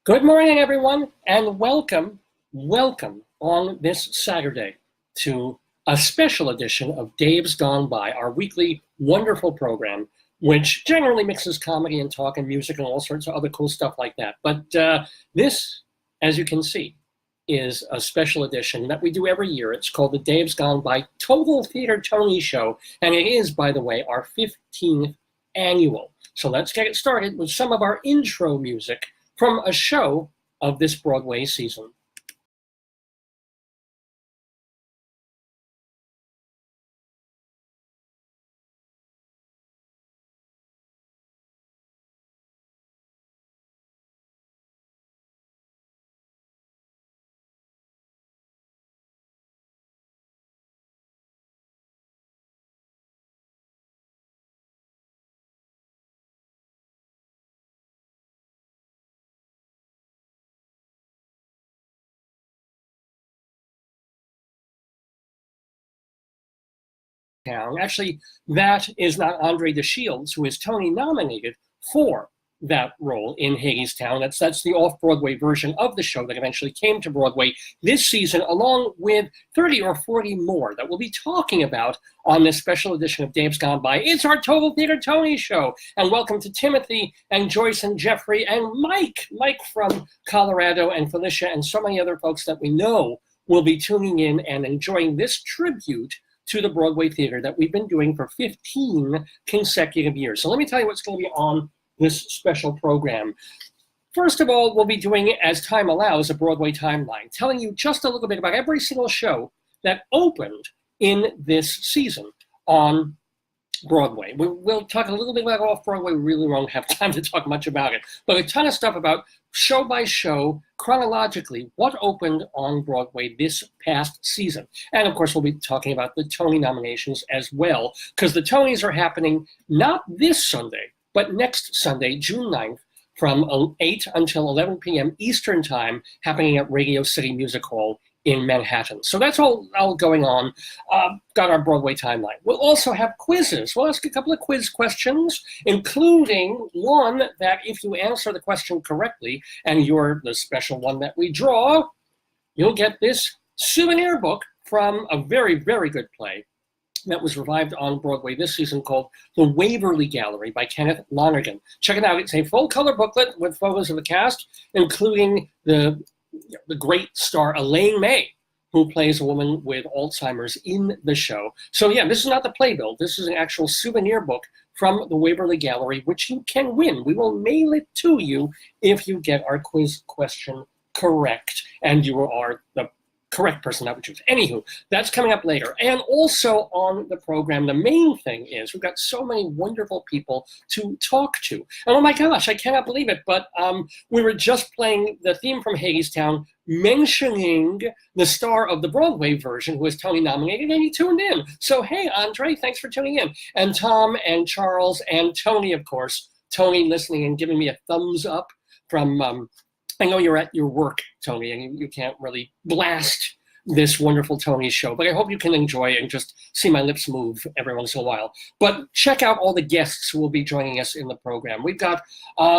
Good morning, everyone, and welcome on this Saturday to a special edition of Dave's Gone By, our weekly wonderful program, which generally mixes comedy and talk and music and all sorts of other cool stuff like that. But this, as you can see, is a special edition that we do every year. It's called the Dave's Gone By Total Theater Tony Show, and it is, by the way, our 15th annual. So let's get it started with some of our intro music from a show of this Broadway season. Actually, that is not Andre DeShields, who is Tony nominated for that role in Hadestown. That's the off-Broadway version of the show that eventually came to Broadway this season, along with 30 or 40 more that we'll be talking about on this special edition of Dave's Gone By. It's our Total Theater Tony Show, and welcome to Timothy and Joyce and Jeffrey and Mike from Colorado, and Felicia and so many other folks that we know will be tuning in and enjoying this tribute to the Broadway theater that we've been doing for 15 consecutive years. So let me tell you what's going to be on this special program. First of all, we'll be doing, as time allows, a Broadway timeline, telling you just a little bit about every single show that opened in this season on Broadway. We'll talk a little bit about off-Broadway. We really won't have time to talk much about it, but a ton of stuff about show by show, chronologically, what opened on Broadway this past season. And of course, we'll be talking about the Tony nominations as well, because the Tonys are happening not this Sunday, but next Sunday, June 9th, from 8 until 11 p.m. Eastern Time, happening at Radio City Music Hall in Manhattan. So that's all going on. Got our Broadway timeline. We'll also have quizzes. We'll ask a couple of quiz questions, including one that if you answer the question correctly, and you're the special one that we draw, you'll get this souvenir book from a very, very good play that was revived on Broadway this season called The Waverly Gallery by Kenneth Lonergan. Check it out. It's a full-color booklet with photos of the cast, including the great star Elaine May, who plays a woman with Alzheimer's in the show. So yeah, this is not the playbill. This is an actual souvenir book from the Waverly Gallery, which you can win. We will mail it to you if you get our quiz question correct, and you are the correct person that we choose. Anywho, that's coming up later. And also on the program, the main thing is we've got so many wonderful people to talk to. And oh my gosh, I cannot believe it, but we were just playing the theme from Hadestown, mentioning the star of the Broadway version who was Tony nominated, and he tuned in. So hey, Andre, thanks for tuning in. And Tom and Charles and Tony, of course. Tony listening and giving me a thumbs up from I know you're at your work, Tony, and you can't really blast this wonderful Tony show, but I hope you can enjoy it and just see my lips move every once in a while. But check out all the guests who will be joining us in the program. We've got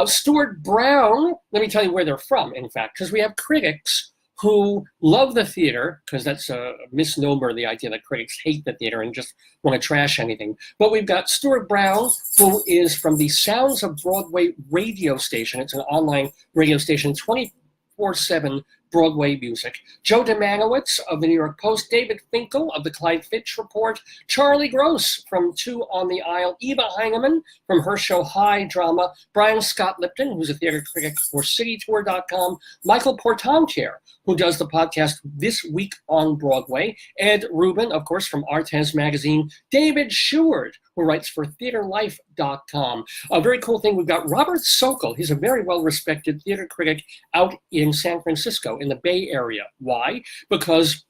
Stuart Brown. Let me tell you where they're from, in fact, because we have critics who love the theater, because that's a misnomer, the idea that critics hate the theater and just want to trash anything. But we've got Stuart Brown, who is from the Sounds of Broadway radio station. It's an online radio station, 24/7 Broadway music. Joe Dziemianowicz of the New York Post, David Finkle of the Clyde Fitch Report, Charlie Gross from Two on the Aisle, Eva Heinemann from her show High Drama, Brian Scott Lipton, who's a theater critic for Cititour.com, Michael Portantiere, who does the podcast This Week on Broadway, Ed Ruben, of course, from Artes Magazine, David Sheward, who writes for TheaterLife.com. A very cool thing, we've got Robert Sokol. He's a very well-respected theater critic out in San Francisco, in the Bay Area. Why? Because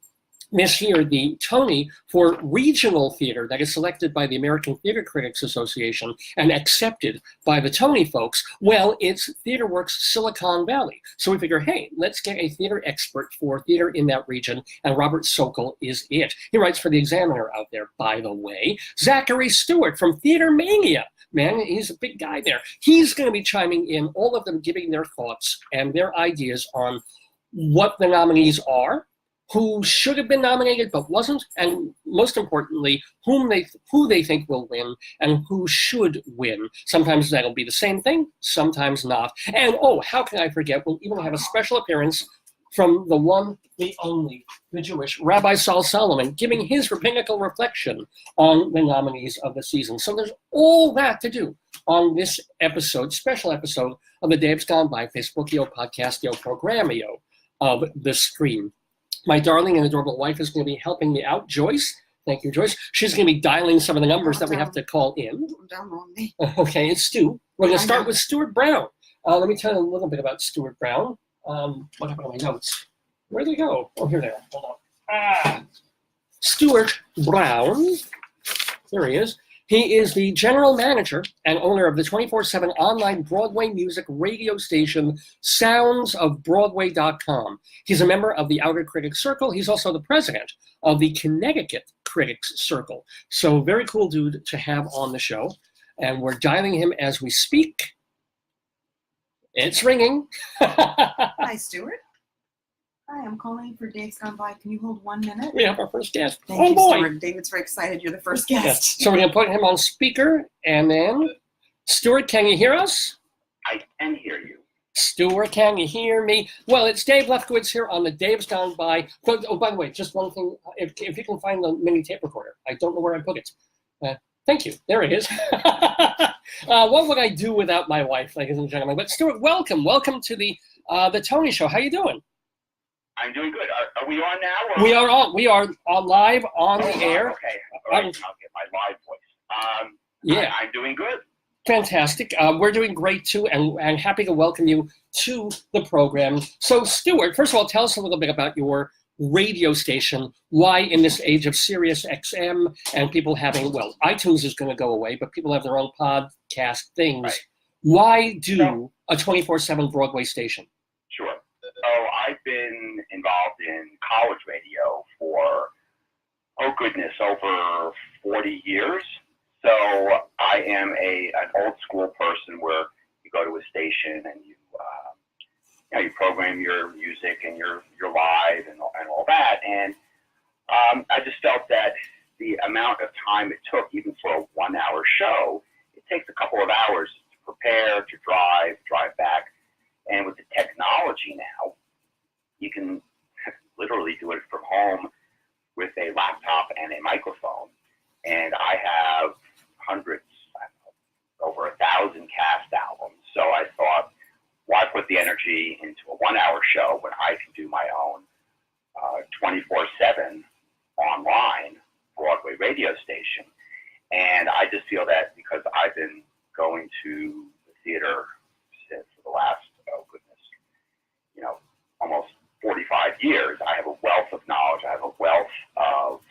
this year, the Tony for regional theater that is selected by the American Theater Critics Association and accepted by the Tony folks, well, it's TheaterWorks Silicon Valley. So we figure, hey, let's get a theater expert for theater in that region, and Robert Sokol is it. He writes for The Examiner out there, by the way. Zachary Stewart from Theatermania, man. He's a big guy there. He's going to be chiming in, all of them giving their thoughts and their ideas on what the nominees are, who should have been nominated but wasn't, and most importantly, who they think will win and who should win. Sometimes that'll be the same thing, sometimes not. And oh, how can I forget, we'll even have a special appearance from the one, the only, the Jewish Rabbi Saul Solomon, giving his rabbinical reflection on the nominees of the season. So there's all that to do on this episode, special episode of The Dave's Gone By, Facebookio, Podcastio, Programmio of the Screen. My darling and adorable wife is going to be helping me out, Joyce. Thank you, Joyce. She's going to be dialing some of the numbers that we have to call in. Down on me. Okay, it's Stu. We're going to start with Stuart Brown. Let me tell you a little bit about Stuart Brown. What happened to my notes? Where'd they go? Oh, here they are. Hold on. Stuart Brown. There he is. He is the general manager and owner of the 24/7 online Broadway music radio station, soundsofbroadway.com. He's a member of the Outer Critics Circle. He's also the president of the Connecticut Critics Circle. So very cool dude to have on the show. And we're dialing him as we speak. It's ringing. Hi, Stuart. Hi, I'm calling for Dave's Gone By. Can you hold 1 minute? We have our first guest. Thank you, boy. Stuart. David's very excited. You're the first guest. Yes. So we're going to put him on speaker. And then, Stuart, can you hear us? I can hear you. Stuart, can you hear me? Well, it's Dave Lefkowitz here on the Dave's Gone By. Oh, by the way, just one thing. If you can find the mini tape recorder. I don't know where I put it. Thank you. There it is. What would I do without my wife, ladies and gentlemen? But Stuart, welcome. Welcome to the Tony Show. How you doing? I'm doing good. Are we on now? Or? We are on. We are on live on the air. Okay. All right. I'll get my live voice. Yeah. I'm doing good. Fantastic. We're doing great too, and happy to welcome you to the program. So, Stuart, first of all, tell us a little bit about your radio station. Why, in this age of Sirius XM and people having, well, iTunes is going to go away, but people have their own podcast things. Right. Why do a 24/7 Broadway station? Sure. So I've been involved in college radio for, over 40 years. So I am an old school person where you go to a station and you program your music and you're live and all that. And I just felt that the amount of time it took, even for a 1 hour show, it takes a couple of hours to prepare, to drive back. And with the technology now, you can literally do it from home with a laptop and a microphone. And I have hundreds, over 1,000 cast albums. So I thought, why put the energy into a 1 hour show when I can do my own 24/7 online Broadway radio station? And I just feel that because I've been going to the theater since for the last, almost 45 years, I have a wealth of knowledge. I have a wealth of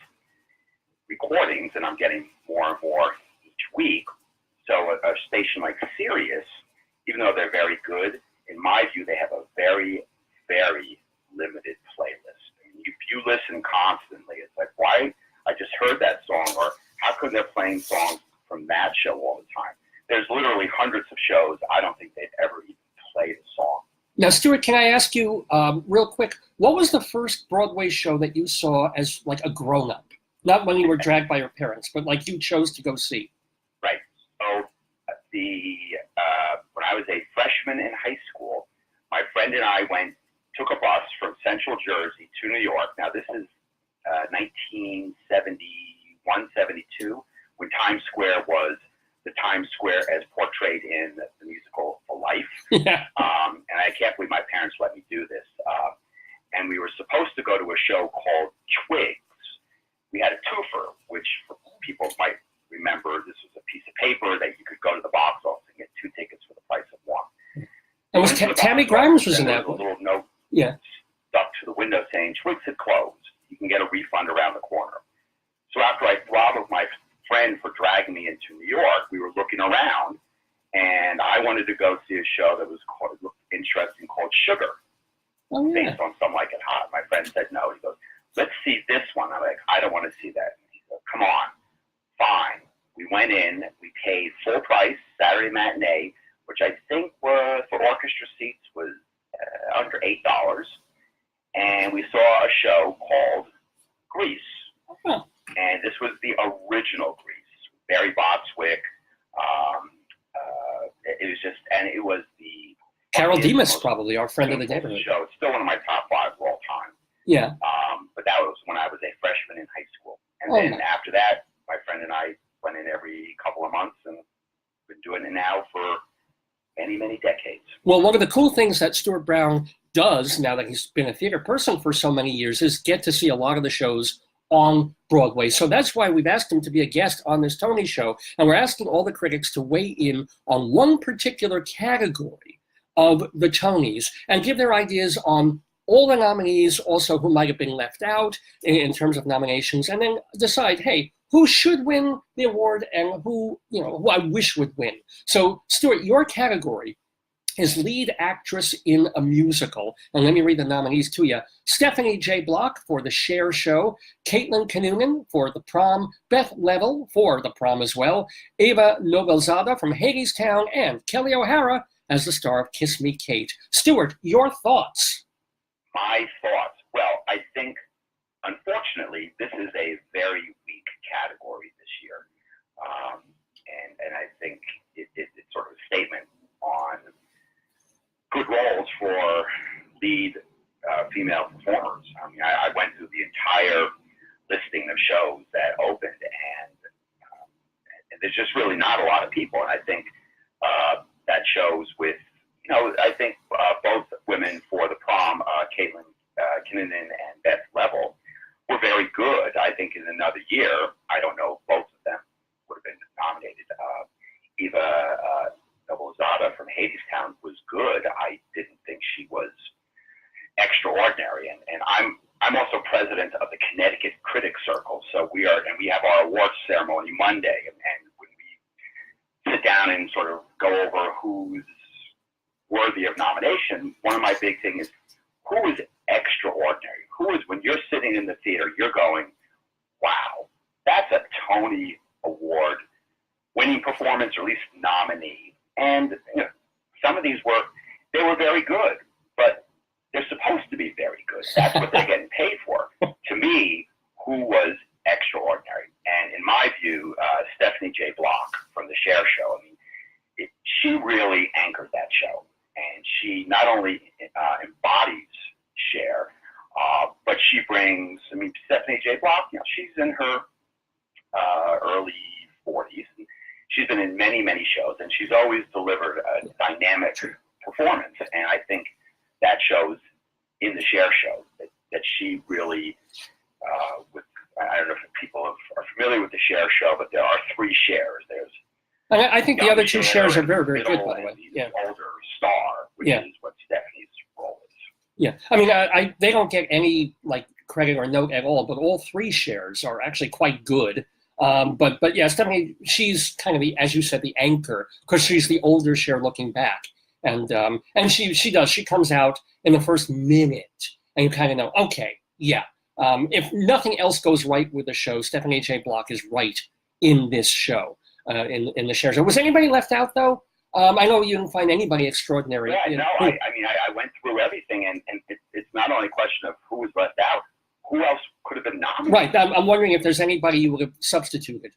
recordings, and I'm getting more and more each week. So a station like Sirius, even though they're very good, in my view, they have a very, very limited playlist. I mean, if you listen constantly, it's like, why? I just heard that song, or how come they're playing songs from that show all the time? There's literally hundreds of shows. I don't think they'd ever even play the song. Now, Stuart, can I ask you real quick, what was the first Broadway show that you saw as like a grown-up? Not when you were dragged by your parents, but like you chose to go see. Right. So when I was a freshman in high school, my friend and I took a bus from Central Jersey to New York. Now, this is 1971, 72, when Times Square was the Times Square as portrayed in the musical For Life. Yeah. And I can't believe my parents let me do this. And we were supposed to go to a show called Twigs. We had a twofer, which for people might remember, this was a piece of paper that you could go to the box office and get 2 tickets for the price of 1. And was Tammy Grimes was in that one? A little note stuck to the window saying Twigs had closed. You can get a refund around the corner. So after I throttled my friend for dragging me into New York, we were looking around, and I wanted to go see a show that looked interesting called Sugar, based on Some Like It Hot. My friend said no. He goes, let's see this one. I'm like, I don't want to see that. He goes, come on. Fine. We went in. We paid full price Saturday matinee, which I think was for orchestra seats was under $8, and we saw a show called Grease, and this was the original Grease. Barry Botswick. It was just, and it was the Carol Demas, probably our friend of the neighborhood. Show. It's still one of my top 5 of all time. Yeah. But that was when I was a freshman in high school, and then after that, my friend and I went in every couple of months, and been doing it now for many, many decades. Well, one of the cool things that Stuart Brown does, now that he's been a theater person for so many years, is get to see a lot of the shows on Broadway. So that's why we've asked him to be a guest on this Tony show. And we're asking all the critics to weigh in on one particular category of the Tonys and give their ideas on all the nominees, also who might have been left out in terms of nominations, and then decide, hey, who should win the award and who I wish would win. So, Stuart, your category is lead actress in a musical. And let me read the nominees to you. Stephanie J. Block for the Cher show, Caitlin Kinnunen for the Prom, Beth Level for the Prom as well, Eva Noblezada from Hadestown, and Kelly O'Hara as the star of Kiss Me, Kate. Stuart, your thoughts? My thoughts. Well, I think, unfortunately, this is a very weak category this year. And I think it's sort of a statement on good roles for lead female performers. I mean, I went through the entire listing of shows that opened, and there's just really not a lot of people. And I think that shows with, I think both women for the Prom, Caitlin Kinnunen and Beth Level, were very good. I think in another year, I don't know if both of them would have been nominated. Eva Noblezada from Hadestown was good. I didn't think she was extraordinary. And I'm also president of the Connecticut Critics Circle. So we have our awards ceremony Monday. And when we sit down and sort of go over who's worthy of nomination, one of my big things is who is extraordinary? Who is, when you're sitting in the theater, you're going, wow, that's a Tony Award winning performance, or at least nominee. And some of these were very good, but they're supposed to be very good. That's what they're getting paid for. To me, who was extraordinary? And in my view, Stephanie J. Block from the Cher show, she really anchored that show. And she not only embodies Cher, but she brings, Stephanie J. Block, she's in her early 40s. She's been in many, many shows, and she's always delivered a dynamic performance. And I think that shows in the Cher show that she really, I don't know if people are familiar with the Cher show, but there are 3 Chers. There's I think the other 2 Chers are very, very good, by the way. Yeah. Older star, which is what Stephanie's role is. Yeah, they don't get any credit or note at all, but all 3 Chers are actually quite good. But yeah, Stephanie, she's kind of as you said, the anchor, because she's the older Cher looking back, and she comes out in the first minute, and you kind of know, okay, yeah. If nothing else goes right with the show, Stephanie J. Block is right in this show, in the Cher show. Was anybody left out though? I know you didn't find anybody extraordinary. Yeah, no, I went through everything, and it's not only a question of who was left out. Who else could have been nominated? Right. I'm wondering if there's anybody you would have substituted.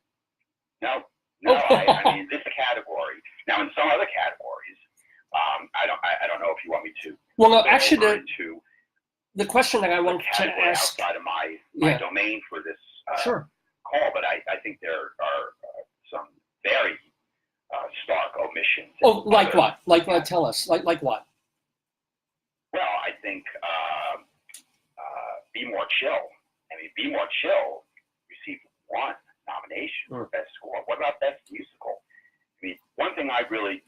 No. I this is a category. Now, in some other categories, I don't know if you want me to. Well, no, actually, the question that I want to ask outside of my domain for this sure. call, but I think there are some very stark omissions. Oh, like what? Like what? Tell us. Like what? Well, I think Be More Chill. Be More Chill received 1 nomination for Best Score. What about Best Musical? One thing I really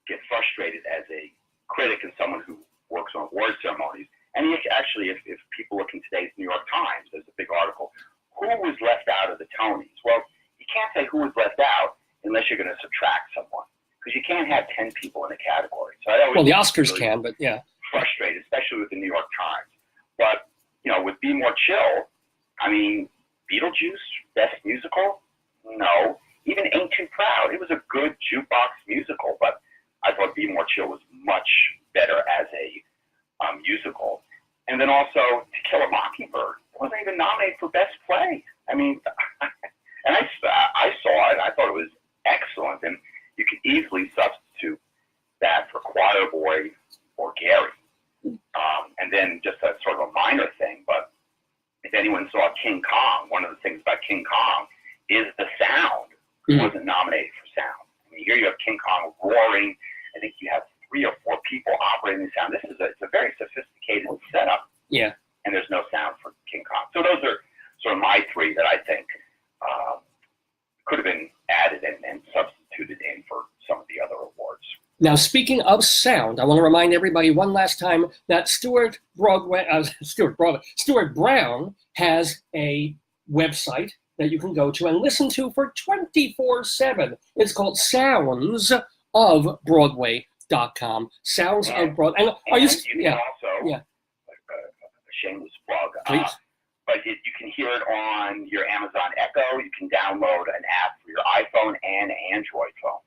get frustrated as a critic and someone who works on award ceremonies, and actually, if people look in today's New York Times, there's a big article, who was left out of the Tonys? Well, you can't say who was left out unless you're going to subtract someone, because you can't have 10 people in a category. So the Oscars really can, but yeah. Frustrated, especially with the New York Times. But, with Be More Chill, Beetlejuice, Best Musical? No. even Ain't Too Proud. It was a good jukebox musical, but I thought Be More Chill was much better as a musical. And then also To Kill a Mockingbird wasn't even nominated for Best Play. I mean, and I saw it. I thought it was excellent, and you could easily substitute that for Choir Boy or Gary. And then just a sort of a minor thing, but if anyone saw King Kong, one of the things about King Kong is the sound. It wasn't nominated for sound. I mean, here you have King Kong roaring. I think you have 3 or 4 people operating the sound. It's a very sophisticated setup. Yeah. And there's no sound for King Kong. So those are sort of my 3 that I think could have been added and substituted in for some of the other awards. Now, speaking of sound, I want to remind everybody one last time that Stuart Brown has a website that you can go to and listen to for 24/7. It's called soundsofbroadway.com. Sounds of Broadway. And are you can also, a shameless plug, but you can hear it on your Amazon Echo. You can download an app for your iPhone and Android phones.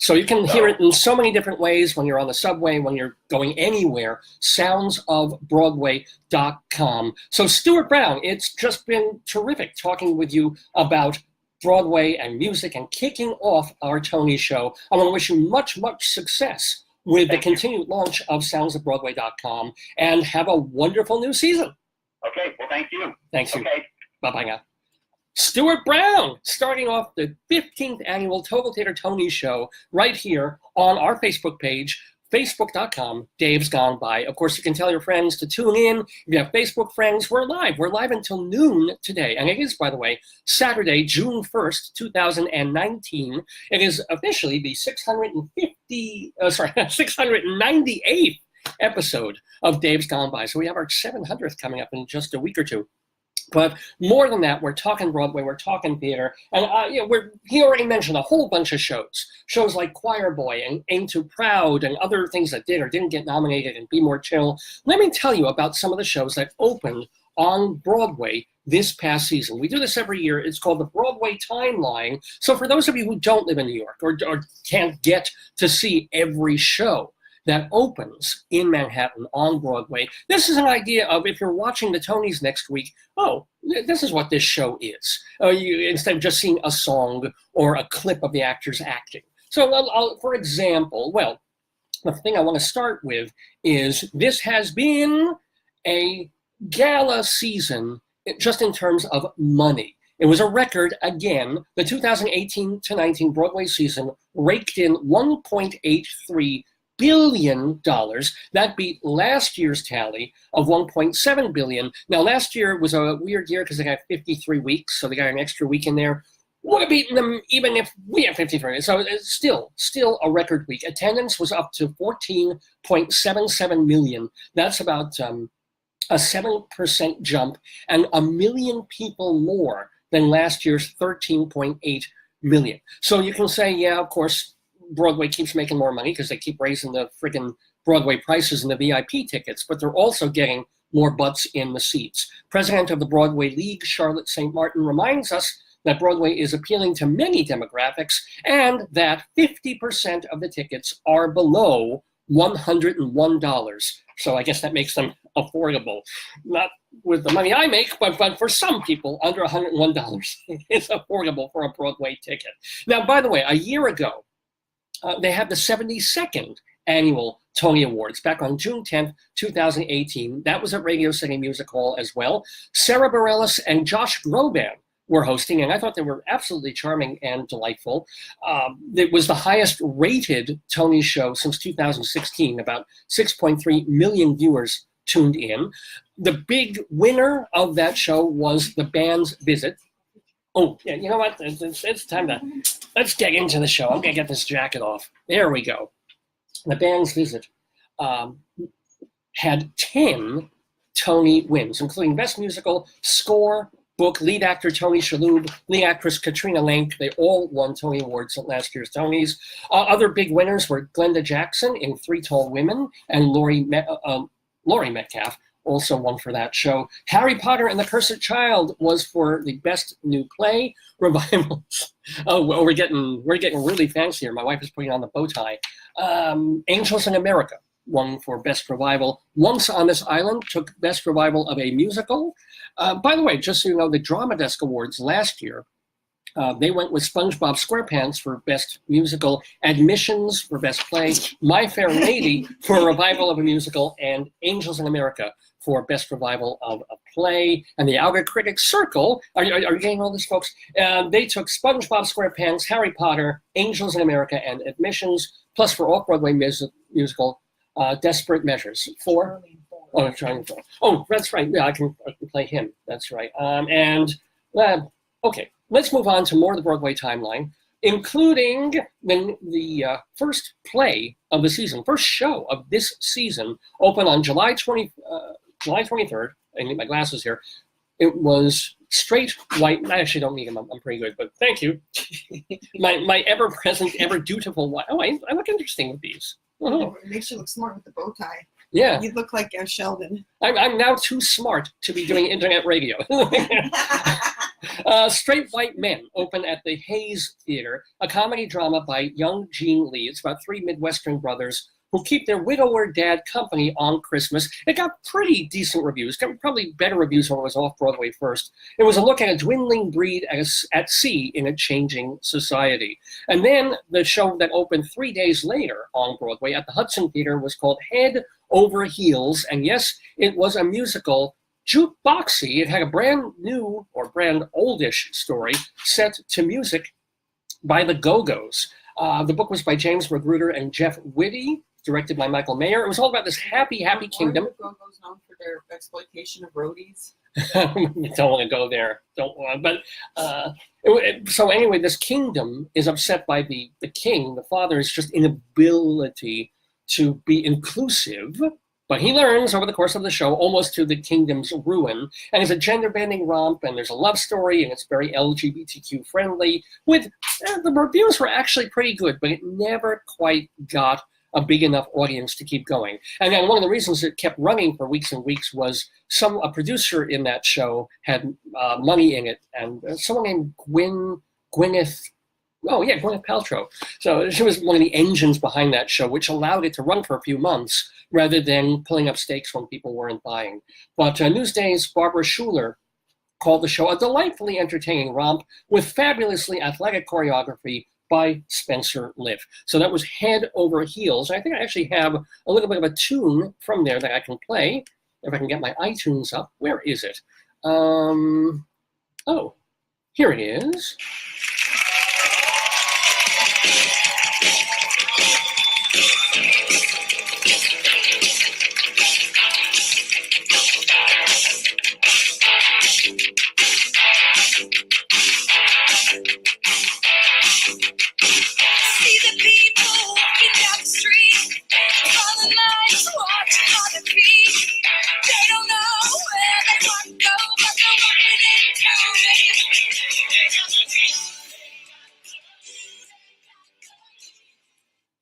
So you can hear it in so many different ways when you're on the subway, when you're going anywhere, soundsofbroadway.com. So Stuart Brown, it's just been terrific talking with you about Broadway and music and kicking off our Tony show. I want to wish you much, much success with the continued launch of soundsofbroadway.com, and have a wonderful new season. Okay, well, thank you. Thanks. Okay. Bye-bye now. Stuart Brown, starting off the 15th annual Total Theater Tony Show right here on our Facebook page, facebook.com, Dave's Gone By. Of course, you can tell your friends to tune in. If you have Facebook friends, we're live. We're live until noon today. And it is, by the way, Saturday, June 1st, 2019. It is officially the 698th episode of Dave's Gone By. So we have our 700th coming up in just a week or two. But more than that, we're talking Broadway, we're talking theater, and he already mentioned a whole bunch of shows like Choir Boy and Ain't Too Proud and other things that did or didn't get nominated and Be More Chill. Let me tell you about some of the shows that opened on Broadway this past season. We do this every year. It's called the Broadway Timeline. So for those of you who don't live in New York or can't get to see every show that opens in Manhattan on Broadway, this is an idea of, if you're watching the Tonys next week, oh, this is what this show is. Instead of just seeing a song or a clip of the actors acting. So for example, well, the thing I want to start with is this has been a gala season just in terms of money. It was a record again. The 2018-19 Broadway season raked in $1.83 billion. That beat last year's tally of $1.7 billion. Now, last year was a weird year because they got 53 weeks, so they got an extra week in there. Would have beaten them even if we had 53. So it's still a record week. Attendance was up to 14.77 million. That's about a 7% jump, and 1 million people more than last year's 13.8 million. So you can say, yeah, of course, Broadway keeps making more money because they keep raising the friggin' Broadway prices and the VIP tickets, but they're also getting more butts in the seats. President of the Broadway League, Charlotte St. Martin, reminds us that Broadway is appealing to many demographics and that 50% of the tickets are below $101. So I guess that makes them affordable. Not with the money I make, but for some people, under $101 it's affordable for a Broadway ticket. Now, by the way, a year ago, they had the 72nd annual Tony Awards back on June 10th, 2018. That was at Radio City Music Hall as well. Sarah Bareilles and Josh Groban were hosting, and I thought they were absolutely charming and delightful. It was the highest rated Tony show since 2016. About 6.3 million viewers tuned in. The big winner of that show was The Band's Visit. Oh, yeah, you know what? It's time to, let's get into the show. I'm going to get this jacket off. There we go. The Band's Visit had 10 Tony wins, including Best Musical, Score, Book, Lead Actor Tony Shalhoub, Lead Actress Katrina Lenk. They all won Tony Awards at last year's Tonys. Other big winners were Glenda Jackson in 3 Tall Women and Laurie Metcalf also won for that show. Harry Potter and the Cursed Child was for the best new play. Revivals. Oh, well, we're getting really fancy here. My wife is putting on the bow tie. Angels in America won for best revival. Once on This Island took best revival of a musical. By the way, just so you know, the Drama Desk Awards last year, they went with SpongeBob SquarePants for best musical, Admissions for best play, My Fair Lady for a revival of a musical, and Angels in America for best revival of a play. And the Outer Critics Circle, are you getting all this, folks? They took SpongeBob SquarePants, Harry Potter, Angels in America, and Admissions, plus for off-Broadway musical, Desperate Measures. Oh, that's right. Yeah, I can play him. That's right. Okay, let's move on to more of the Broadway timeline, including the first play of the season, first show of this season, opened on July 23rd. I need my glasses here. It was Straight White. I actually don't need them. I'm pretty good, but thank you. my ever-present, ever-dutiful white. Oh, I look interesting with these. Oh. It makes you look smart with the bow tie. Yeah. You look like Sheldon. I'm now too smart to be doing internet radio. Straight White Men opened at the Hayes Theater, a comedy drama by young Gene Lee. It's about three Midwestern brothers who keep their widower dad company on Christmas. It got pretty decent reviews, got probably better reviews when it was off-Broadway first. It was a look at a dwindling breed at sea in a changing society. And then the show that opened 3 days later on Broadway at the Hudson Theater was called Head Over Heels. And yes, it was a musical, jukeboxy. It had a brand new or brand oldish story set to music by the Go-Go's. The book was by James Magruder and Jeff Whitty, directed by Michael Mayer. It was all about this happy kingdom. Are the Go-Go's known for their exploitation of roadies? Don't want to go there. Don't want. But so anyway, this kingdom is upset by the king, the father's just inability to be inclusive. But he learns over the course of the show, almost to the kingdom's ruin. And it's a gender-bending romp, and there's a love story, and it's very LGBTQ friendly. With the reviews were actually pretty good, but it never quite got a big enough audience to keep going. And then one of the reasons it kept running for weeks and weeks was a producer in that show had money in it, and someone named Gwyneth Paltrow. So she was one of the engines behind that show, which allowed it to run for a few months rather than pulling up stakes when people weren't buying. But Newsday's Barbara Schuler called the show a delightfully entertaining romp with fabulously athletic choreography by Spencer Liff. So that was Head Over Heels. I think I actually have a little bit of a tune from there that I can play, if I can get my iTunes up. Where is it? Oh, here it is.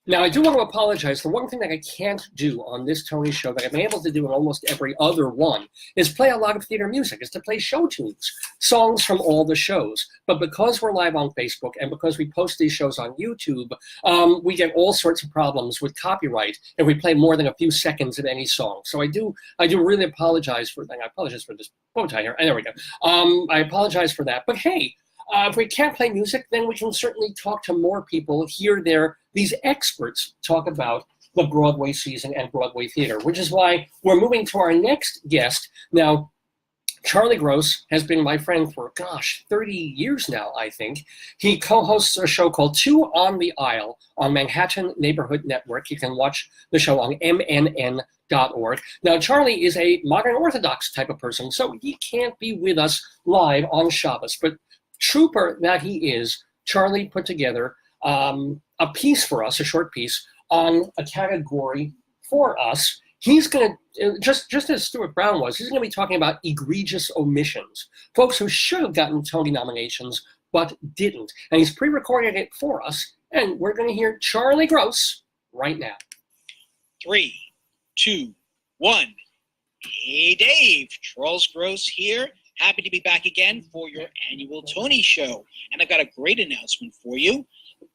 Now, I do want to apologize. The one thing that I can't do on this Tony show that I've been able to do in almost every other one is play a lot of theater music, is to play show tunes, songs from all the shows. But because we're live on Facebook and because we post these shows on YouTube, we get all sorts of problems with copyright if we play more than a few seconds of any song. So I do really apologize for that. I apologize for this bow tie here. There we go. I apologize for that. But hey, if we can't play music, then we can certainly talk to more people, hear these experts talk about the Broadway season and Broadway theater, which is why we're moving to our next guest. Now, Charlie Gross has been my friend for, 30 years now, I think. He co-hosts a show called Two on the Aisle on Manhattan Neighborhood Network. You can watch the show on MNN.org. Now, Charlie is a modern Orthodox type of person, so he can't be with us live on Shabbos, but trooper that he is, Charlie put together a piece for us, a short piece, on a category for us. He's going to, just as Stuart Brown was, he's going to be talking about egregious omissions, folks who should have gotten Tony nominations but didn't. And he's pre-recorded it for us, and we're going to hear Charlie Gross right now. 3, 2, 1. Hey Dave, Charles Gross here. Happy to be back again for your annual Tony show. And I've got a great announcement for you.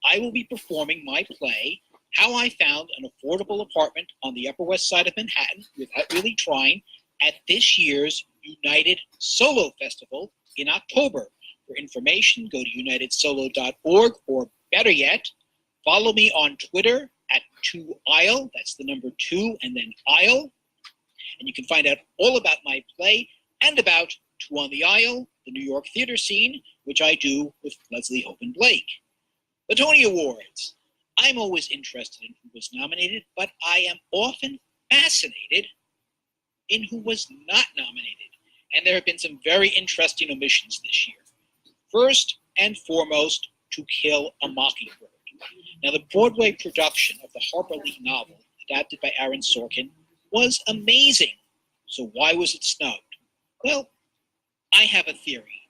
I will be performing my play, How I Found an Affordable Apartment on the Upper West Side of Manhattan Without Really Trying, at this year's United Solo Festival in October. For information, go to unitedsolo.org, or better yet, follow me on Twitter at 2isle, that's the number 2 and then isle, and you can find out all about my play and about Two on the Isle, the New York theater scene, which I do with Leslie Hoban Blake. The Tony Awards. I'm always interested in who was nominated, but I am often fascinated in who was not nominated. And there have been some very interesting omissions this year. First and foremost, To Kill a Mockingbird. Now, the Broadway production of the Harper Lee novel, adapted by Aaron Sorkin, was amazing. So why was it snubbed? Well, I have a theory.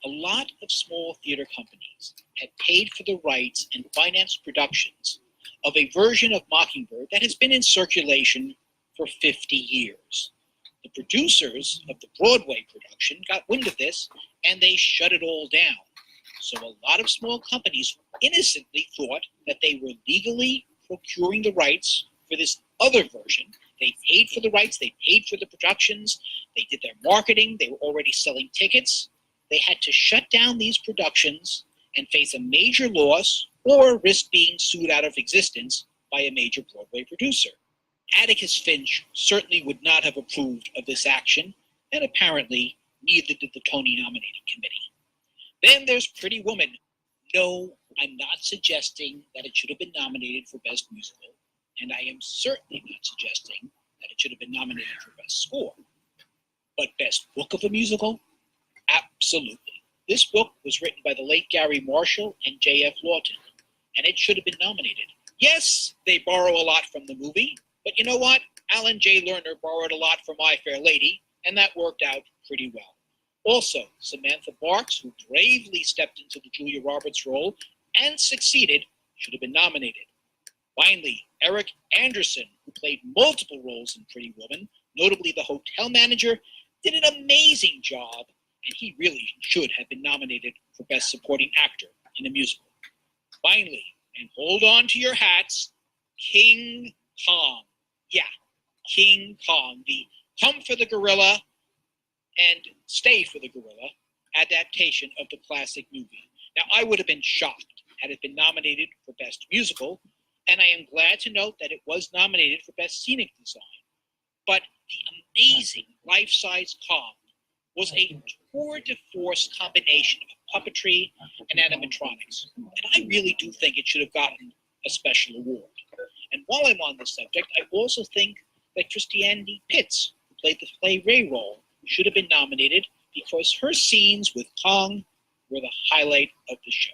A lot of small theater companies had paid for the rights and financed productions of a version of Mockingbird that has been in circulation for 50 years. The producers of the Broadway production got wind of this, and they shut it all down. So a lot of small companies innocently thought that they were legally procuring the rights for this other version. They paid for the rights, they paid for the productions, they did their marketing, they were already selling tickets. They had to shut down these productions and face a major loss or risk being sued out of existence by a major Broadway producer. Atticus Finch certainly would not have approved of this action, and apparently neither did the Tony nominating committee. Then there's Pretty Woman. No, I'm not suggesting that it should have been nominated for Best Musical, and I am certainly not suggesting that it should have been nominated for Best Score. But Best Book of a Musical? Absolutely. This book was written by the late Gary Marshall and J.F. Lawton, and it should have been nominated. Yes, they borrow a lot from the movie, but you know what? Alan J. Lerner borrowed a lot from My Fair Lady, and that worked out pretty well. Also, Samantha Barks, who bravely stepped into the Julia Roberts role and succeeded, should have been nominated. Finally, Eric Anderson, who played multiple roles in Pretty Woman, notably the hotel manager, did an amazing job, and he really should have been nominated for Best Supporting Actor in a Musical. Finally, and hold on to your hats, King Kong. Yeah, King Kong, the Come for the Gorilla and Stay for the Gorilla adaptation of the classic movie. Now, I would have been shocked had it been nominated for Best Musical, and I am glad to note that it was nominated for Best Scenic Design. But the amazing life-size Kong was a tour de force combination of puppetry and animatronics, and I really do think it should have gotten a special award. And while I'm on this subject, I also think that Christiane Pitts, who played the Play Ray role, should have been nominated because her scenes with Kong were the highlight of the show.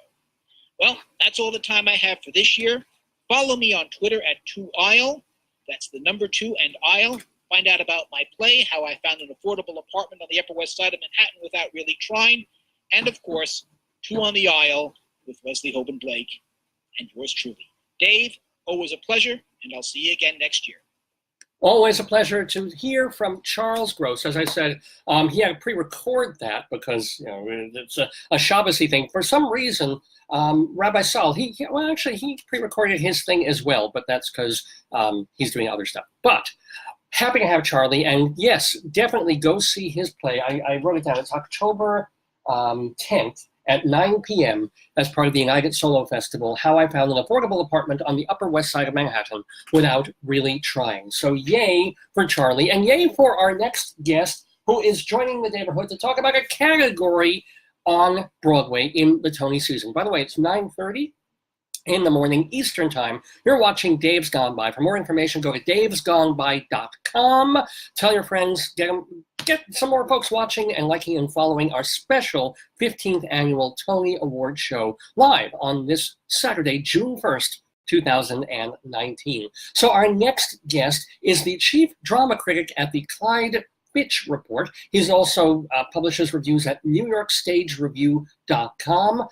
Well, that's all the time I have for this year. Follow me on Twitter at 2isle. That's the number 2 and isle. Find out about my play, How I Found an Affordable Apartment on the Upper West Side of Manhattan Without Really Trying. And of course, Two on the Isle with Leslie Hoban Blake and yours truly. Dave, always a pleasure, and I'll see you again next year. Always a pleasure to hear from Charles Gross. As I said, he had to pre-record that because it's a Shabbos-y thing. For some reason, Rabbi Saul, he pre-recorded his thing as well, but that's because he's doing other stuff. But happy to have Charlie, and yes, definitely go see his play. I wrote it down. It's October 10th at 9 p.m. as part of the United Solo Festival, How I Found an Affordable Apartment on the Upper West Side of Manhattan Without Really Trying. So yay for Charlie, and yay for our next guest, who is joining the neighborhood to talk about a category on Broadway in the Tony season. By the way, it's 9:30 in the morning Eastern time. You're watching Dave's Gone By. For more information, go to davesgoneby.com. Tell your friends, get some more folks watching and liking and following our special 15th annual Tony Award show live on this Saturday, June 1st, 2019. So our next guest is the chief drama critic at the Clyde Fitch report. He also publishes reviews at NewYorkStageReview.com.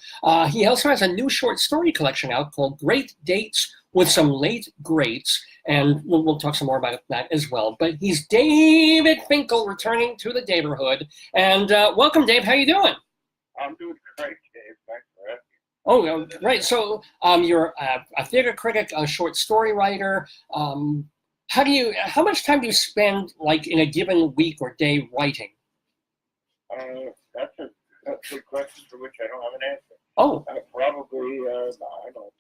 He also has a new short story collection out called Great Dates with Some Late Greats, and we'll talk some more about that as well. But he's David Finkle, returning to the neighborhood. And welcome, Dave. How you doing? I'm doing great, Dave. Thanks for asking. Oh, right. So you're a theater critic, a short story writer. How much time do you spend, like, in a given week or day writing? That's a good question for which I don't have an answer. Oh. Probably, I don't know,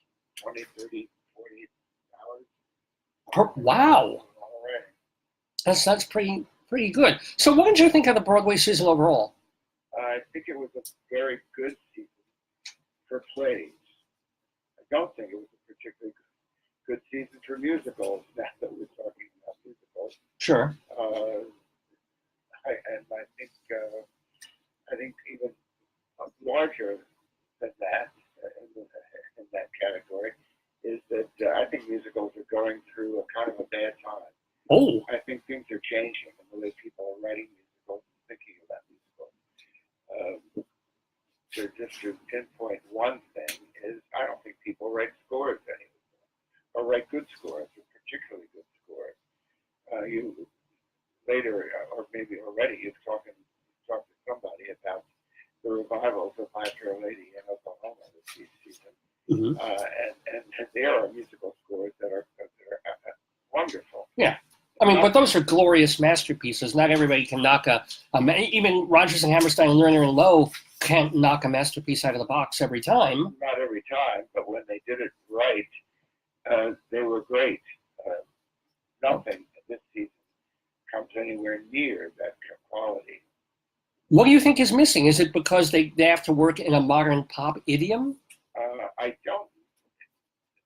20, 30, 40 hours. Wow. Already. That's pretty good. So what did you think of the Broadway season overall? I think it was a very good season for plays. I don't think it was a particularly good season for musicals, now that we're talking about musicals. Sure. I think even larger than that, in that category, is that I think musicals are going through a kind of a bad time. Oh. I think things are changing in the way people are writing musicals and thinking about musicals. Just to pinpoint one thing is, I don't think people write scores anymore, or write good scores, or particularly good scores. You later, or maybe already, you've talked to somebody about the revivals of My Fair Lady in Oklahoma this season, Mm-hmm. and there are musical scores that are wonderful. Yeah. I mean, but those are glorious masterpieces. Not everybody can knock even Rodgers and Hammerstein and Lerner and Lowe can't knock a masterpiece out of the box every time. Not every time, but when they did it right, they were great. Nothing this season comes anywhere near that quality. What do you think is missing? Is it because they have to work in a modern pop idiom? I don't.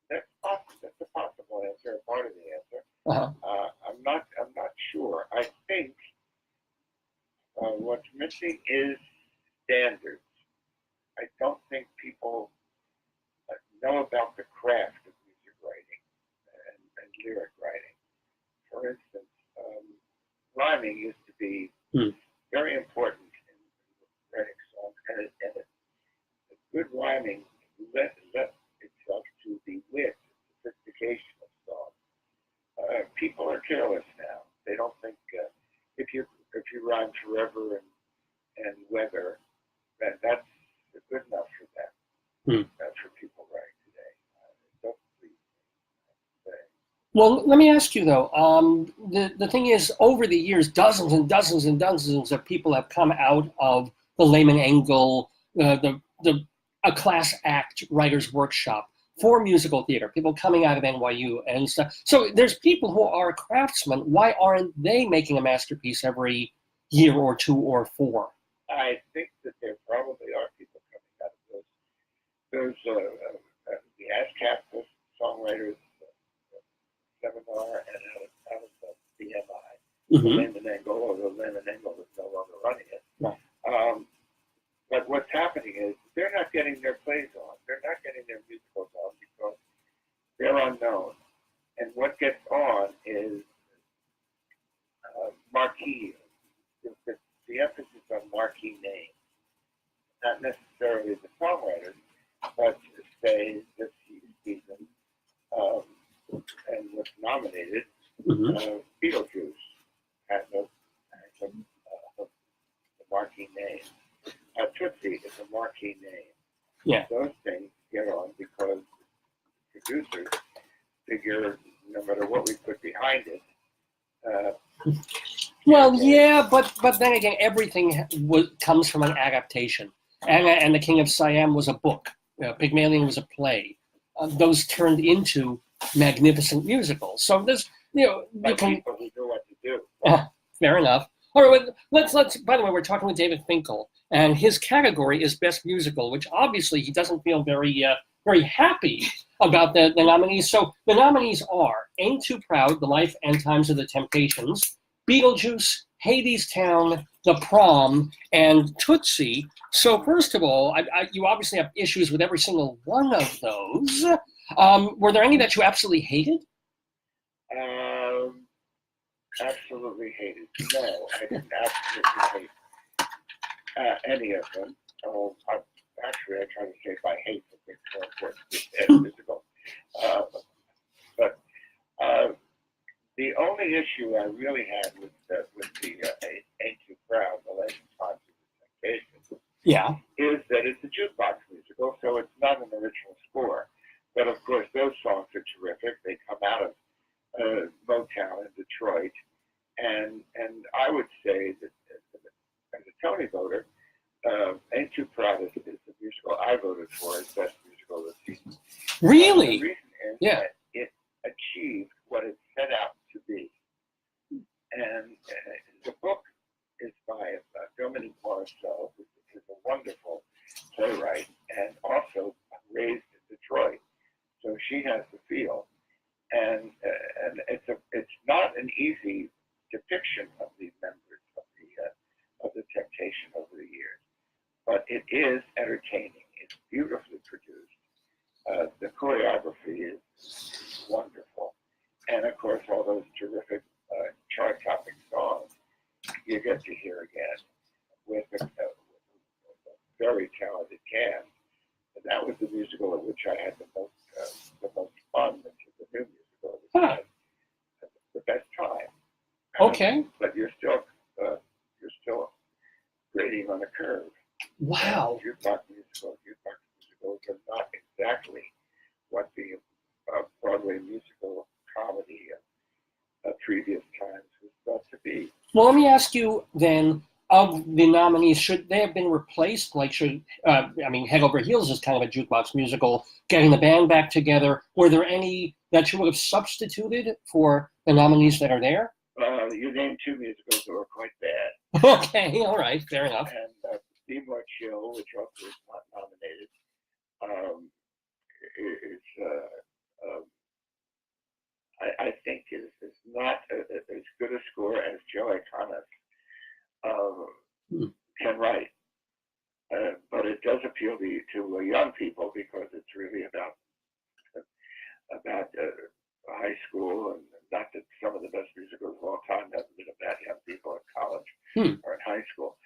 That's a possible answer, a part of the answer. Uh-huh. I'm not sure. I think what's missing is standards. I don't think people know about the craft of music writing and lyric writing. For instance, rhyming used to be very important in writing songs, and a good rhyming lent itself to the wit, sophistication of songs. People are careless now. They don't think if you rhyme forever and weather, that's good enough for them. That's for people writing today. Don't please say. Well, let me ask you though. The thing is, over the years, dozens and dozens and dozens of people have come out of the Lehman Engel, a class act writers workshop for musical theater. People coming out of NYU and stuff. So there's people who are craftsmen. Why aren't they making a masterpiece every year or two or four? I think that there probably are people coming out of those. There's the ASCAP songwriters seminar and out of the BMI, Lehman Engel, although Lehman Engel is no longer running it. Right. But what's happening is they're not getting their plays on. They're not getting their musicals on because they're unknown. And what gets on is marquee. The emphasis on marquee names, not necessarily the songwriters, but say this season and was nominated. Beetlejuice has a marquee name. Tootsie is a marquee name. Yeah. Those things get on because producers figure no matter what we put behind it. Well, yeah, but then again, everything comes from an adaptation. And The King of Siam was a book. Pygmalion was a play. Those turned into magnificent musicals. So there's, you can. People who know what to do. Fair enough. All right, let's. By the way, we're talking with David Finkle, and his category is Best Musical, which obviously he doesn't feel very happy about the nominees. So the nominees are Ain't Too Proud, The Life and Times of the Temptations, Beetlejuice, Hadestown, The Prom, and Tootsie. So first of all, you obviously have issues with every single one of those. Were there any that you absolutely hated? absolutely hated. No, I didn't absolutely hate any of them. Actually, I try to say by hate, I think it's more important than physical. But the only issue I really had with the Ain't Too Proud, the Last Times of the Temptations, Yeah. is that it's a jukebox musical, so it's not an original score. But of course, those songs are terrific. They come out of Motown in Detroit, and I would say that as a Tony voter, Ain't Too Proud is the musical I voted for as best musical of the season. Really? The reason is Yeah. that it achieved what it set out to be. And the book is by Dominique Morrisseau, who is a wonderful playwright and also raised in Detroit. So she has the feel. And it's not an easy depiction of the members of the Temptation over the years, but it is entertaining. It's beautifully produced. The choreography is wonderful, and of course all those terrific chart-topping songs you get to hear again with a very talented cast. And that was the musical at which I had the most fun, which is the new musical, which I had the best time. Okay. But you're still grading on a curve. Wow. Jukebox musicals are not exactly what the Broadway musical comedy of previous times was thought to be. Well, let me ask you then, of the nominees, should they have been replaced? Like, Head Over Heels is kind of a jukebox musical, getting the band back together. Were there any that you would have substituted for the nominees that are there? You named two musicals that were quite bad. Okay, all right, fair enough. And Be More Chill, which also is not nominated, I think is not as good a score as Joe Iconis can write. But it does appeal to young people because it's really about high school, and not that some of the best musicals of all time haven't been about young people in college or in high school.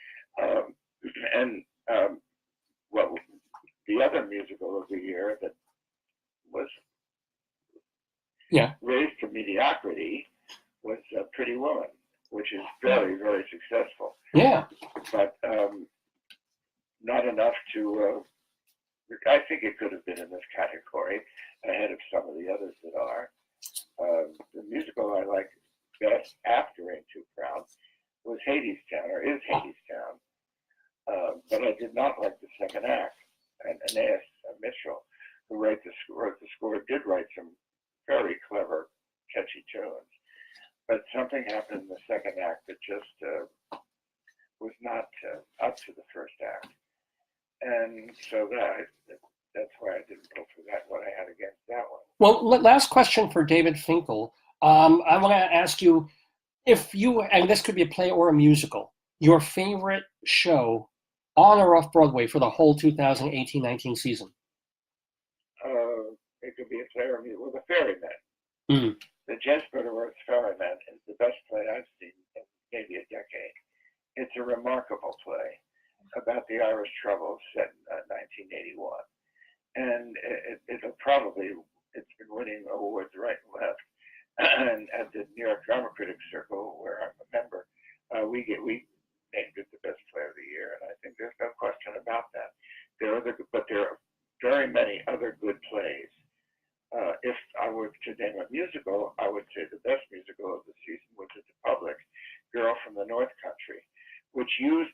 The other musical of the year that was raised to mediocrity was Pretty Woman, which is very, very successful. Yeah. But not enough to, I think it could have been in this category ahead of some of the others that are. The musical I like best after Ain't Too Proud was Hadestown, or is Hadestown. But I did not like the second act. And Anais Mitchell, who wrote the score, did write some very clever, catchy tunes. But something happened in the second act that just was not up to the first act. And so that's why I didn't go for that, what I had against that one. Well, last question for David Finkle. I want to ask you, if you, and this could be a play or a musical, your favorite show on or off Broadway for the whole 2018-19 season? It could be a play or a musical. Well, the Ferryman. The Jesper Worth's Ferryman is the best play I've seen in maybe a decade. It's a remarkable play about the Irish Troubles set in 1981. And it's been winning awards right and left. And at the New York Drama Critics Circle, where I'm a member, we named it the best play of the year, and I think there's no question about that. But there are very many other good plays. If I were to name a musical, I would say the best musical of the season, which is the public, Girl from the North Country, which used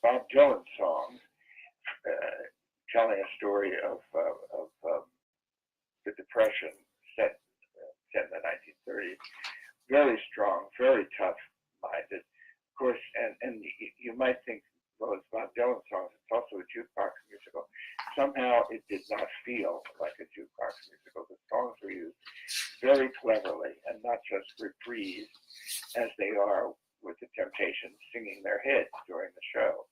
Bob Dylan songs, telling a story of the Depression set in the 1930s. Very strong, very tough-minded. Of course, and you might think, well, it's Bob Dylan songs, it's also a jukebox musical. Somehow it did not feel like a jukebox musical. The songs were used very cleverly and not just reprised as they are with the Temptations singing their hits during the show.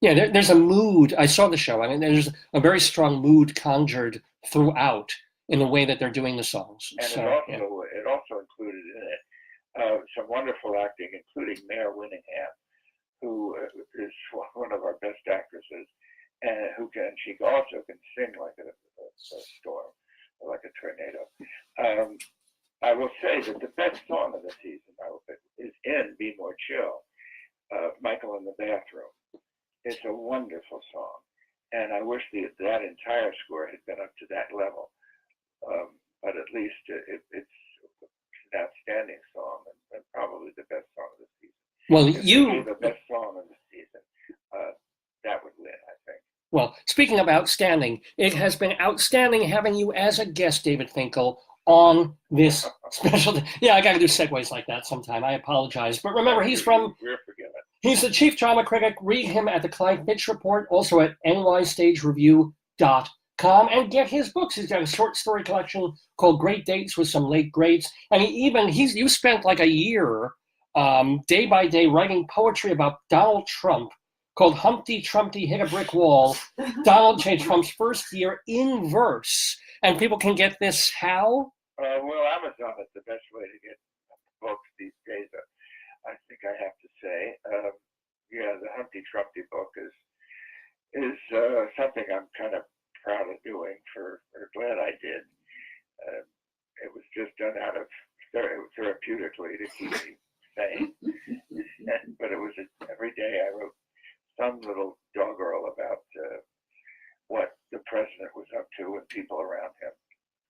There's a mood. I saw the show. I mean, there's a very strong mood conjured throughout. in the way that they're doing the songs. And So, yeah. it also included in it some wonderful acting, including Mare Winningham, who is one of our best actresses, and she also can sing like a storm, or like a tornado. I will say that the best song of the season is in Be More Chill, Michael in the Bathroom. It's a wonderful song, and I wish that entire score had been up to that level. But at least it's an outstanding song and probably the best song of the season. Well, If they gave the best song of the season, that would win, I think. Well, speaking of outstanding, it has been outstanding having you as a guest, David Finkle, on this special. Yeah, I got to do segues like that sometime. I apologize, but remember, We're forgiven. he's the chief drama critic. Read him at the Clyde Fitch Report, also at nystagereview.com, and get his books. He's got a short story collection called Great Dates with some late greats, and you spent like a year, day by day, writing poetry about Donald Trump called Humpty Trumpty Hit a Brick Wall, Donald J. Trump's first year in verse. And people can get this how? Well, Amazon is the best way to get books these days, I think I have to say. The Humpty Trumpty book is something I'm kind of proud of doing, or glad I did. It was just done out of therapeutically to keep me sane. But it was every day I wrote some little doggerel about what the president was up to and people around him.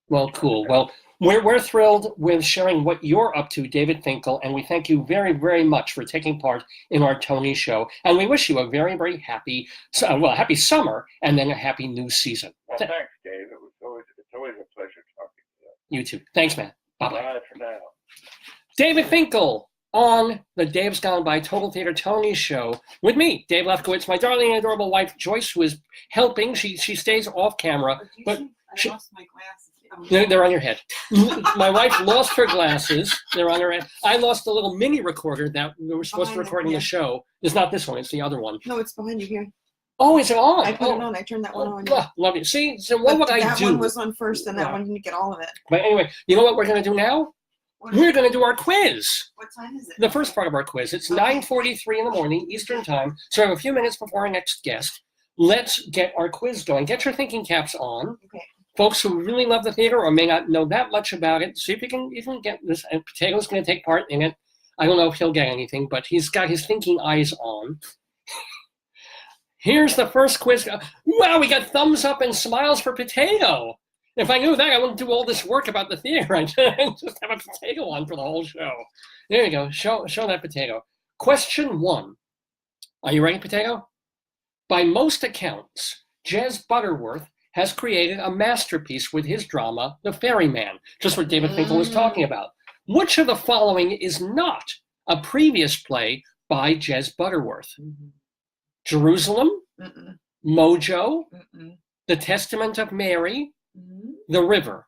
Well, cool. Well, we're thrilled with sharing what you're up to, David Finkle, and we thank you very, very much for taking part in our Tony show. And we wish you a very, very happy summer and then a happy new season. Well, thanks, Dave. It's always a pleasure talking to you. You too. Thanks, man. Bye-bye. Bye for now. David Finkle on the Dave's Gone By Total Theater Tony show with me, Dave Lefkowitz, my darling and adorable wife, Joyce, who is helping. She stays off camera, but I lost my glasses. they're on your head. My wife lost her glasses. They're on her head. I lost a little mini recorder that we were supposed to record in the show. It's not this one. It's the other one. No, it's behind you here. Oh, is it on? I put it on. I turned that one on. Love it. See, so what would I do? That one was on first, and that one didn't get all of it. But anyway, you know what we're going to do now? We're going to do our quiz. What time is it? The first part of our quiz. It's 9:43 in the morning, Eastern time. So I have a few minutes before our next guest. Let's get our quiz going. Get your thinking caps on. Okay. Folks who really love the theater or may not know that much about it, see if you can even get this. And Potato's going to take part in it. I don't know if he'll get anything, but he's got his thinking eyes on. Here's the first quiz. Wow, we got thumbs up and smiles for Potato. If I knew that, I wouldn't do all this work about the theater. I'd just have a potato on for the whole show. There you go. Show that potato. Question 1. Are you ready, Potato? By most accounts, Jez Butterworth has created a masterpiece with his drama, The Ferryman, just what David Finkle was talking about. Which of the following is not a previous play by Jez Butterworth? Jerusalem, Mojo, The Testament of Mary, The River.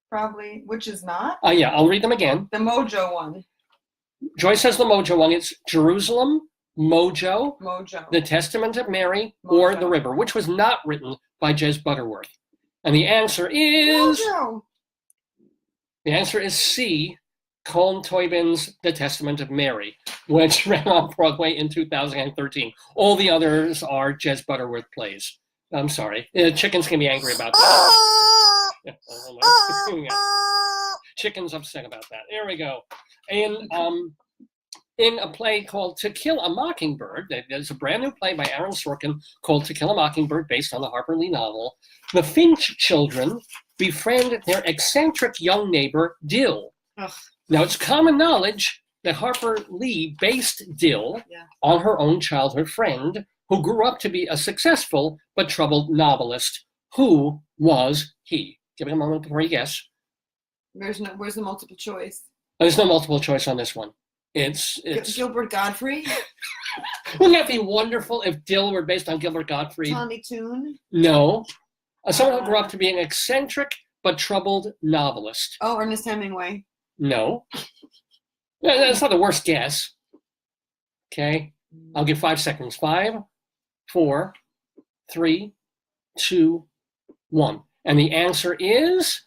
Probably, which is not? Yeah, I'll read them again. The Mojo one. Joyce says the Mojo one. It's Jerusalem, Mojo, The Testament of Mary, or The River, which was not written by Jez Butterworth. And the answer is... Mojo. The answer is C, Colm Toibin's The Testament of Mary, which ran on Broadway in 2013. All the others are Jez Butterworth plays. I'm sorry. Chicken's going to be angry about that. Chicken's upset about that. There we go. In a play called To Kill a Mockingbird, there's a brand new play by Aaron Sorkin called To Kill a Mockingbird, based on the Harper Lee novel. The Finch children befriend their eccentric young neighbor, Dill. Ugh. Now, it's common knowledge that Harper Lee based Dill on her own childhood friend, who grew up to be a successful but troubled novelist. Who was he? Give it a moment before you guess. Where's the multiple choice? There's no multiple choice on this one. It's Gilbert Godfrey. Wouldn't that be wonderful if Dill were based on Gilbert Godfrey? Tommy Tune. No. Someone who grew up to be an eccentric but troubled novelist. Oh, Ernest Hemingway. No. That's not the worst guess. Okay. I'll give 5 seconds. 5, 4, 3, 2, 1. And the answer is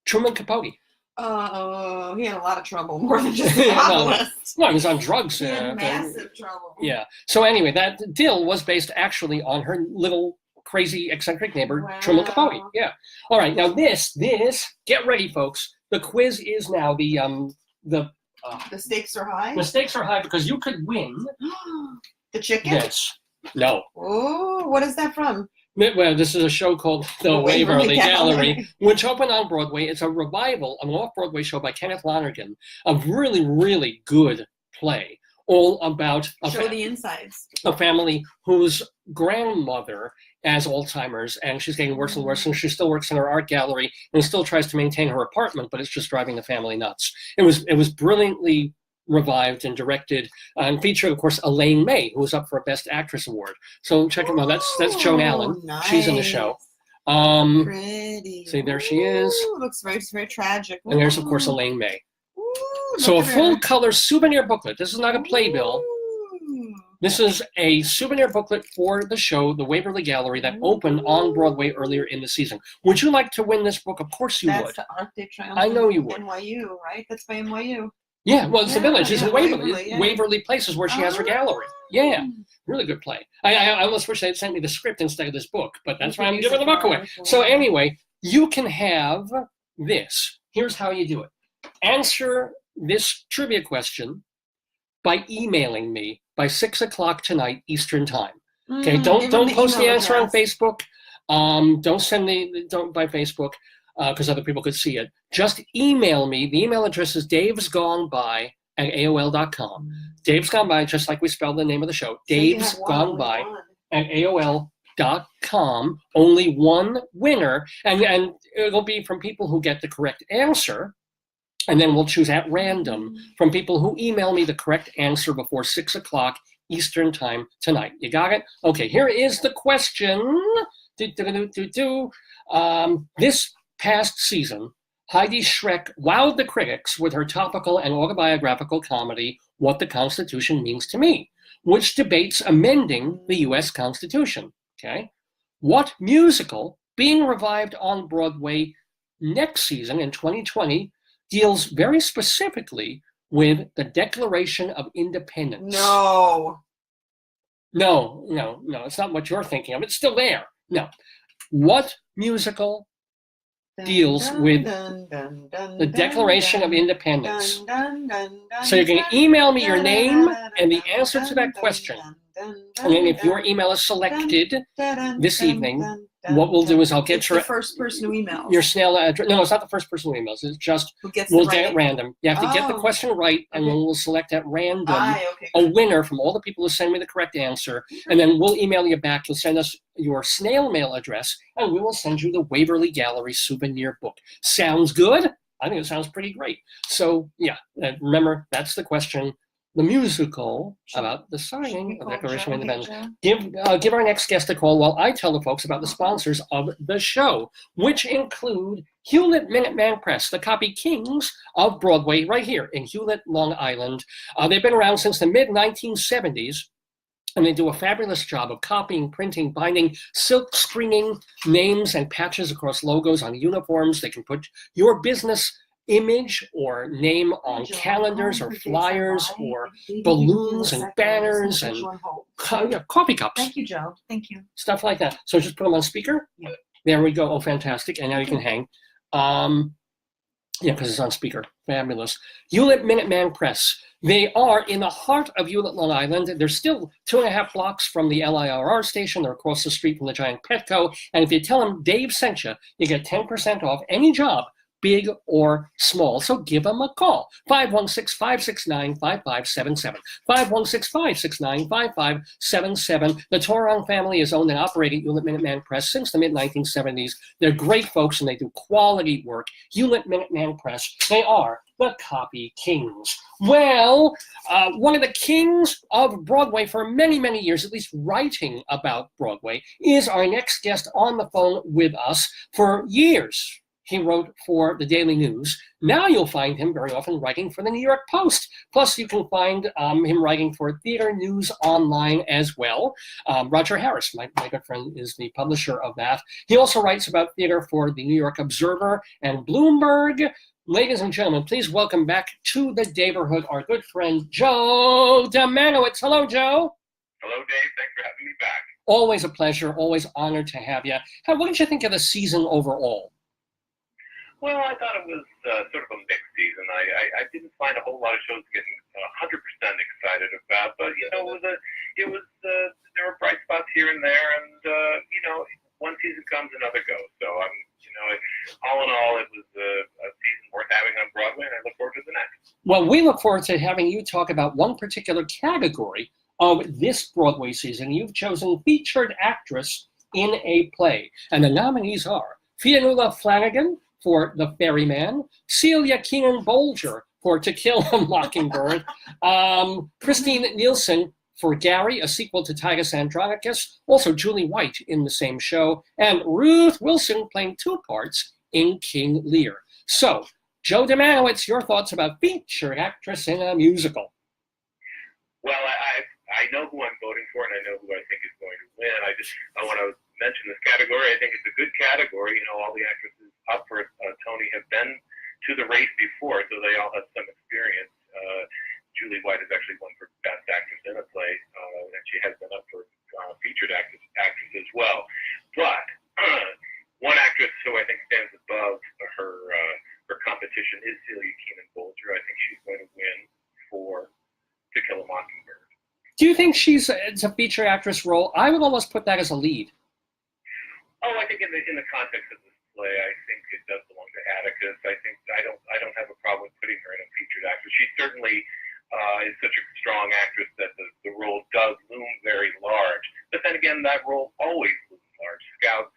Truman Capote. Oh, he had a lot of trouble, more than just Yeah, a no. novelist. No, he was on drugs. He had massive trouble. Yeah. So anyway, that Dill was based actually on her little crazy eccentric neighbor, Wow. Truman Capote. Yeah. All right. Now this, get ready, folks. The quiz is now the stakes are high. stakes are high because you could win The chicken? this. No. Oh, what is that from? Well, this is a show called The The Waverly Waverly Gallery, Gallery. which opened on Broadway. It's a revival of an off-Broadway show by Kenneth Lonergan, a really, really good play, all about Show the insides. a family whose grandmother has Alzheimer's, and she's getting worse and worse, and she still works in her art gallery and still tries to maintain her apartment, but it's just driving the family nuts. It was brilliantly revived and directed and featured, of course, Elaine May, who was up for a Best Actress award. So check it out. That's Joan Allen. Nice. She's in the show. Pretty. See, there she is. Ooh, looks very, very tragic. And there's, of course, Ooh. Elaine May. Ooh, So a look at full her. color souvenir booklet. This is not a playbill. Ooh. This is a souvenir booklet for the show, The Waverly Gallery, that opened on Broadway earlier in the season. Would you like to win this book? Of course you That's would. the Arc de Triomphe. I know you would. NYU, right? That's by NYU. Yeah, well, it's the Yeah, village. It's in yeah, Waverly. Waverly, yeah. Waverly Place is where she has her gallery. Yeah, really good play. I almost wish they'd sent me the script instead of this book, but that's You why could I'm use giving it the book for away. article. So anyway, you can have this. Here's how you do it. Answer this trivia question by emailing me by 6 o'clock tonight Eastern time. Okay, Give don't them post the email answer on address. Facebook. Don't by Facebook because other people could see it. Just email me. The email address is davesgoneby@aol.com. Dave's Gone By, just like we spelled the name of the show. So you Dave's have one, Gone only By one. at AOL.com. Only one winner, and it'll be from people who get the correct answer. And then we'll choose at random from people who email me the correct answer before 6 o'clock Eastern time tonight. You got it? Okay, here is the question. This past season, Heidi Schreck wowed the critics with her topical and autobiographical comedy, What the Constitution Means to Me, which debates amending the U.S. Constitution. Okay? What musical, being revived on Broadway next season in 2020, deals very specifically with the Declaration of Independence? No. No, it's not what you're thinking of. It's still there. No. What musical deals with the Declaration of Independence? So you're going to email me your name and the answer to that question. And then if your email is selected this evening, what we'll do is I'll get It's your the first person who emails. your snail address. No, it's not the first person who emails. It's just Who gets we'll the get right it random. You have to get the Oh. question right, and then we'll select at random Okay. a winner from all the people who send me the correct answer, and then we'll email you back. You'll send us your snail mail address, and we will send you the Waverly Gallery souvenir book. Sounds good? I think it sounds pretty great. So yeah, remember that's the question. The musical about the signing of the Declaration of Independence. Give our next guest a call while I tell the folks about the sponsors of the show, which include Hewlett Minuteman Press, the copy kings of Broadway, right here in Hewlett, Long Island. They've been around since the mid-1970s, and they do a fabulous job of copying, printing, binding, silk screening names and patches across logos on uniforms. They can put your business image or name on calendars or flyers or balloons and banners and coffee cups. Thank you, Joe. Thank you. Stuff like that. So just put them on speaker. Yeah. There we go. Oh, fantastic. And now you can hang. Yeah, because it's on speaker. Fabulous. Hewlett Minuteman Press. They are in the heart of Hewlett, Long Island. They're still 2.5 blocks from the LIRR station. They're across the street from the giant Petco. And if you tell them Dave sent you, you get 10% off any job, big or small. So give them a call. 516-569-5577. 516-569-5577. The Torong family has owned and operated Hewlett Minuteman Press since the mid-1970s. They're great folks and they do quality work. Hewlett Minuteman Press, they are the copy kings. Well, one of the kings of Broadway for many, many years, at least writing about Broadway, is our next guest on the phone with us for years. he wrote for the Daily News. Now you'll find him very often writing for the New York Post. Plus, you can find him writing for Theater News Online as well. Roger Harris, my good friend, is the publisher of that. He also writes about theater for the New York Observer and Bloomberg. Ladies and gentlemen, please welcome back to the neighborhood our good friend, Joe Dziemianowicz. Hello, Joe. Hello, Dave. Thanks for having me back. Always a pleasure. Always honored to have you. What did you think of the season overall? Well, I thought it was sort of a mixed season. I didn't find a whole lot of shows getting 100% excited about, but there were bright spots here and there, and one season comes, another goes. So all in all, it was a season worth having on Broadway, and I look forward to the next. Well, we look forward to having you talk about one particular category of this Broadway season. You've chosen featured actress in a play, and the nominees are Fionnuala Flanagan for The Ferryman, Celia Keenan-Bolger for To Kill a Mockingbird, Christine Nielsen for Gary, a sequel to Titus Andronicus, also Julie White in the same show, and Ruth Wilson playing two parts in King Lear. So, Joe Dziemianowicz, your thoughts about featured actress in a musical? Well, I know who I'm voting for, and I know who I think is going to win. I want to mention this category. I think it's a good category. All the actresses up for Tony have been to the race before, so they all have some experience. Julie White has actually won for Best Actress in a Play, and she has been up for featured actress as well. But one actress who I think stands above her competition is Celia Keenan-Bolger. I think she's going to win for To Kill a Mockingbird. Do you think it's a featured actress role? I would almost put that as a lead. Oh, I think in the context of this play, I think it does belong to Atticus. I don't have a problem with putting her in a featured actress. She certainly is such a strong actress that the role does loom very large. But then again, that role always looms large. Scout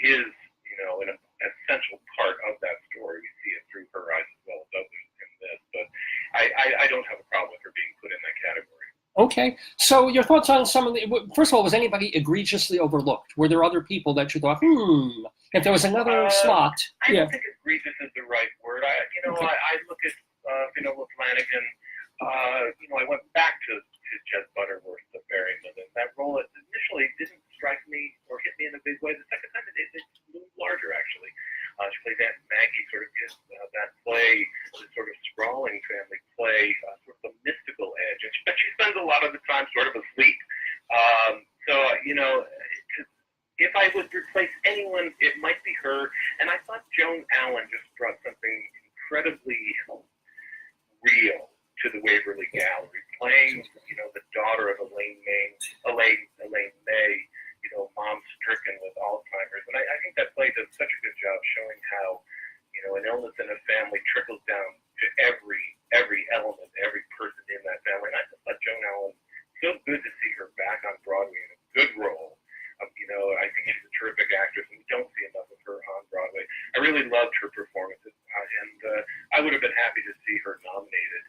is an essential part of that story. We see it through her eyes as well as others in this. But I don't have a problem with her being put in that category. Okay, so your thoughts on some of the, first of all, was anybody egregiously overlooked? Were there other people that you thought, if there was another slot? I don't think egregious is the right word. I look at Fionnuala Flanagan, I went back to Jess Butterworth, The Ferryman, and that role initially didn't strike me or hit me in a big way. The second time it loomed larger, actually. She played Aunt Maggie, sort of gives that play, this sort of sprawling family play, sort of a mystical edge. But she spends a lot of the time sort of asleep. If I would replace anyone, it might be her. And I thought Joan Allen just brought something incredibly real to the Waverly Gallery, playing, the daughter of Elaine May, mom stricken with Alzheimer's. And I think that play does such a good job showing how, an illness in a family trickles down to every element, every person in that family. And I just thought Joan Allen, so good to see her back on Broadway in a good role. I think she's a terrific actress, and we don't see enough of her on Broadway. I really loved her performances, and I would have been happy to see her nominated.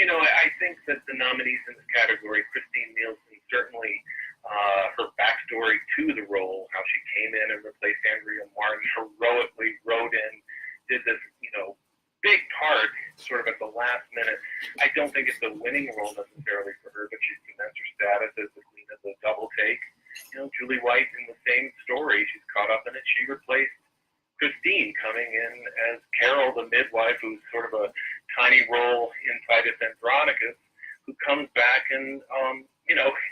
I think that the nominees in this category, Christine Nielsen, certainly her backstory to the role, how she came in and replaced Andrea Martin, heroically wrote in, did this, big part sort of at the last minute. I don't think it's a winning role necessarily for her, but she cements her status as the queen of the double take. Julie White in the same story, she's caught up in it. She replaced Christine, coming in as Carol, the midwife, who's sort of a tiny role in Titus Andronicus, who comes back and,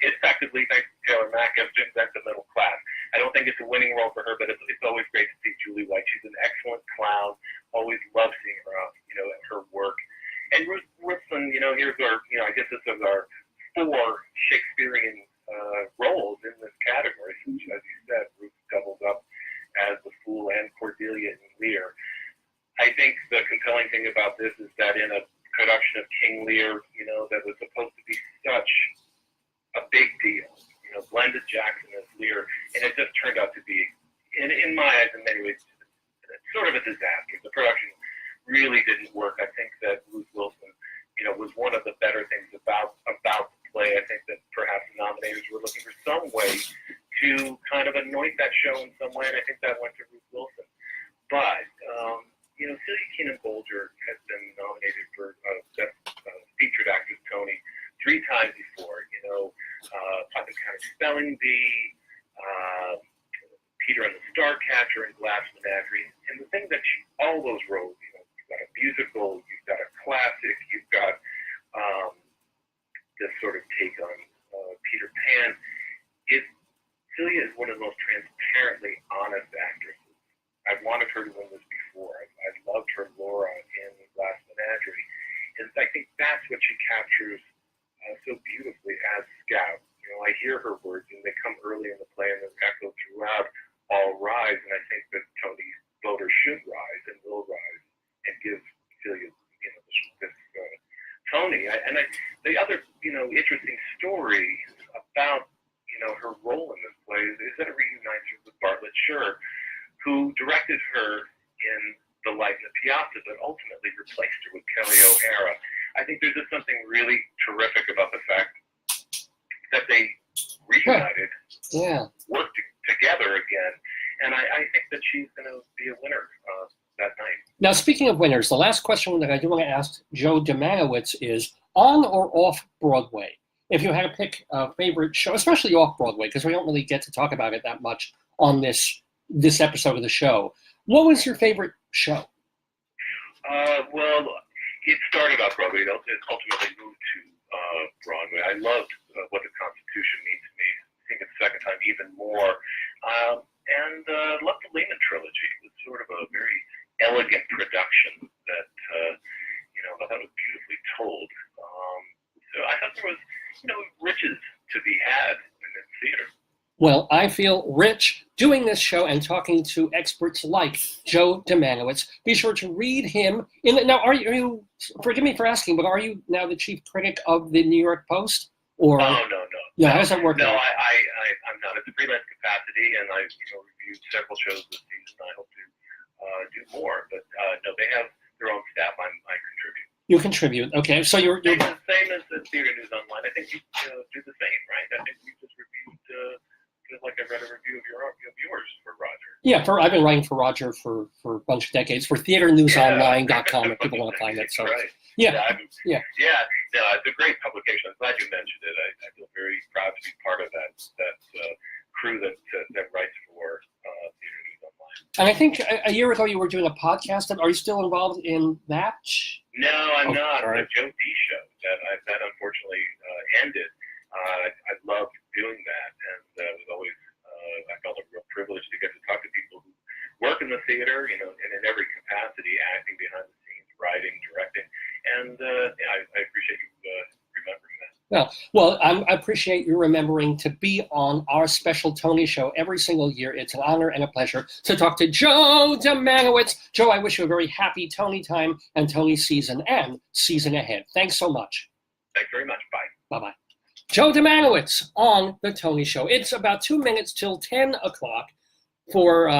effectively, thanks to Taylor Mack, has to invent the middle class. I don't think it's a winning role for her, but it's always great to see Julie White. She's an excellent clown. Always love seeing her out, her work. And Ruth Wilson, here's our, I guess this is our 4 Shakespearean roles in this category. So, as you said, Ruth doubles up as the Fool and Cordelia in Lear. I think the compelling thing about this is that in a production of King Lear, that was supposed to be such a big deal, blended Jackson as Lear, and it just turned out to be, in my eyes, in many ways, sort of a disaster. The production really didn't work. I think that Ruth Wilson, was one of the better things about the play. I think that perhaps the nominators were looking for some way to kind of anoint that show in some way, and I think that went to Ruth Wilson. But, Celia Keenan-Bolger has been nominated for Best Featured Actress Tony 3 times before. Pocket County Spelling Bee, Peter and the Starcatcher, and Glass Menagerie. And the thing that all those roles, you've got a musical, you've got a classic, you've got this sort of take on Peter Pan. Celia is one of the most transparently honest actresses. I've wanted her to win this before. I loved her Laura in Glass Menagerie. And I think that's what she captures so beautifully as Scout. I hear her words, and they come early in the play, and they're echoed throughout All Rise, and I think that Tony voters should rise and will rise and give Celia, this Tony. The other, interesting story about, her role in this play is that it reunites her with Bartlett Sher, who directed her in The Light in the Piazza, but ultimately replaced her with Kelly O'Hara. I think there's just something really terrific about the fact that they reunited, worked together again, and I think that she's going to be a winner that night. Now, speaking of winners, the last question that I do want to ask Joe Dziemianowicz is, on or off Broadway? If you had to pick a favorite show, especially off Broadway, because we don't really get to talk about it that much on this episode of the show, what was your favorite show? Well, it started off Broadway. It ultimately moved to Broadway. I loved What the Constitution Means to Me. I think it's the second time even more. And loved the Lehman trilogy. It was sort of a very elegant production that, I thought was beautifully told. So I thought there was, riches to be had in the theater. Well, I feel rich doing this show and talking to experts like Joe Dziemianowicz. Be sure to read him. Now, are you, forgive me for asking, but are you now the chief critic of the New York Post? Or No. Yeah, how does that work? No, I'm not. It's a freelance capacity, and I've reviewed several shows this season. I hope to do more, but no, they have their own staff. I contribute. You contribute, okay. So you're same as the Theater News Online. I think you do the same, right? I think you just reviewed, just like I read a review of yours for Roger. Yeah, I've been writing for Roger for a bunch of decades, for theaternewsonline.com if people want to find it. So right. Yeah. No, it's a great publication. I'm glad you mentioned it. I feel very proud to be part of that crew that writes for Theater News Online. And I think a year ago you were doing a podcast. Are you still involved in that? No, I'm not. Right. The Joe D show that unfortunately ended. I loved doing that, and it was always I felt a real privilege to get to talk to people who work in the theater, and in every capacity, acting behind the scenes, writing, directing, and I appreciate you remembering that. Well, I appreciate you remembering to be on our special Tony show every single year. It's an honor and a pleasure to talk to Joe Dziemianowicz. Joe, I wish you a very happy Tony time and Tony season and season ahead. Thanks so much. Thanks very much. Bye. Bye-bye. Joe Dziemianowicz on the Tony show. It's about 2 minutes till 10 o'clock for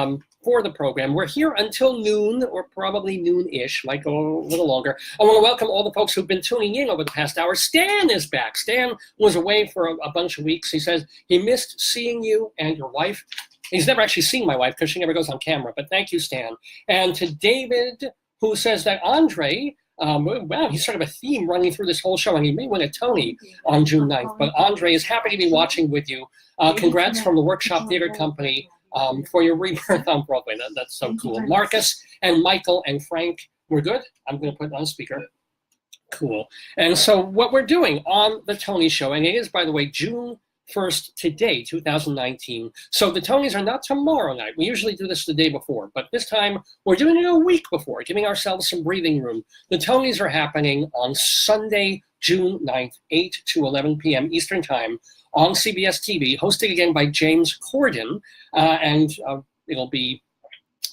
the program. We're here until noon, or probably noon-ish, might go a little longer. I want to welcome all the folks who've been tuning in over the past hour. Stan is back. Stan was away for a bunch of weeks. He says he missed seeing you and your wife. He's never actually seen my wife because she never goes on camera, but thank you, Stan. And to David, who says that Andre, wow, he's sort of a theme running through this whole show, and he may win a Tony on June 9th. But Andre is happy to be watching with you. Congrats from the Workshop Theater Company for your rebirth on Broadway. That's so cool. Marcus and Michael and Frank, we're good? I'm going to put it on speaker. Cool. And so what we're doing on the Tony show, and it is, by the way, June 1st today, 2019. So the Tonys are not tomorrow night. We usually do this the day before, but this time we're doing it a week before, giving ourselves some breathing room. The Tonys are happening on Sunday, June 9th, 8 to 11 p.m. Eastern Time on CBS TV, hosted again by James Corden, and it'll be,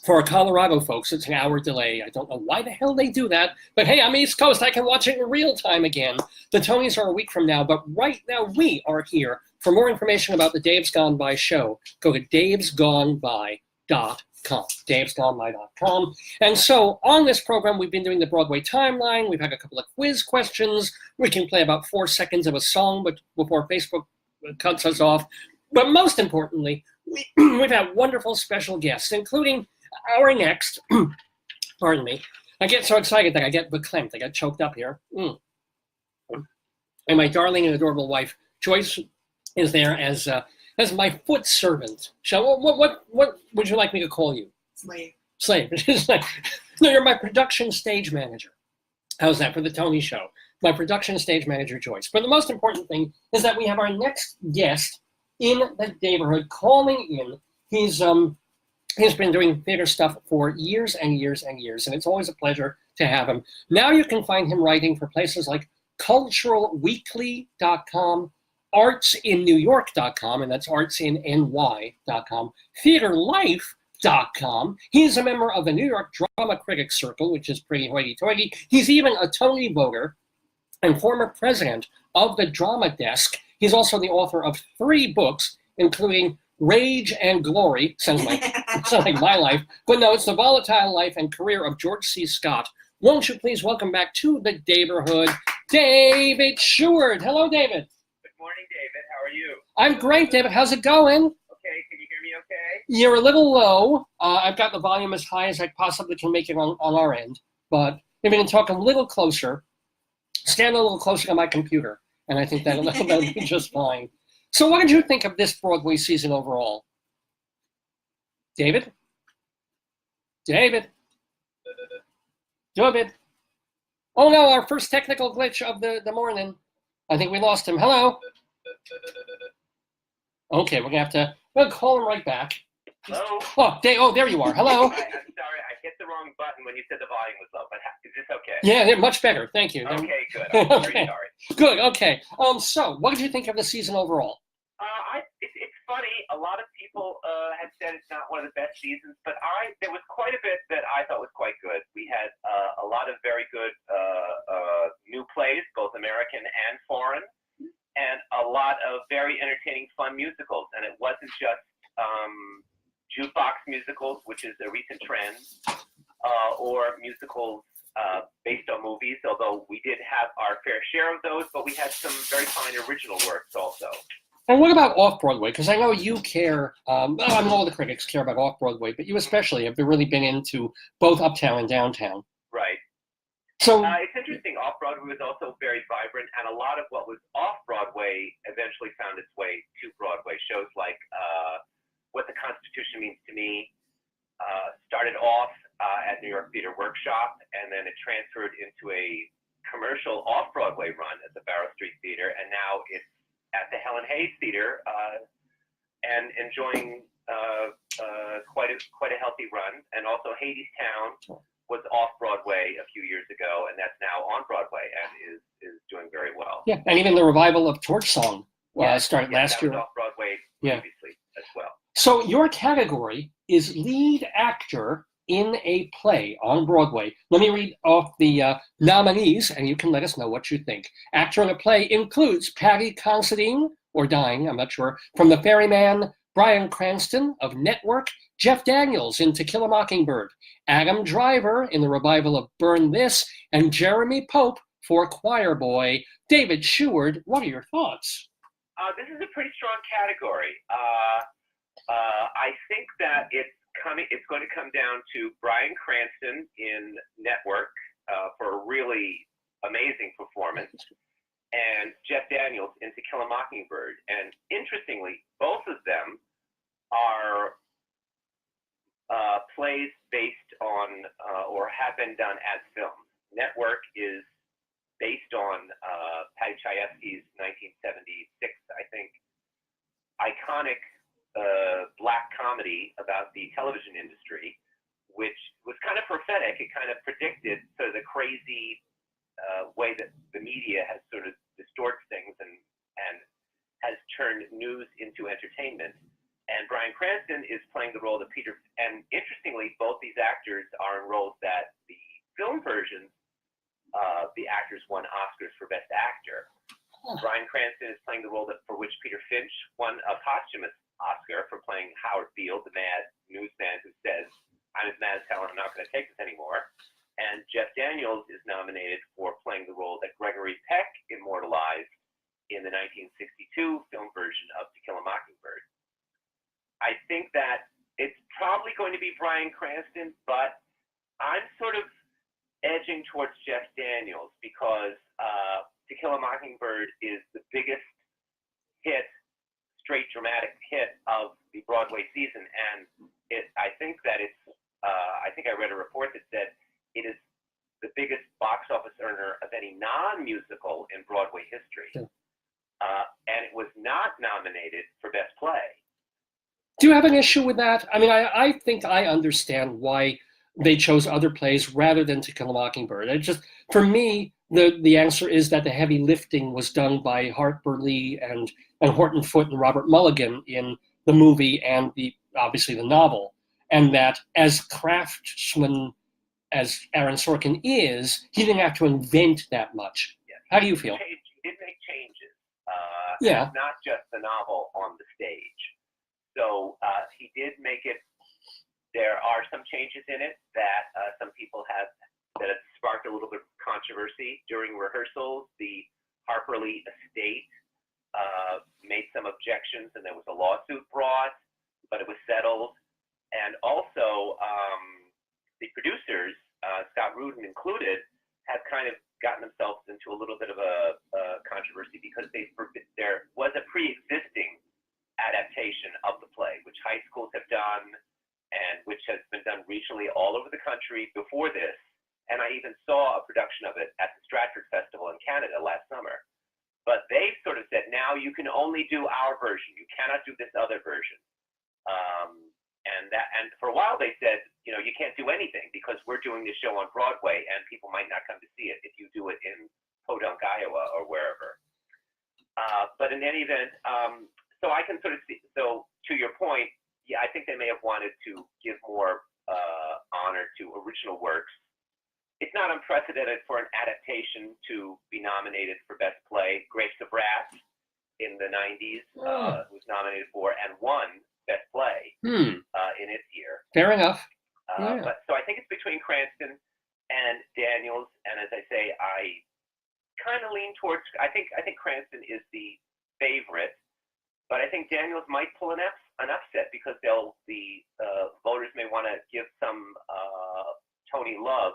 for our Colorado folks, it's an hour delay. I don't know why the hell they do that, but hey, I'm East Coast. I can watch it in real time again. The Tonys are a week from now, but right now we are here. For more information about the Dave's Gone By show, go to davesgoneby.com, davesgoneby.com. And so on this program, we've been doing the Broadway timeline. We've had a couple of quiz questions. We can play about 4 seconds of a song but before Facebook cuts us off. But most importantly, we've had wonderful special guests, including our next, pardon me, I get so excited that I get verklempt. I get choked up here. And my darling and adorable wife, Joyce, is there as my foot servant. So what would you like me to call you? Slave. Slave. It's like, no, you're my production stage manager. How's that for the Tony Show? My production stage manager, Joyce. But the most important thing is that we have our next guest in the neighborhood calling in. He's been doing theater stuff for years and years and years, and it's always a pleasure to have him. Now you can find him writing for places like culturalweekly.com, artsinnewyork.com, and that's artsinnny.com, theaterlife.com. He's a member of the New York Drama Critics Circle, which is pretty hoity-toity. He's even a Tony voter and former president of the Drama Desk. He's also the author of 3 books, including Rage and Glory, sounds like my life, but no, it's the volatile life and career of George C. Scott. Won't you please welcome back to the neighborhood, David Sheward. Hello, David. Good morning, David. How are you? I'm great, David. How's it going? Okay, can you hear me okay? You're a little low. I've got the volume as high as I possibly can make it on our end, but if you can talk a little closer, stand a little closer to my computer, and I think that'll be just fine. So what did you think of this Broadway season overall? David? David? David? Oh no, our first technical glitch of the morning. I think we lost him. Hello? Okay, we're gonna call him right back. Hello? Oh, there you are. Hello? I'm sorry, I hit the wrong button when you said the volume was low, but is this okay? Yeah, much better. Thank you. Okay, good. I'm very sorry. Good, okay. So what did you think of the season overall? It's funny. A lot of people had said it's not one of the best seasons, but there was quite a bit that I thought was quite good. We had a lot of very good new plays, both American and foreign, and a lot of very entertaining, fun musicals. And it wasn't just jukebox musicals, which is a recent trend, or musicals based on movies, although we did have our fair share of those, but we had some very fine original works also. And what about off-Broadway? Because I know you care, all the critics care about off-Broadway, but you especially have really been into both uptown and downtown. Right. So it's interesting, off-Broadway was also very vibrant, and a lot of what was off-Broadway eventually found its way to Broadway. Shows like What the Constitution Means to Me started off at New York Theater Workshop, and then it transferred into a commercial off-Broadway run at the Barrow Street Theater, and now it's at the Helen Hayes Theater and enjoying quite a healthy run. And also Hadestown was off Broadway a few years ago, and that's now on Broadway and is doing very well. yeah, and even the revival of Torch Song started last year. That was off Broadway previously as well. So your category is lead actor in a play on Broadway. Let me read off the nominees, and you can let us know what you think. Actor in a play includes Patty Considine, or Dying, I'm not sure, from The Ferryman, Bryan Cranston of Network, Jeff Daniels in To Kill a Mockingbird, Adam Driver in the revival of Burn This, and Jeremy Pope for Choir Boy. David Sheward, what are your thoughts? This is a pretty strong category. I think that it's going to come down to Bryan Cranston in Network for a really amazing performance, and Jeff Daniels in To Kill a Mockingbird. And interestingly, both of them are plays based on or have been done as films. Network is based on Paddy Chayefsky's 1976, I think, iconic black comedy about the television industry, which was kind of prophetic. It kind of predicted sort of the crazy way that the media has sort of distorts things and has turned news into entertainment. And Bryan Cranston is playing the role of Peter. And interestingly, both these actors are in roles that the film versions, the actors won Oscars for Best Actor. Bryan Cranston is playing the role for which Peter Finch won a posthumous Oscar for playing Howard Field, the mad newsman who says, "I'm as mad as hell and I'm not going to take this anymore." And Jeff Daniels is nominated for playing the role that Gregory Peck immortalized in the 1962 film version of To Kill a Mockingbird. I think that it's probably going to be Bryan Cranston, but I'm sort of edging towards Jeff Daniels because To Kill a Mockingbird is the biggest hit, straight dramatic hit of the Broadway season, and I think that it's. I think I read a report that said it is the biggest box office earner of any non-musical in Broadway history, and it was not nominated for Best Play. Do you have an issue with that? I mean, I think I understand why they chose other plays rather than To Kill a Mockingbird. It just, for me, the answer is that the heavy lifting was done by Harper Lee and Horton Foote and Robert Mulligan in the movie and obviously the novel, and that as craftsman as Aaron Sorkin is, he didn't have to invent that much. Yes. How do you feel? He did make changes. Yeah. It's not just the novel on the stage. So he did make it. There are some changes in it that some people have sparked a little bit of controversy during rehearsals. The Harper Lee estate made some objections, and there was a lawsuit brought, but it was settled. And also, the producers, Scott Rudin included, have kind of gotten themselves into a little bit of a controversy because there was a pre-existing adaptation of the play, which high schools have done, and which has been done regionally all over the country before this. And I even saw a production of it at the Stratford Festival in Canada last summer. But they sort of said, now you can only do our version. You cannot do this other version. And for a while they said, you know, you can't do anything because we're doing this show on Broadway and people might not come to see it if you do it in Podunk, Iowa or wherever. But in any event, so I can sort of see, so to your point, yeah, I think they may have wanted to give more honor to original works. It's not unprecedented for an adaptation to be nominated for Best Play. Grapes of Wrath in the 90s was nominated for and won Best Play in its year. Fair enough. But so I think it's between Cranston and Daniels, and as I say, I kind of lean towards. I think Cranston is the favorite, but I think Daniels might pull an upset because the voters may want to give some Tony love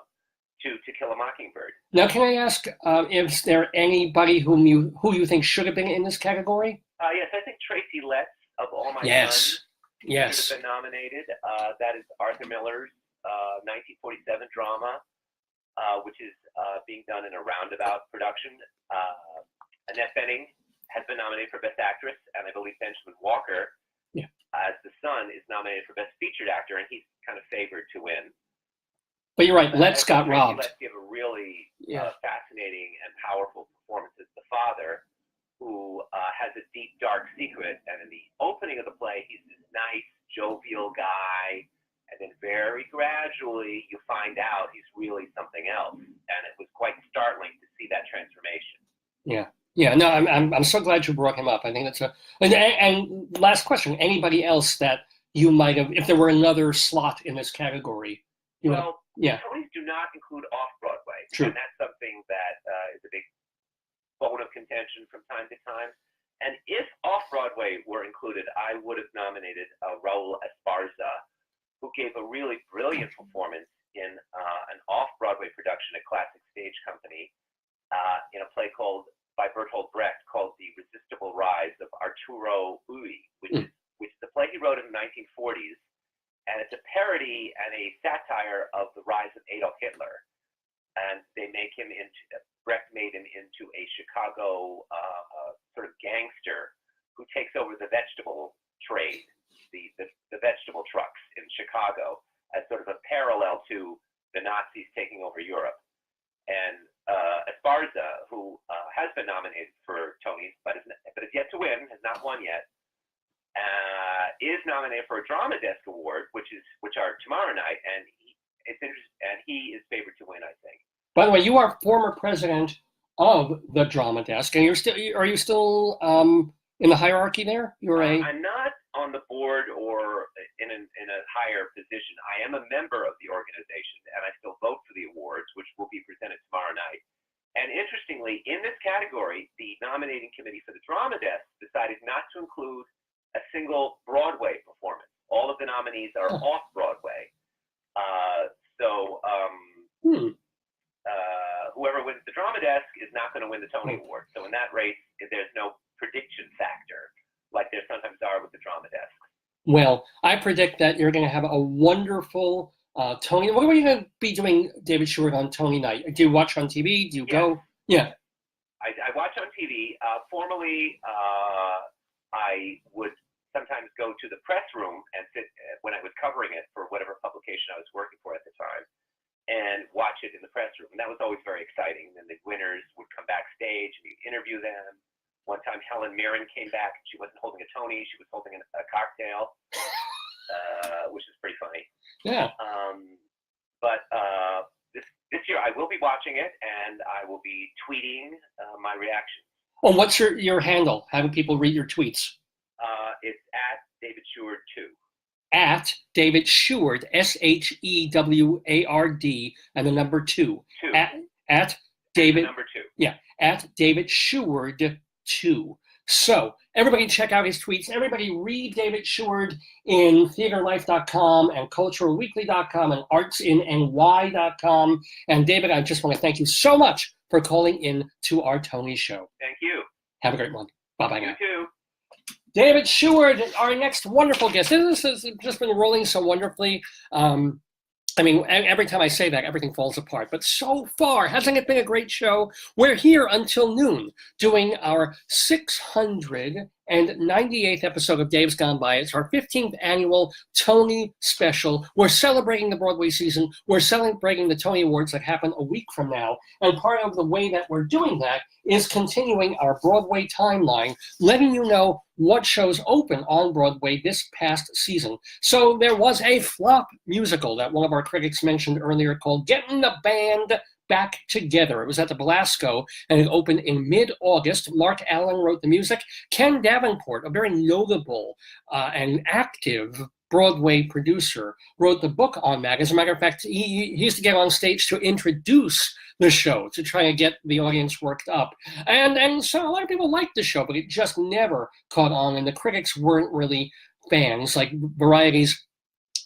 to Kill a Mockingbird. Now, can I ask, is there anybody who you think should have been in this category? Yes, I think Tracy Letts of All My Sons should have been nominated. That is Arthur Miller's 1947 drama, which is being done in a roundabout production. Annette Bening has been nominated for Best Actress, and I believe Benjamin Walker, as the son, is nominated for Best Featured Actor, and he's kind of favored to win. But you're right, Letts got robbed. Letts give a really fascinating and powerful performance as the father, who has a deep, dark secret. And in the opening of the play, he's this nice, jovial guy. And then very gradually, you find out he's really something else. And it was quite startling to see that transformation. Yeah. No, I'm so glad you brought him up. I think that's and last question. Anybody else that you might have, if there were another slot in this category? Tonys do not include off-Broadway. True. And that's something that is a big bone of contention from time to time. And if off-Broadway were included, I would have nominated Raul Esparza, who gave a really brilliant performance in an off-Broadway production at Classic Stage Company in a play by Bertolt Brecht called The Irresistible Rise of Arturo Ui, which is the play he wrote in the 1940s. And it's a parody and a satire of the rise of Adolf Hitler. And they Brecht made him into a Chicago sort of gangster who takes over the vegetable trade, the vegetable trucks in Chicago, as sort of a parallel to the Nazis taking over Europe. And Esparza, who has been nominated for Tonys, but is yet to win, has not won yet, is nominated for a Drama Desk Award, which are tomorrow night, and he is favored to win, I think. By the way, you are former president of the Drama Desk, and are you still in the hierarchy there? I'm not on the board or in a higher position. I am a member of the organization, and I still vote for the awards, which will be presented tomorrow night. And interestingly, in this category, the nominating committee for the Drama Desk decided not to include a single Broadway performance. All of the nominees are off Broadway. Whoever wins the drama desk is not going to win the Tony Award. So in that race, there's no prediction factor like there sometimes are with the drama desk. Well, I predict that you're going to have a wonderful Tony. What are you going to be doing, David Sheward, on Tony night? Do you watch on TV? Do you go? Yeah. I watch on TV. Formerly, I would sometimes go to the press room and sit when I was covering it for whatever publication I was working for at the time, and watch it in the press room. And that was always very exciting. And the winners would come backstage and you'd interview them. One time Helen Mirren came back. She wasn't holding a Tony. She was holding a cocktail, which is pretty funny. Yeah. But this year I will be watching it, and I will be tweeting my reaction. Oh, what's your handle? How do people read your tweets? It's at David Sheward 2. At David Sheward, Sheward, and the number 2. At David. Number 2. Yeah, at David Sheward 2. So everybody check out his tweets. Everybody read David Sheward in theaterlife.com and culturalweekly.com and artsinny.com. And David, I just want to thank you so much for calling in to our Tony show. Thank you. Have a great one. Bye-bye now. You too. David Sheward, our next wonderful guest. This has just been rolling so wonderfully. I mean, every time I say that, everything falls apart. But so far, hasn't it been a great show? We're here until noon doing our 698th episode of Dave's Gone By. It's our 15th annual Tony special. We're celebrating the Broadway season. We're celebrating the Tony Awards that happen a week from now. And part of the way that we're doing that is continuing our Broadway timeline, letting you know what shows open on Broadway this past season. So there was a flop musical that one of our critics mentioned earlier called Gettin' the Band Back Together. It was at the Belasco, and it opened in mid-August. Mark Allen wrote the music. Ken Davenport, a very notable and active Broadway producer, wrote the book on that. As a matter of fact, he used to get on stage to introduce the show, to try and get the audience worked up. And so a lot of people liked the show, but it just never caught on, and the critics weren't really fans. Like Variety's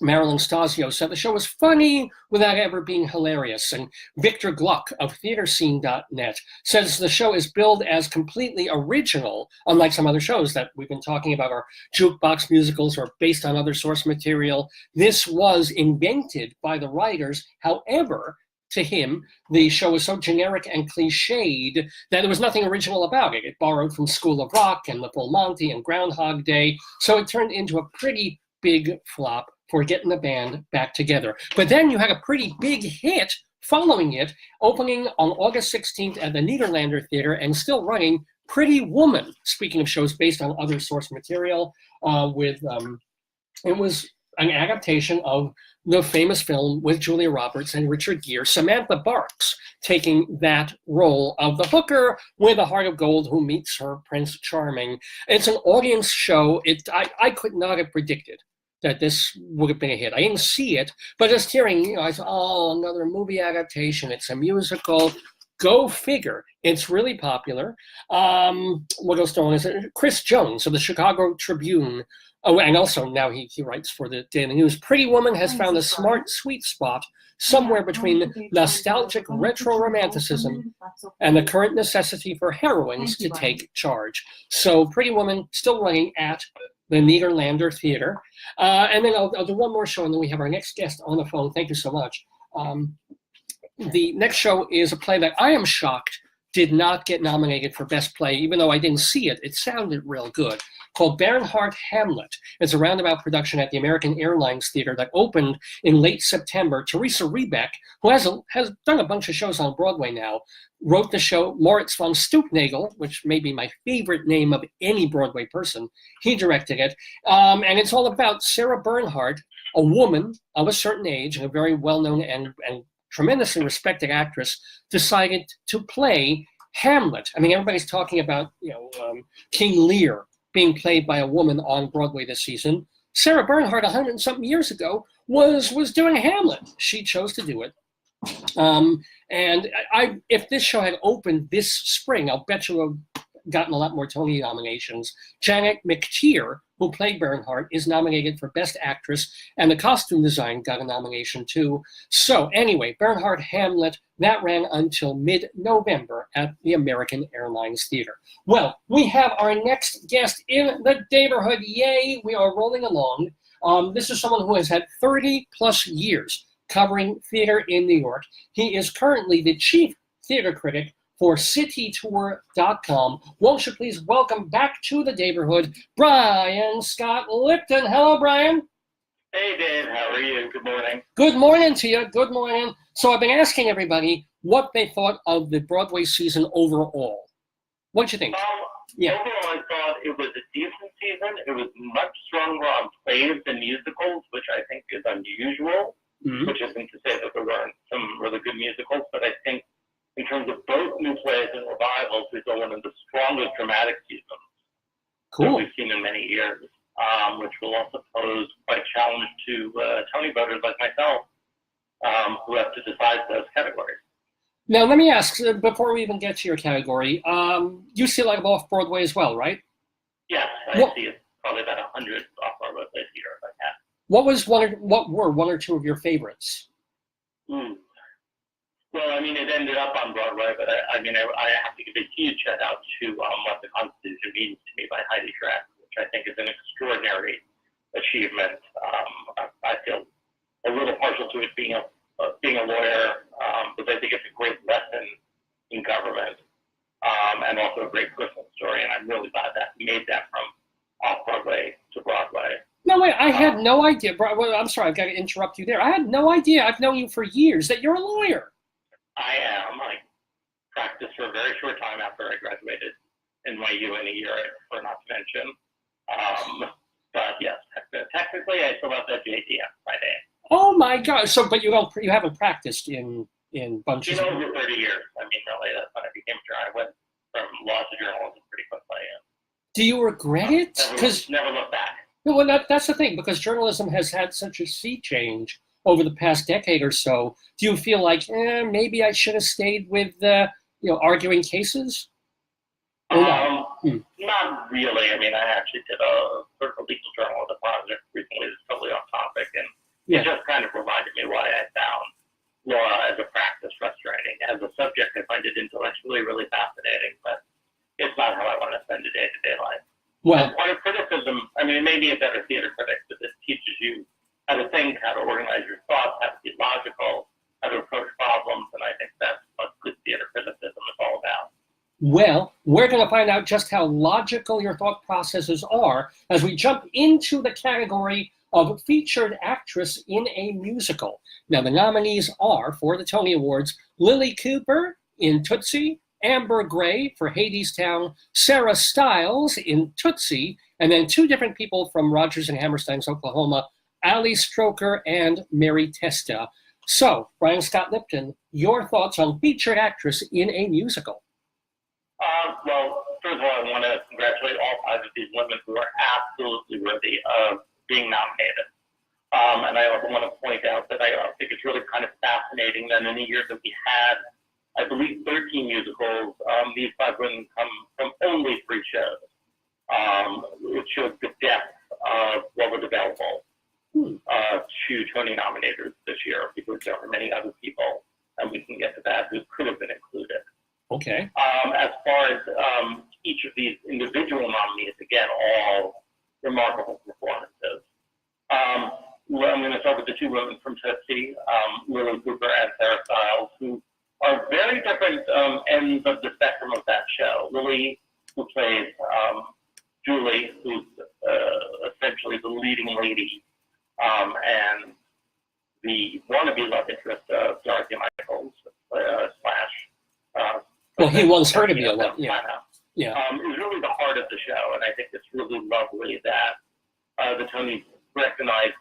Marilyn Stasio said the show was funny without ever being hilarious. And Victor Gluck of theaterscene.net says the show is billed as completely original, unlike some other shows that we've been talking about, our jukebox musicals or based on other source material. This was invented by the writers. However, to him, the show was so generic and cliched that there was nothing original about it. It borrowed from School of Rock and The Full Monty and Groundhog Day, so it turned into a pretty big flop for Getting the Band Back Together. But then you had a pretty big hit following it, opening on August 16th at the Nederlander Theater and still running, Pretty Woman. Speaking of shows based on other source material, it was an adaptation of the famous film with Julia Roberts and Richard Gere, Samantha Barks taking that role of the hooker with a heart of gold who meets her Prince Charming. It's an audience show. I could not have predicted that this would have been a hit. I didn't see it, but just hearing, I thought, oh, another movie adaptation. It's a musical. Go figure. It's really popular. What else on is it? Chris Jones of the Chicago Tribune. Oh, and also now he writes for the Daily News. Pretty Woman has found a smart, sweet spot somewhere between nostalgic retro romanticism and the current necessity for heroines to take charge. So Pretty Woman still running at the Nederlander Theater. And then I'll do one more show, and then we have our next guest on the phone. Thank you so much. The next show is a play that I am shocked did not get nominated for Best Play, even though I didn't see it. It sounded real good. Called Bernhardt Hamlet. It's a roundabout production at the American Airlines Theater that opened in late September. Teresa Rebeck, who has done a bunch of shows on Broadway now, wrote the show. Moritz von Stoopnagel, which may be my favorite name of any Broadway person, he directed it. And it's all about Sarah Bernhardt, a woman of a certain age and a very well-known and tremendously respected actress, decided to play Hamlet. I mean, everybody's talking about King Lear being played by a woman on Broadway this season. Sarah Bernhardt, 100-something years ago, was doing Hamlet. She chose to do it. And if this show had opened this spring, I'll bet you gotten a lot more Tony nominations. Janet McTeer, who played Bernhardt, is nominated for Best Actress, and the costume design got a nomination too. So anyway, Bernhardt Hamlet, that ran until mid-November at the American Airlines Theater. Well, we have our next guest in the neighborhood. Yay, we are rolling along. This is someone who has had 30 plus years covering theater in New York. He is currently the chief theater critic for Cititour.com. Won't you please welcome back to the neighborhood, Brian Scott Lipton. Hello, Brian. Hey, Dave. How are you? Good morning. Good morning to you. Good morning. So I've been asking everybody what they thought of the Broadway season overall. What'd you think? Overall, I thought it was a decent season. It was much stronger on plays than musicals, which I think is unusual, which isn't to say that there weren't some really good musicals, but I think in terms of both new plays and revivals, we saw one of the strongest dramatic seasons that we've seen in many years, which will also pose quite a challenge to Tony voters like myself, who have to decide those categories. Now, let me ask, before we even get to your category, you see a lot of off-Broadway as well, right? Yes, I see it. Probably about 100 off-Broadway plays a year if I can. What were one or two of your favorites? Well, I mean, it ended up on Broadway, but I have to give a huge shout out to What the Constitution Means to Me by Heidi Schreck, which I think is an extraordinary achievement. I feel a little partial to it being a lawyer, but I think it's a great lesson in government, and also a great personal story. And I'm really glad that we made that from off-Broadway to Broadway. No, wait, I had no idea. Well, I'm sorry, I've got to interrupt you there. I had no idea. I've known you for years that you're a lawyer. I am. I practiced for a very short time after I graduated NYU in a year, for not to mention. But yes, technically, I still have that JD on Friday. Oh my God! So, but you haven't practiced in bunches. Over 30 years. I mean, really, that's when I became sure I went from law to journalism pretty quickly. Do you regret it? Because never look back. No, well, that's the thing, because journalism has had such a sea change over the past decade or so. Do you feel like maybe I should have stayed with arguing cases? Not really. I mean, I actually did a sort of a legal journalism project recently that's totally off topic, and it just kind of reminded me why I found law as a practice frustrating. As a subject, I find it intellectually really fascinating, but it's not how I want to spend a day-to-day life. Well, part of criticism, I mean, it may be a better theater critic, but this teaches you how to think, how to organize your thoughts, how to be logical, how to approach problems, and I think that's what good theater criticism is all about. Well, we're going to find out just how logical your thought processes are as we jump into the category of featured actress in a musical. Now, the nominees are, for the Tony Awards, Lily Cooper in Tootsie, Amber Gray for Hadestown, Sarah Stiles in Tootsie, and then two different people from Rodgers and Hammerstein's Oklahoma, Ali Stroker and Mary Testa. So, Brian Scott Lipton, your thoughts on featured actress in a musical? Well, first of all, I want to congratulate all 5 of these women who are absolutely worthy of being nominated. And I also want to point out that I think it's really kind of fascinating that in a year that we had, I believe, 13 musicals, these 5 women come from only 3 shows, which shows the depth of what was available to Tony nominators this year, because there are many other people, and we can get to that, who could have been included. Okay. As far as each of these individual nominees, again, all remarkable performances. Well, I'm going to start with the 2 women from Tootsie, Lily Cooper and Sarah Stiles, who are very different ends of the spectrum of that show. Lily, who plays Julie, who's essentially the leading lady, and the wannabe love interest of Dorothy Michaels, well, he wants her to be a love, is really the heart of the show, and I think it's really lovely that the Tonys recognize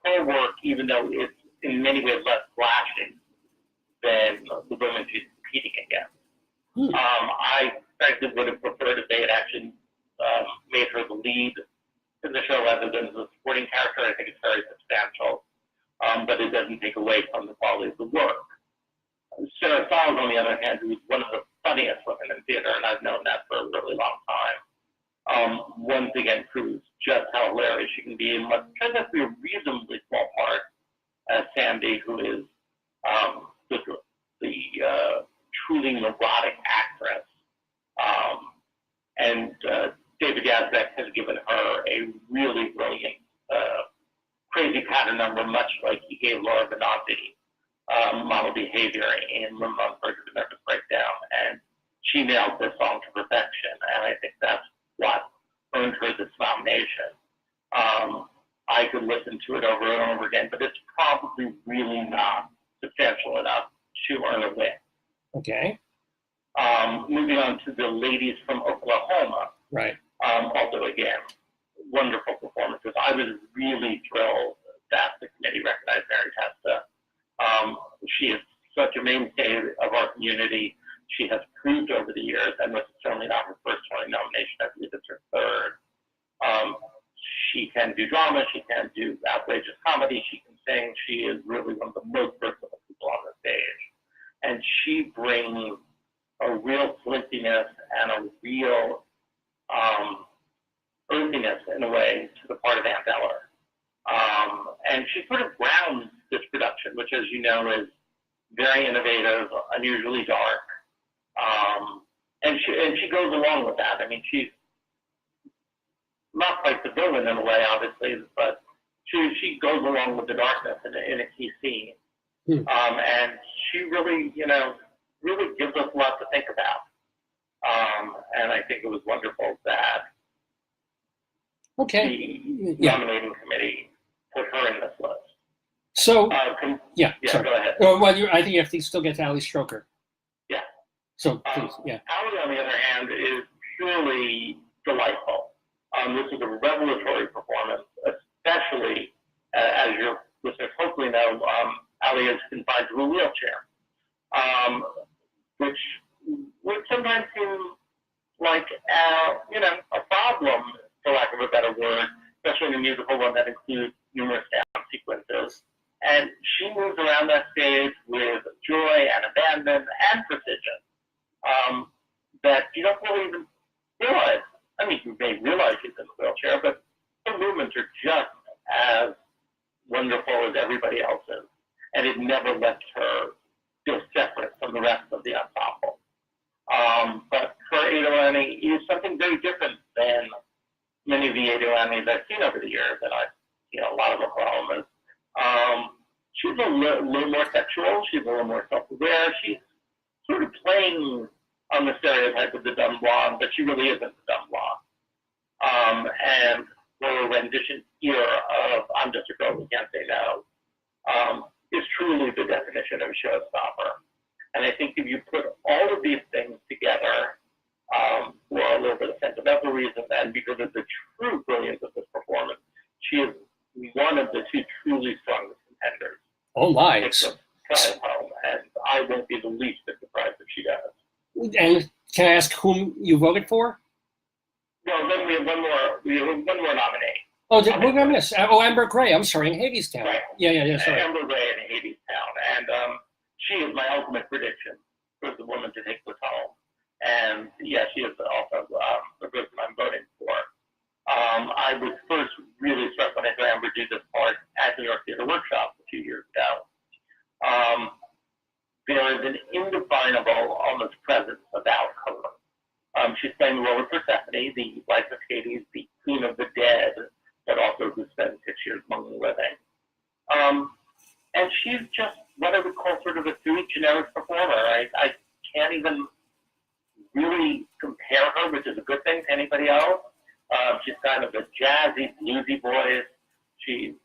her work, even though it's in many ways less flashy than the women she's competing against. I frankly would have preferred if they had actually made her the lead in the show rather than the supporting character. I think it's very substantial, but it doesn't take away from the quality of the work. Sarah Stiles, on the other hand, who's one of the funniest women in theater, and I've known that for a really once again proves just how hilarious she can be in what turns out to be a reasonably small part as Sandy, who is the truly neurotic actress. And David Yazbek has given her a really brilliant crazy pattern number, much like he gave Laura Benazzi model behavior in Ramon Burger's Nervous Breakdown. And she nailed this song to perfection. And I think that's what earned her this nomination. I could listen to it over and over again, but it's probably really not substantial enough to earn a win. Okay. Moving on to the ladies from Oklahoma. Right. Also, again, wonderful performances. I was really thrilled that the committee recognized Mary Testa. She is such a mainstay of our community. She has proved over the years, and this is certainly not her first Tony nomination. I believe it's her third. She can do drama. She can do outrageous comedy. She can sing. She is really one of the most versatile people on the stage. And she brings a real flintiness and a real earthiness, in a way, to the part of Aunt Eller. And she sort of grounds this production, which, as you know, is very innovative, unusually dark. And she goes along with that. I mean, she's not quite the villain in a way, obviously, but she goes along with the darkness in a key scene. And she really, really gives us a lot to think about. And I think it was wonderful that the nominating committee put her in this list. So, sorry. Go ahead. Well, I think you have to still get to Ali Stroker. Yeah. So, please, Ali, on the other hand, is purely delightful. This is a revelatory performance, especially, as your listeners hopefully know, Ali is confined to a wheelchair, which would sometimes seem like, a problem, for lack of a better word, especially in a musical one that includes numerous sound sequences. And she moves around that stage with joy and abandon and precision that you don't really even realize. I mean, you may realize she's in a wheelchair, but her movements are just as wonderful as everybody else's. And it never lets her feel separate from the rest of the ensemble. But her Ada Annie is something very different than many of the Ada Annies I've seen over the years, and I've seen a lot of Oklahomas. She's a little more sexual. She's a little more self-aware. She's sort of playing on the stereotype of the dumb blonde, but she really isn't the dumb blonde. And her rendition here of I'm Just a Girl Who Can't Say No is truly the definition of a showstopper. And I think if you put all of these things together for a little bit of sentimental reason, and because of the true brilliance of this performance, she is one of the two truly strongest contenders. Oh, my. Home, and I won't be the least bit surprised if she does. And can I ask whom you voted for? No, then we have one more nominee. Oh, who did I miss? Oh, Amber Gray. I'm sorry, in Hadestown. Right. Yeah, sorry. Amber Gray in Hadestown. And she is my ultimate prediction for the woman to take this home. And yeah, she is also the person I'm voting for. I was first really struck when I saw Amber do this part at New York Theater Workshop a few years ago. There is an indefinable, almost presence about her. She's playing the role of Persephone, the wife of Hades, the queen of the dead, but also who spends 6 years among the living. And she's just what I would call sort of a sui generis performer. I can't even really compare her, which is a good thing, to anybody else. She's kind of a jazzy, bluesy voice. She's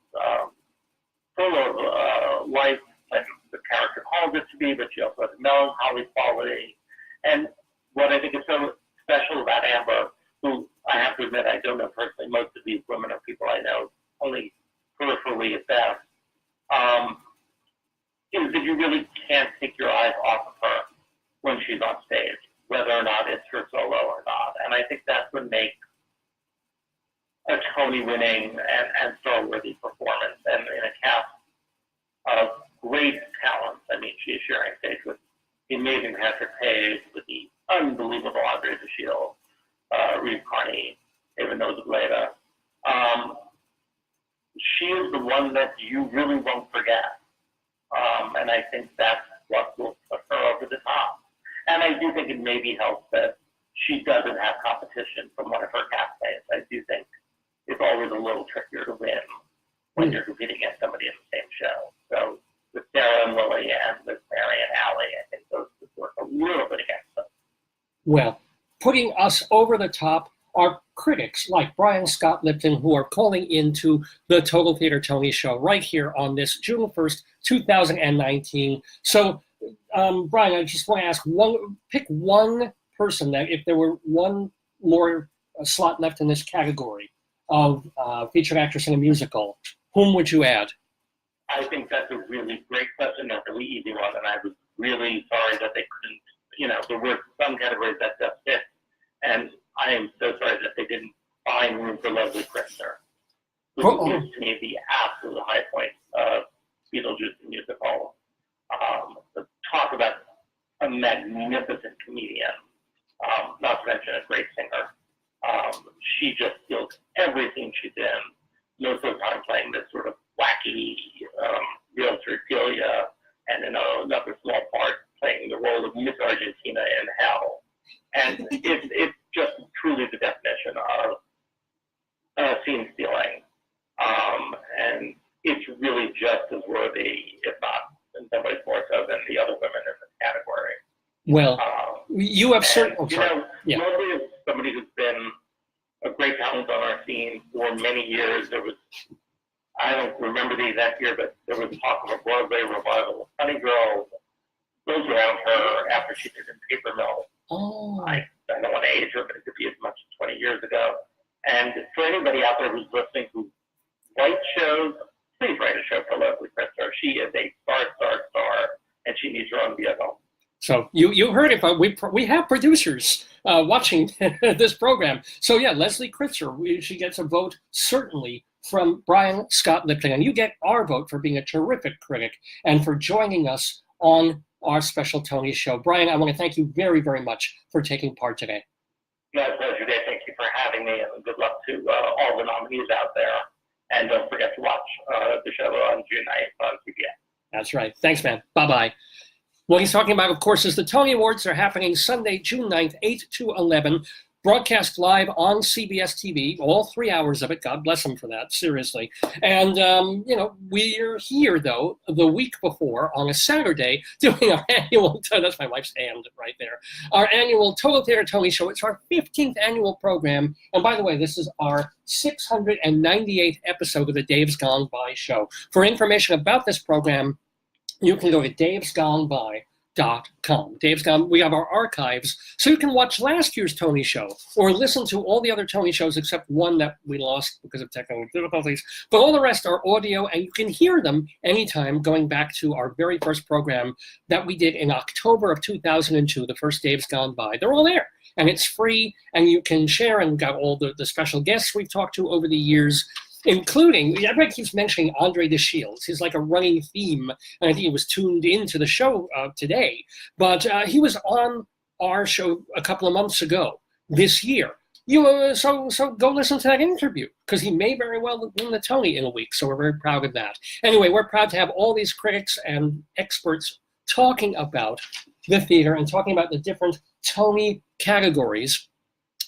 full of life and the character calls it to be, but she also has a melancholy quality. And what I think is so special about Amber, who I have to admit I don't know personally, most of these women are people I know only peripherally at best, is that you really can't take your eyes off of her when she's on stage, whether or not it's her solo or not. And I think that's what makes a Tony-winning and star-worthy performance. And in a cast of great talent, I mean, she is sharing stage with the amazing Patrick Page, with the unbelievable Andre DeShields, Reeve Carney, Eva knows it later. She is the one that you really won't forget. And I think that's what will put her over the top. And I do think it maybe helps that she doesn't have competition from one of her castmates. I do think it's always a little trickier to win when you're competing against somebody in the same show. So with Sarah and Lily and with Mary and Allie, I think those would work a little bit against them. Well, putting us over the top are critics like Brian Scott Lipton, who are calling into the Total Theater Tony Show right here on this June 1st, 2019. So, Brian, I just want to ask, pick one person that if there were one more slot left in this category of featured actress in a musical, whom would you add? I think that's a really great question, a really easy one, and I was really sorry that they couldn't, there were some categories that just fit, and I am so sorry that they didn't find room for Leslie Krister, who is to me the absolute high point of Beetlejuice the musical. Talk about a magnificent comedian, not to mention a great singer. She just feels everything she's in. Most of the time playing this sort of wacky realtor Delia, and in another small part playing the role of Miss Argentina in Hell. And it's just truly the definition of scene stealing. And it's really just as worthy, if not in some ways more so than the other women in this category. Well, you have certain... Leslie is somebody who's been a great talent on our scene for many years. There was, I don't remember the exact year, but there was talk of a Broadway revival of Funny Girl. Those around her after she did in Paper Mill. Oh. I don't want to age her, but it could be as much as 20 years ago. And for anybody out there who's listening who writes shows, please write a show for Leslie Krister. She is a star, and she needs her own vehicle. So you heard it, but we have producers watching this program. So yeah, Leslie Krister, she gets a vote certainly from Brian Scott Lipton, and you get our vote for being a terrific critic and for joining us on our special Tony show. Brian, I want to thank you very, very much for taking part today. My pleasure, Dave. Thank you for having me, and good luck to all the nominees out there. And don't forget to watch the show on June 9th on CBS. That's right. Thanks, man. Bye-bye. What he's talking about, of course, is the Tony Awards. Are happening Sunday, June 9th, 8 to 11. Broadcast live on CBS TV, all 3 hours of it. God bless them for that, seriously. And, we're here, though, the week before, on a Saturday, doing our annual, that's my wife's hand right there, our annual Total Theater Tony Show. It's our 15th annual program. And by the way, this is our 698th episode of the Dave's Gone By show. For information about this program, you can go to davesgoneby.com. We have our archives, so you can watch last year's Tony show or listen to all the other Tony shows except one that we lost because of technical difficulties. But all the rest are audio, and you can hear them anytime going back to our very first program that we did in October of 2002, the first Dave's Gone By. They're all there, and it's free, and you can share, and got all the special guests we've talked to over the years, including, everybody keeps mentioning Andre de Shields. He's like a running theme, and I think he was tuned into the show today. But he was on our show a couple of months ago this year. So go listen to that interview, because he may very well win the Tony in a week, so we're very proud of that. Anyway, we're proud to have all these critics and experts talking about the theater and talking about the different Tony categories.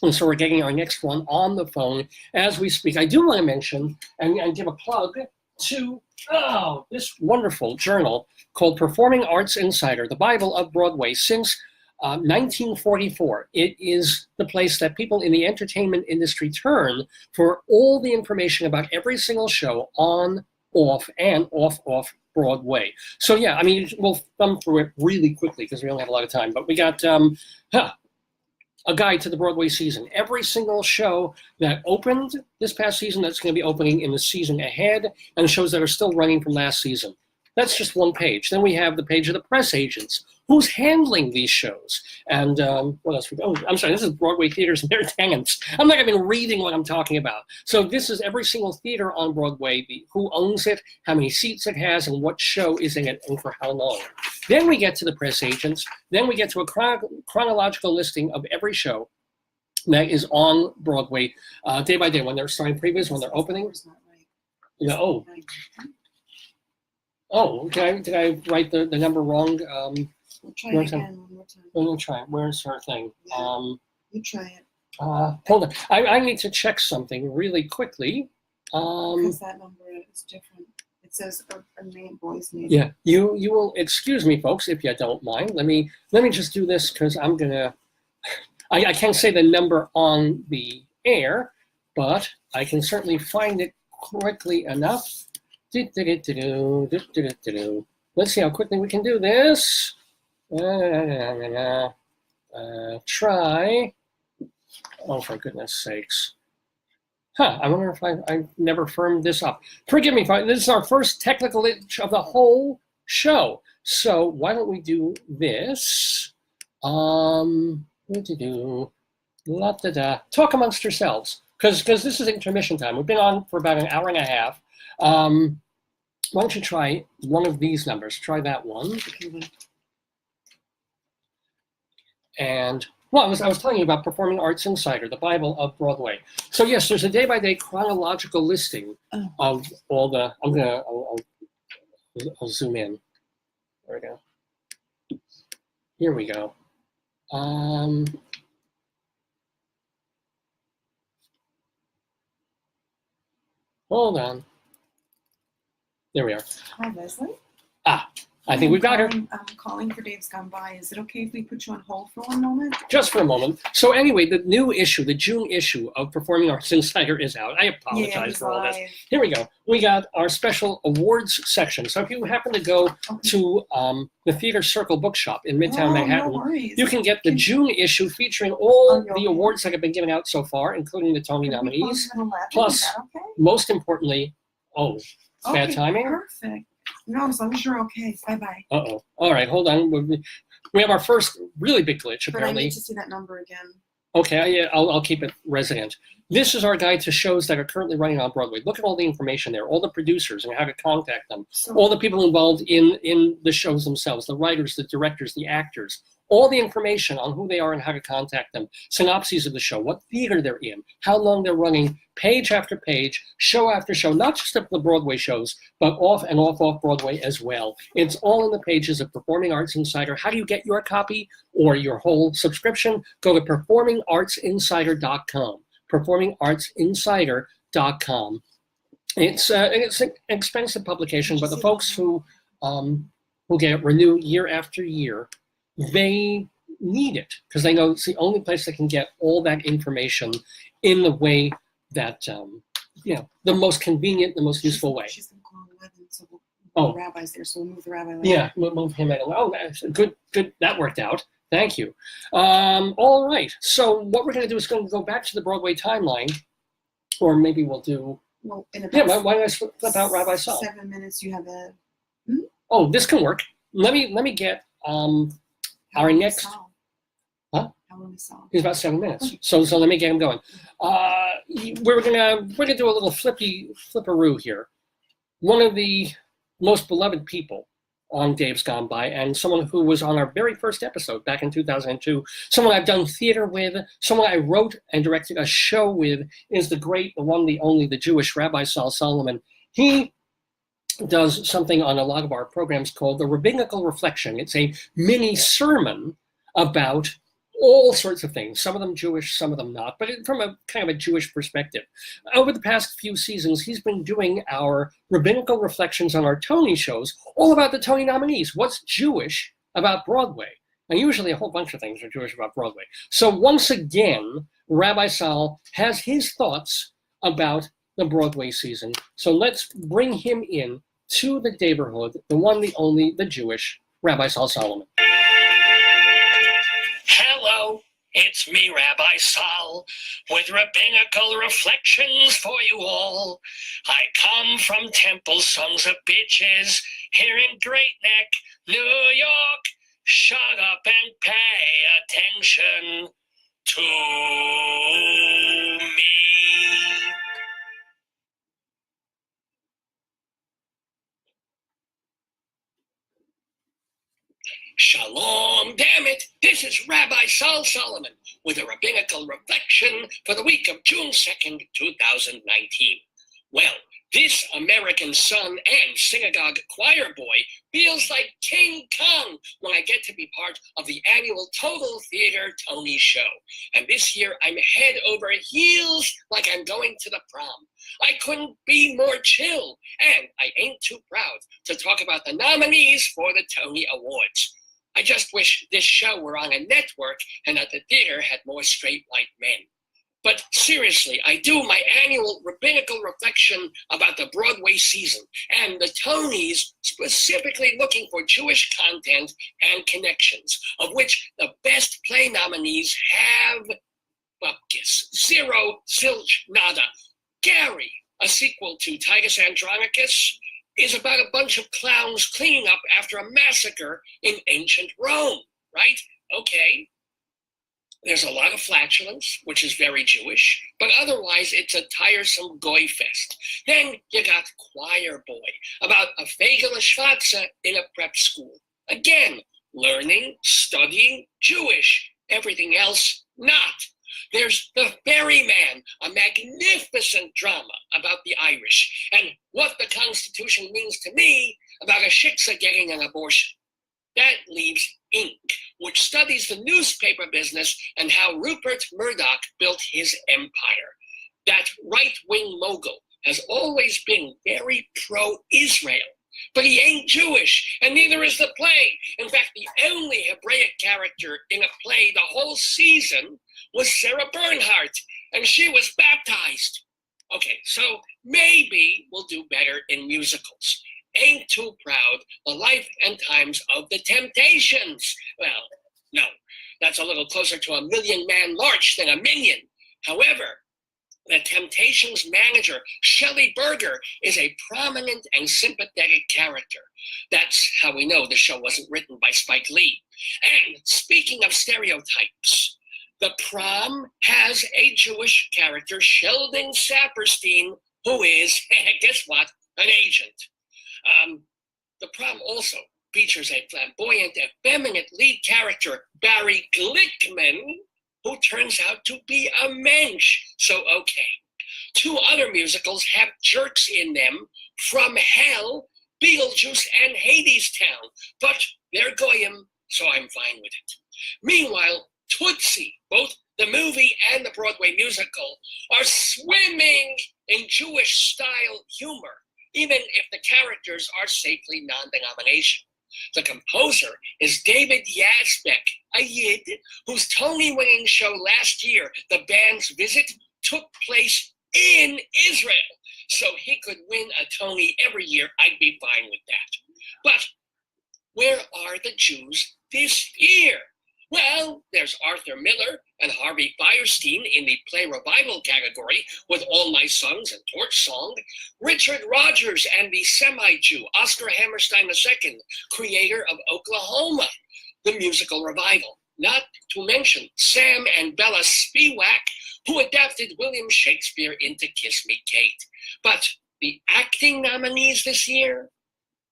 And so we're getting our next one on the phone as we speak. I do want to mention and give a plug to this wonderful journal called Performing Arts Insider, the Bible of Broadway. Since 1944, it is the place that people in the entertainment industry turn for all the information about every single show on, off, and off Broadway. So yeah, I mean, we'll thumb through it really quickly because we don't have a lot of time, but we got a guide to the Broadway season. Every single show that opened this past season, that's going to be opening in the season ahead, and shows that are still running from last season. That's just one page. Then we have the page of the press agents. Who's handling these shows? And what else? I'm sorry, this is Broadway Theaters and their tenants. I'm not even reading what I'm talking about. So this is every single theater on Broadway, who owns it, how many seats it has, and what show is in it, and for how long. Then we get to the press agents. Then we get to a chronological listing of every show. that is on Broadway day by day when they're starting previews, when they're opening. It's not right. Yeah, did I write the number wrong? We'll try Where's it again one more time. Let me try it. Where's her thing? Yeah. You try it. Hold on. I need to check something really quickly. Because that number is different. It says a name, boy's name. Yeah, you will excuse me, folks, if you don't mind. Let me just do this because I'm gonna. I can't say the number on the air, but I can certainly find it quickly enough. Let's see how quickly we can do this. Try. Oh, for goodness sakes. I wonder if I've never firmed this up. Forgive me, this is our first technical glitch of the whole show. So why don't we do this? Talk amongst yourselves. Because this is intermission time. We've been on for about an hour and a half. Why don't you try one of these numbers? Try that one. And well, I was telling you about Performing Arts Insider, the Bible of Broadway. So yes, there's a day-by-day chronological listing of all the. I'll zoom in. There we go. Here we go. Hold on. There we are. Hi, Leslie. I think we've got her. I'm calling for Dave's Gone By. Is it okay if we put you on hold for one moment? Just for a moment. So anyway, the new issue, the June issue of Performing Arts Insider is out. I apologize for all this. Here we go. We got our special awards section. So if you happen to go to the Theater Circle Bookshop in Midtown Manhattan, no worries. you can get the June issue featuring all the awards that have been given out so far, including the Tony nominees. Plus, most importantly, bad timing? Perfect. No, as long as you're okay. Bye-bye. Uh-oh. All right, hold on. We have our first really big glitch, But apparently. I need to see that number again. Okay, I'll keep it resident. This is our guide to shows that are currently running on Broadway. Look at all the information there, all the producers and how to contact them, all the people involved in the shows themselves, the writers, the directors, the actors, all the information on who they are and how to contact them, synopses of the show, what theater they're in, how long they're running, page after page, show after show, not just of the Broadway shows, but off and off Broadway as well. It's all in the pages of Performing Arts Insider. How do you get your copy or your whole subscription? Go to performingartsinsider.com. performingartsinsider.com. It's an expensive publication, but the folks who get it renew year after year, they need it because they know it's the only place they can get all that information in the way that, the most convenient, the most useful way. She's going to call 11, so the rabbi's there, so we'll move the rabbi later. Yeah, we'll move him in. Oh, that's good. That worked out. Thank you. All right. So what we're going to do is going to go back to the Broadway timeline, or maybe we'll do. Well, in about why don't I flip out Rabbi Saul? 7 minutes, you have a. Oh, this can work. Let me get our next. Saul? Huh? How long is Saul? He's about 7 minutes. So let me get him going. We're gonna do a little flipperoo here. One of the most beloved people on Dave's Gone By, and someone who was on our very first episode back in 2002, someone I've done theater with, someone I wrote and directed a show with, is the great, the one, the only, the Jewish Rabbi Saul Solomon. He does something on a lot of our programs called the Rabbinical Reflection. It's a mini sermon about all sorts of things, some of them Jewish, some of them not, but from a kind of a Jewish perspective. Over the past few seasons, he's been doing our Rabbinical Reflections on our Tony shows, all about the Tony nominees. What's Jewish about Broadway? And usually a whole bunch of things are Jewish about Broadway. So once again, Rabbi Saul has his thoughts about the Broadway season. So let's bring him in to the neighborhood, the one, the only, the Jewish Rabbi Saul Solomon. Hello, it's me, Rabbi Saul, with Rabbinical Reflections for you all. I come from Temple Sons of Bitches here in Great Neck, New York. Shut up and pay attention to me. Shalom, damn it! This is Rabbi Saul Solomon with a rabbinical reflection for the week of June 2nd, 2019. Well, this American son and synagogue choir boy feels like King Kong when I get to be part of the annual Total Theater Tony Show. And this year I'm head over heels like I'm going to the prom. I couldn't be more chill, and I ain't too proud to talk about the nominees for the Tony Awards. I just wish this show were on a network and that the theater had more straight white men. But seriously, I do my annual rabbinical reflection about the Broadway season and the Tonys specifically looking for Jewish content and connections, of which the best play nominees have bupkis, zero, zilch, nada. Gary, a sequel to Titus Andronicus, is about a bunch of clowns cleaning up after a massacre in ancient Rome, right? Okay. There's a lot of flatulence, which is very Jewish, but otherwise it's a tiresome goy fest. Then you got Choir Boy, about a Fegele Schwarze in a prep school. Again, learning, studying, Jewish, everything else not. There's The Ferryman, a magnificent drama about the Irish, and what the Constitution means to me about a shiksa getting an abortion. That leaves Ink, which studies the newspaper business and how Rupert Murdoch built his empire. That right-wing mogul has always been very pro-Israel, but he ain't Jewish, and neither is the play. In fact, the only Hebraic character in a play the whole season was Sarah Bernhardt, and she was baptized. Okay, so maybe we'll do better in musicals. Ain't too proud, The Life and Times of the Temptations. Well, no, that's a little closer to a million-man larch than a minion. However, the Temptations manager, Shelley Berger, is a prominent and sympathetic character. That's how we know the show wasn't written by Spike Lee. And speaking of stereotypes, the Prom has a Jewish character, Sheldon Saperstein, who is, guess what, an agent. The Prom also features a flamboyant, effeminate lead character, Barry Glickman, who turns out to be a mensch. So, okay. Two other musicals have jerks in them, From Hell, Beetlejuice, and Hadestown, but they're goyim, so I'm fine with it. Meanwhile, Tootsie, both the movie and the Broadway musical, are swimming in Jewish-style humor, even if the characters are safely non-denominational. The composer is David Yazbek, a Yid, whose Tony-winning show last year, The Band's Visit, took place in Israel. So he could win a Tony every year. I'd be fine with that. But where are the Jews this year? Well, there's Arthur Miller and Harvey Fierstein in the play revival category with All My Sons and Torch Song, Richard Rogers and the semi-Jew Oscar Hammerstein II, creator of Oklahoma, the musical revival, not to mention Sam and Bella Spiewak, who adapted William Shakespeare into Kiss Me Kate. But the acting nominees this year?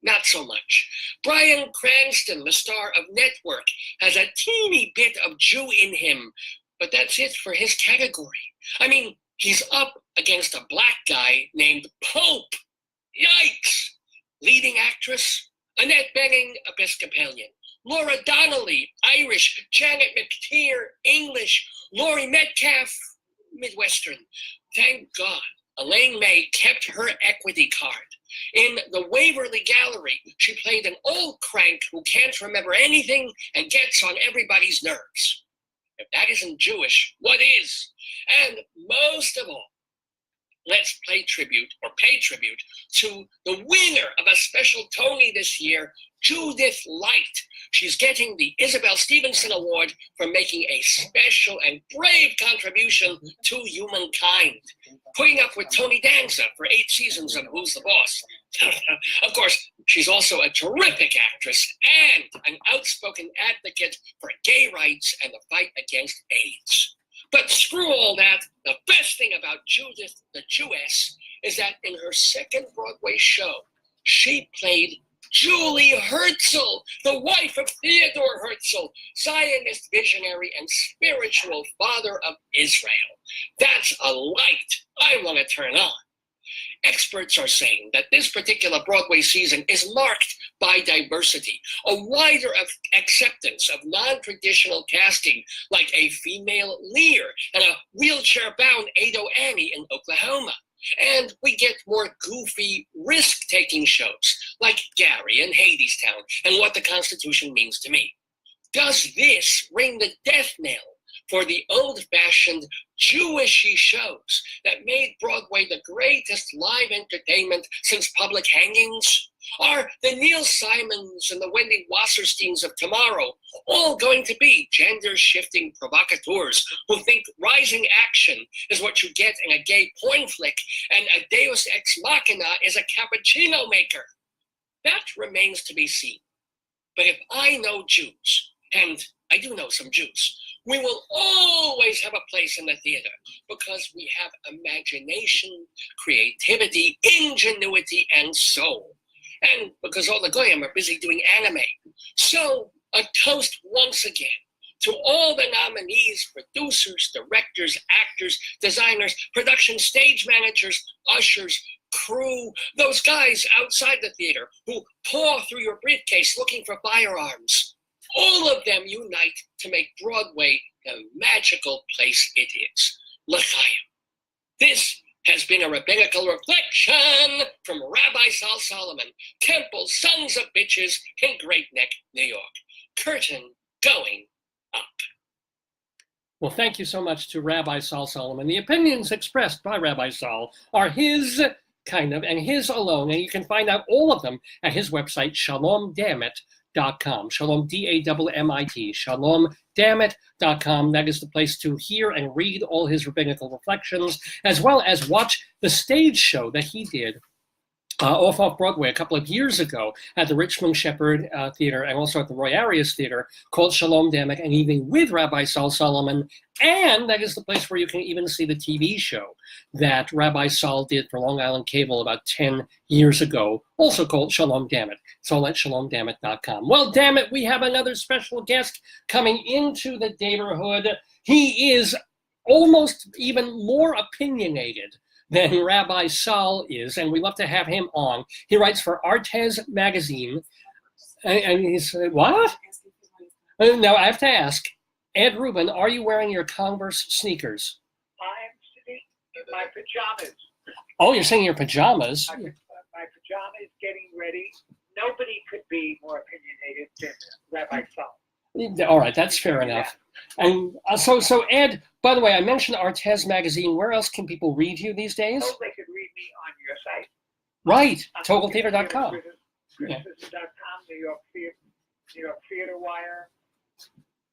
Not so much. Bryan Cranston, the star of Network, has a teeny bit of Jew in him, but that's it for his category. I mean, he's up against a black guy named Pope. Yikes! Leading actress, Annette Bening, Episcopalian. Laura Donnelly, Irish. Janet McTeer, English. Laurie Metcalf, Midwestern. Thank God, Elaine May kept her equity card. In the Waverly Gallery, she played an old crank who can't remember anything and gets on everybody's nerves. If that isn't Jewish, what is? And most of all, let's pay tribute to the winner of a special Tony this year, Judith Light. She's getting the Isabel Stevenson Award for making a special and brave contribution to humankind, putting up with Tony Danza for 8 seasons of Who's the Boss. Of course, she's also a terrific actress and an outspoken advocate for gay rights and the fight against AIDS. But screw all that, the best thing about Judith the Jewess is that in her second Broadway show, she played Julie Herzl, the wife of Theodore Herzl, Zionist visionary and spiritual father of Israel. That's a light I want to turn on. Experts are saying that this particular Broadway season is marked by diversity, a wider acceptance of non-traditional casting like a female Lear and a wheelchair-bound Ado Annie in Oklahoma. And we get more goofy, risk-taking shows like Gary and Hadestown and What the Constitution Means to Me. Does this ring the death knell for the old-fashioned Jewishy shows that made Broadway the greatest live entertainment since public hangings? Are the Neil Simons and the Wendy Wassersteins of tomorrow all going to be gender-shifting provocateurs who think rising action is what you get in a gay porn flick and a deus ex machina is a cappuccino maker? That remains to be seen. But if I know Jews, and I do know some Jews, we will always have a place in the theater because we have imagination, creativity, ingenuity, and soul. And because all the goyim are busy doing anime. So a toast once again to all the nominees, producers, directors, actors, designers, production stage managers, ushers, crew, those guys outside the theater who paw through your briefcase looking for firearms. All of them unite to make Broadway the magical place it is. L'chaim. This has been a rabbinical reflection from Rabbi Sol Solomon, Temple Sons of Bitches in Great Neck, New York. Curtain going up. Well, thank you so much to Rabbi Sol Solomon. The opinions expressed by Rabbi Sol are his kind of and his alone, and you can find out all of them at his website, shalomdammit.com. Shalom, D-A-M-M-I-T, shalomdammit.com. That is the place to hear and read all his rabbinical reflections, as well as watch the stage show that he did off Broadway a couple of years ago at the Richmond Shepherd Theater and also at the Roy Arias Theater called Shalom Dammit, and even with Rabbi Sol Solomon. And that is the place where you can even see the TV show that Rabbi Sol did for Long Island Cable about 10 years ago, also called Shalom Dammit. It's all at shalomdammit.com. Well, damn it, we have another special guest coming into the neighborhood. He is almost even more opinionated than Rabbi Sol is, and we love to have him on. He writes for Artes magazine, and he's, what? Now I have to ask, Ed Ruben, are you wearing your Converse sneakers? I'm sitting in my pajamas. Oh, you're saying your pajamas? My pajamas, getting ready. Nobody could be more opinionated than Rabbi Sol. All right, that's fair enough. And so Ed, by the way, I mentioned Artes magazine. Where else can people read you these days? Oh, they could read me on your site. Right, TotalTheater.com. Criticism.com, New York Theater Wire,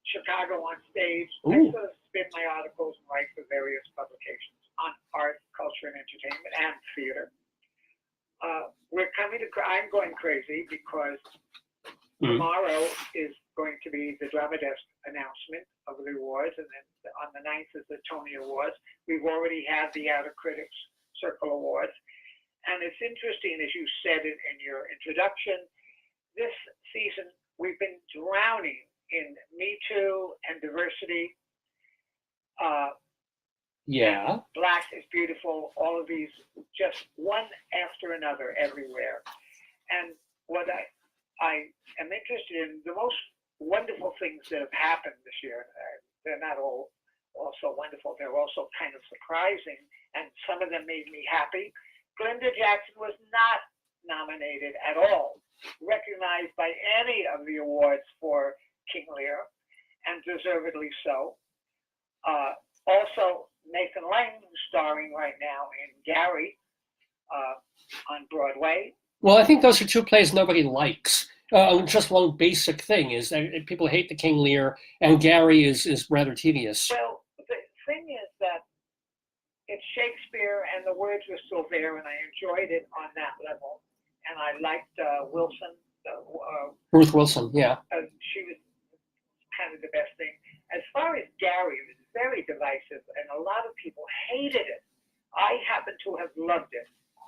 Chicago on Stage. Ooh. I sort of spin my articles and write for various publications on art, culture, and entertainment, and theater. I'm going crazy because tomorrow is going to be the Drama Desk announcement of the awards, and then on the 9th is the Tony Awards. We've already had the Outer Critics Circle Awards, and it's interesting, as you said in your introduction, this season we've been drowning in Me Too and diversity. Yeah. Black is beautiful, all of these, just one after another everywhere. And what I am interested in, the most wonderful things that have happened this year, they're not all also wonderful, they're also kind of surprising, and some of them made me happy. Glenda Jackson was not nominated at all, recognized by any of the awards for King Lear, and deservedly so. Also, Nathan Lang, who's starring right now in Gary on Broadway. Well, I think those are two plays nobody likes. Just one basic thing is that people hate the King Lear, and Gary is rather tedious. Well, the thing is that it's Shakespeare, and the words were still there, and I enjoyed it on that level. And I liked Wilson. Ruth Wilson, yeah. She was kind of the best thing. As far as Gary, it was very divisive, and a lot of people hated it. I happen to have loved it.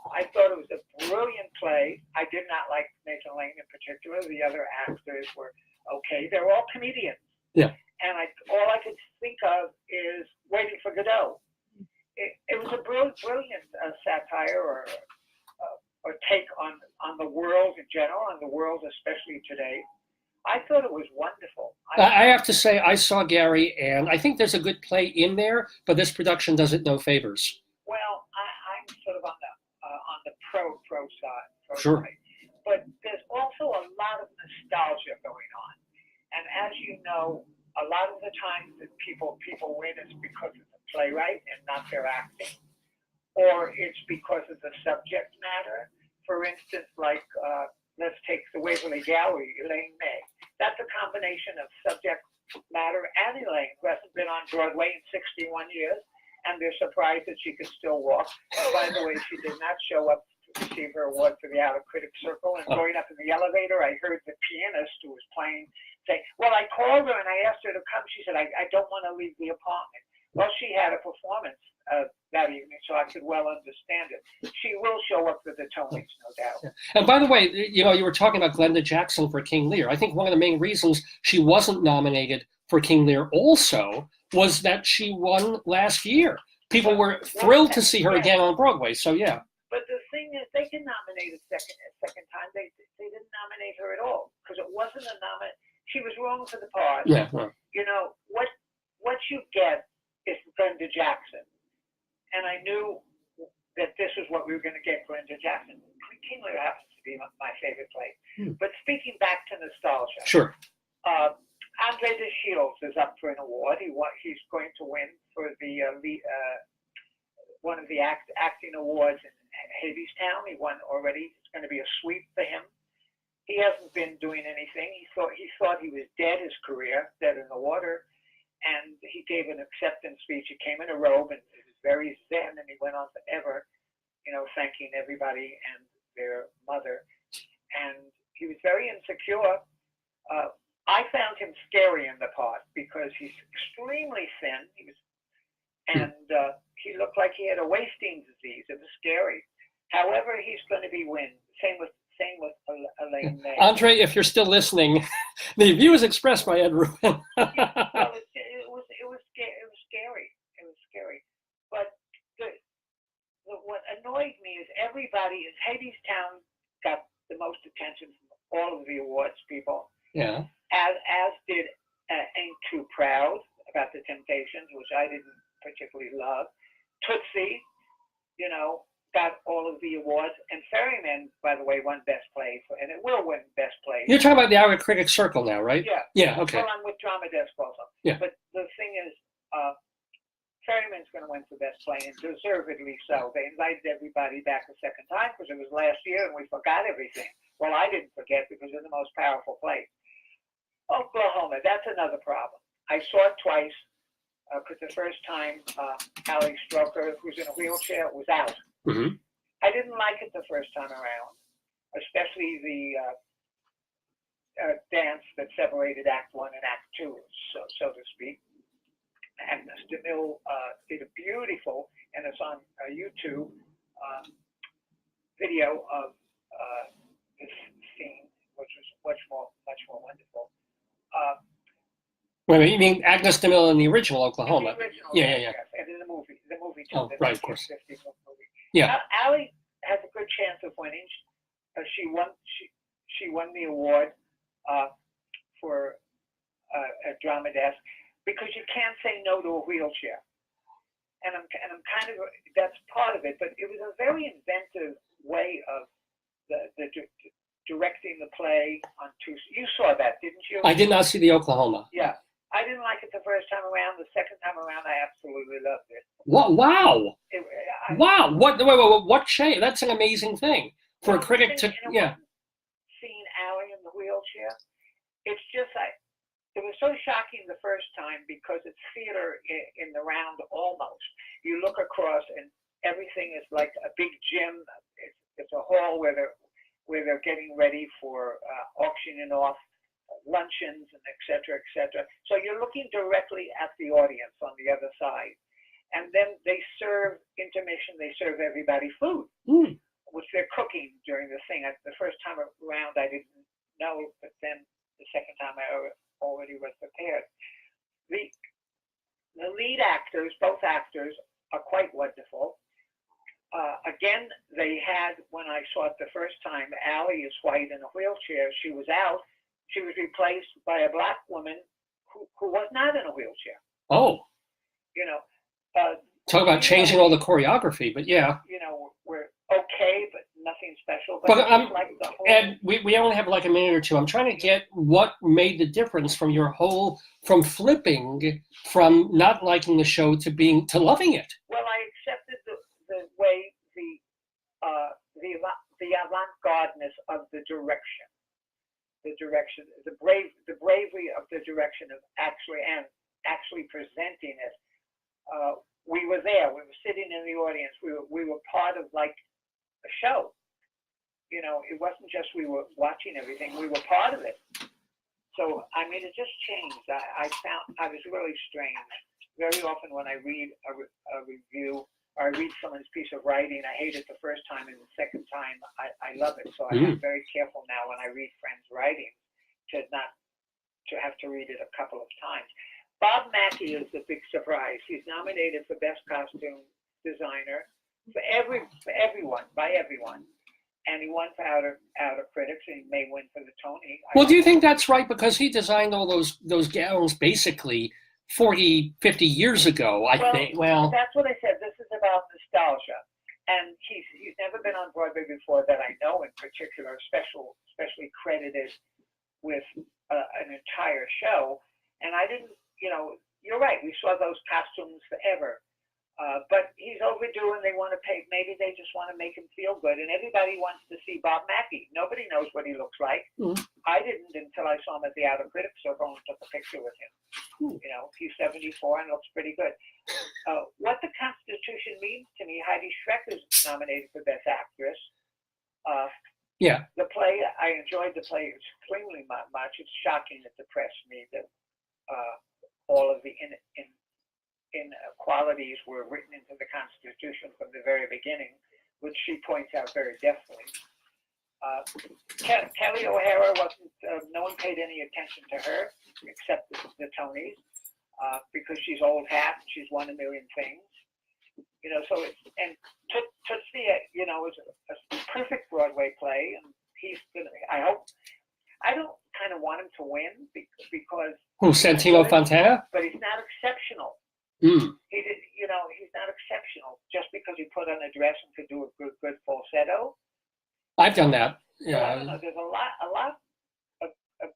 I thought it was a brilliant play. I did not like Nathan Lane in particular. The other actors were okay. They were all comedians. Yeah. And all I could think of is Waiting for Godot. It was a brilliant satire or take on the world in general, on the world especially today. I thought it was wonderful. I have to say, I saw Gary, and I think there's a good play in there, but this production does it no favors. Well, I'm sort of on the pro side. Sure. Side. But there's also a lot of nostalgia going on. And as you know, a lot of the times that people win is because of the playwright and not their acting. Or it's because of the subject matter. For instance, like, let's take the Waverly Gallery, Elaine May. That's a combination of subject matter and Elaine, who hasn't been on Broadway in 61 years, and they're surprised that she can still walk. By the way, she did not show up to receive her award for the Outer Critics Circle, and going up in the elevator, I heard the pianist who was playing say, well, I called her and I asked her to come. She said, I don't want to leave the apartment. Well, she had a performance that evening, so I could well understand it. She will show up for the Tonys, no doubt. Yeah. And by the way, you know, you were talking about Glenda Jackson for King Lear. I think one of the main reasons she wasn't nominated for King Lear also was that she won last year. People were thrilled to see her again on Broadway, so yeah. But the thing is, they can nominate a second time. They didn't nominate her at all, because it wasn't a nomination. She was wrong for the part. Yeah. Right. You know, what you get is Glenda Jackson. And I knew that this was what we were going to get, Glenda Jackson. King Lear happens to be my favorite play. But speaking back to nostalgia. Sure. Andre de Shields is up for an award. He's going to win for the one of the acting awards in Hadestown. He won already. It's going to be a sweep for him. He hasn't been doing anything. He thought he was dead, his career, dead in the water. And he gave an acceptance speech. He came in a robe and it was very zen, and he went on forever, you know, thanking everybody and their mother. And he was very insecure. I found him scary in the part because he's extremely thin. And he looked like he had a wasting disease. It was scary. However, he's going to be win. Same with Elaine May. Andre, if you're still listening, the views expressed by Ed Ruben. Well, it was scary. It was scary. But what annoyed me is Hadestown got the most attention from all of the awards people. Yeah. As did Ain't Too Proud about the Temptations, which I didn't particularly love. Tootsie, you know, got all of the awards. And Ferryman, by the way, won Best Play, and it will win Best Play. You're talking about the Outer Critics Circle now, right? Yeah. Yeah, okay. Well, I'm with Drama Desk also. Yeah. But the thing is, Ferryman's going to win for Best Play, and deservedly so. They invited everybody back a second time because it was last year and we forgot everything. Well, I didn't forget because they're the most powerful play. Oklahoma, that's another problem. I saw it twice because the first time Ali Stroker, who's in a wheelchair, was out. Mm-hmm. I didn't like it the first time around, especially the dance that separated Act 1 and Act 2, so to speak. And Mr. Mill did a beautiful, and it's on YouTube, video of this scene, which was much more wonderful. Wait a minute, you mean Agnes DeMille in the original Oklahoma? The original, Yeah. yes, and in the movie too. Oh, right, of course. 1950 movie. Yeah. Allie has a good chance of winning. She won the award for a drama desk because you can't say no to a wheelchair. And I'm kind of, that's part of it, but it was a very inventive way of the directing the play on two. You saw that, didn't you? I did not see the Oklahoma. Yeah. I didn't like it the first time around. The second time around, I absolutely loved it. Wow! Wow! Wait, What shame? That's an amazing thing for a critic to. Yeah. Seeing Allie in the wheelchair, it's just it was so shocking the first time because it's theater in the round almost. You look across and everything is like a big gym. It's a hall where they're getting ready for auctioning off luncheons and et cetera, so you're looking directly at the audience on the other side, and then they serve intermission. They serve everybody food. they're cooking during the thing. The first time around, I didn't know, but then the second time I already was prepared. The lead actors, both actors, are quite wonderful. Again, they had, when I saw it the first time, Allie is white in a wheelchair. She was out. She was replaced by a black woman who was not in a wheelchair. Oh. You know. Talk about changing all the choreography, but yeah. You know, we're okay, but nothing special. But like the whole, Ed, we only have like a minute or two. I'm trying to get what made the difference from from flipping from not liking the show to loving it. Well, I accepted the way the avant-gardeness of the direction, the bravery of the direction of actually presenting it. We were there. We were sitting in the audience. We were part of like a show. You know, it wasn't just we were watching everything. We were part of it. So I mean, it just changed. I was really strange. Very often when I read a review or I read someone's piece of writing, I hate it the first time, and the second time I love it. So I'm very careful now when I read friends' writing to have to read it a couple of times. Bob Mackie is the big surprise. He's nominated for Best Costume Designer by everyone, and he won for Outer Critics, and he may win for the Tony. Well, do you think that's right? Because he designed all those gowns basically 40, 50 years ago, I think. Well, that's what I said. This is about nostalgia. And he's never been on Broadway before that I know in particular, especially credited with an entire show. And I didn't, you know, you're right. We saw those costumes forever. But he's overdue and they want to pay. Maybe they just want to make him feel good. And everybody wants to see Bob Mackie. Nobody knows what he looks like. I didn't until I saw him at the Outer Critics Circle and took a picture with him. You know, he's 74 and looks pretty good. What the Constitution means to me, Heidi Schreck is nominated for Best Actress. Yeah. The play, I enjoyed the play extremely much. It's shocking, it depressed me that all of the inequalities were written into the Constitution from the very beginning, which she points out very deftly. Kelly O'Hara wasn't, no one paid any attention to her except the Tonys, because she's old hat, she's won a million things. You know, so it's, and Tootsie, you know, is a perfect Broadway play, and he's gonna, I don't kind of want him to win because who, Santino Fontana? But he's not exceptional. He did, you know, he's not exceptional just because he put on a dress and could do a good falsetto. I've done that. Yeah. So I don't know. There's a lot of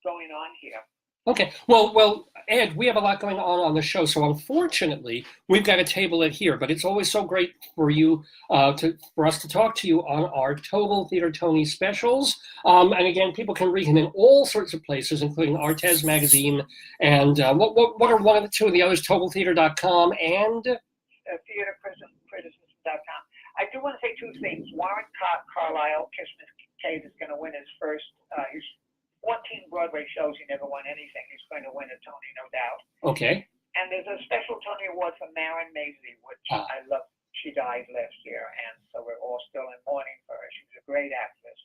going on here. Okay. Well, Ed, we have a lot going on the show, so unfortunately, we've got to table it here. But it's always so great for you for us to talk to you on our Total Theater Tony specials. And again, people can read him in all sorts of places, including Artes Magazine and what are one of the two of the others? TotalTheater.com and TheaterCriticism.com. I do want to say two things. Warren Carlisle, Christmas Cave, is going to win his first. His 14 Broadway shows, he never won anything. He's going to win a Tony, no doubt. Okay. And there's a special Tony Award for Maren Maisie, which I love. She died last year, and so we're all still in mourning for her. She's a great actress.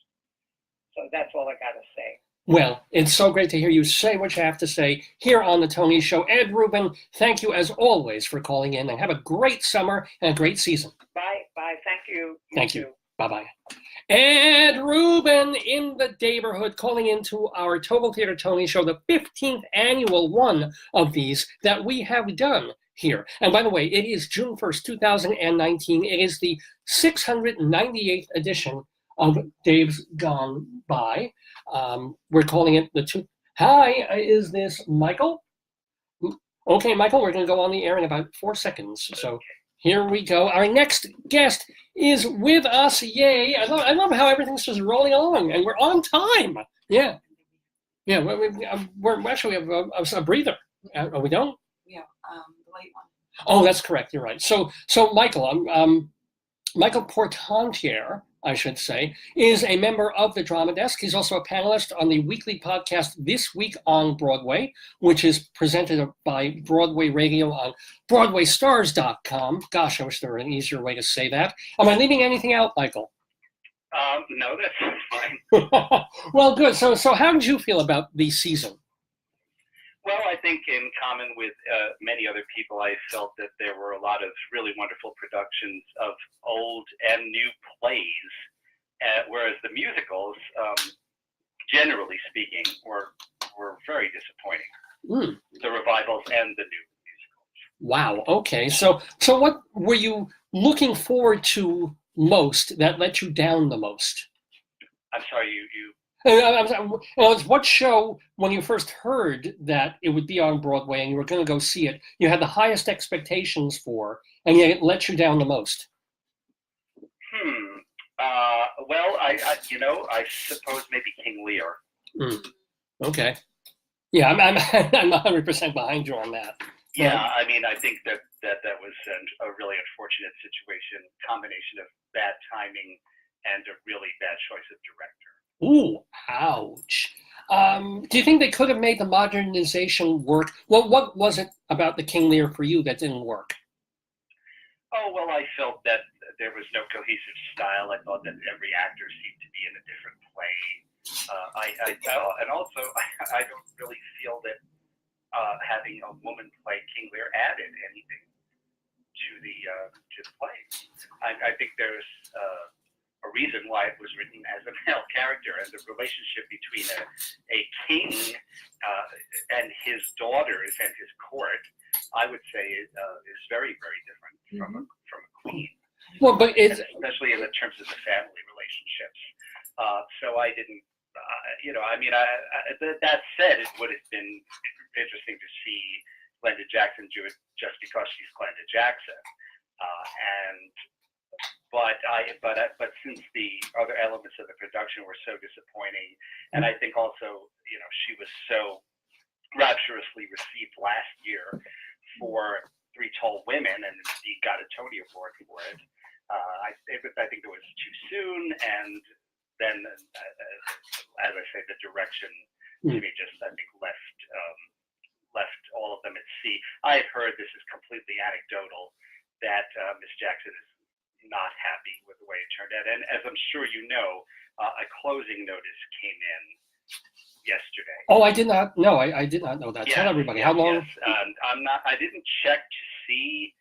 So that's all I got to say. Well, it's so great to hear you say what you have to say here on the Tony Show. Ed Ruben, thank you as always for calling in, and have a great summer and a great season. Bye. Thank you. Thank you. Bye-bye. Ed Ruben in the neighborhood, calling into our Total Theater Tony Show, the 15th annual one of these that we have done here. And by the way, it is June 1st, 2019. It is the 698th edition of Dave's Gone By. We're calling it the two. Hi, is this Michael? Okay, Michael, we're going to go on the air in about 4 seconds. So here we go. Our next guest is with us. Yay. I love how everything's just rolling along and we're on time. Yeah. We're actually have a breather. We don't? Yeah, the late one. Oh, that's correct. You're right. So Michael, Michael Portantiere, I should say, is a member of the Drama Desk. He's also a panelist on the weekly podcast This Week on Broadway, which is presented by Broadway Radio on BroadwayStars.com. Gosh, I wish there were an easier way to say that. Am I leaving anything out, Michael? No, that's fine. Well, good. So how did you feel about the season? Well, I think in common with many other people, I felt that there were a lot of really wonderful productions of old and new plays, whereas the musicals, generally speaking, were very disappointing. The revivals and the new musicals. Wow. Okay. So what were you looking forward to most that let you down the most? I'm sorry, you. What show, when you first heard that it would be on Broadway and you were going to go see it, you had the highest expectations for, and yet it let you down the most? Well, I suppose maybe King Lear. Okay. Yeah, I'm 100% behind you on that. Yeah, I mean, I think that was a really unfortunate situation, combination of bad timing and a really bad choice of director. Ooh, ouch. Do you think they could have made the modernization work? Well, what was it about the King Lear for you that didn't work? Oh, well, I felt that there was no cohesive style. I thought that every actor seemed to be in a different play. And also, I don't really feel that having a woman play King Lear added anything to the play. I think there's a reason why it was written as a male character, and the relationship between a king and his daughters and his court, I would say, is very, very different from a queen. Well, but it's especially in the terms of the family relationships. So I didn't, that said, it would have been interesting to see Glenda Jackson do it just because she's Glenda Jackson, But since the other elements of the production were so disappointing, and I think also, she was so rapturously received last year for Three Tall Women, and indeed got a Tony Award for it. I think it was too soon, and then, as I say, the direction to me just, I think, left all of them at sea. I had heard, this is completely anecdotal, that Miss Jackson is not happy with the way it turned out. And as I'm sure you know, a closing notice came in yesterday. Oh, I did not know. I did not know that. Tell everybody. How long? Yes. I didn't check to see.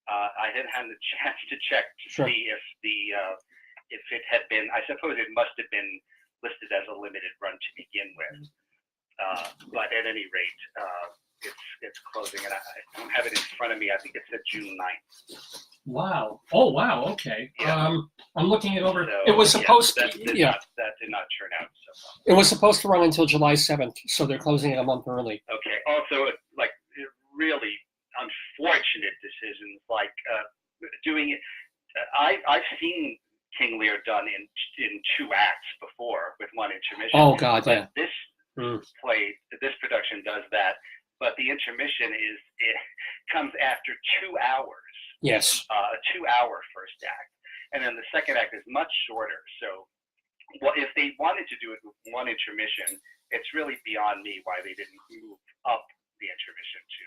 I hadn't had the chance to check to see if it had been. I suppose it must have been listed as a limited run to begin with. But at any rate, it's closing, and I don't have it in front of me. I think it said June 9th. Wow. Oh, wow. Okay. Yeah. I'm looking it over. So, it was supposed that to. did not turn out so well. It was supposed to run until July 7th, so they're closing it a month early. Okay. Also, really unfortunate decisions like doing it. I've seen King Lear done in 2 acts before with one intermission. Oh God, yeah. This this production does that, but the intermission it comes after 2 hours. Yes. A 2-hour first act, and then the second act is much shorter. So, if they wanted to do it with one intermission, it's really beyond me why they didn't move up the intermission to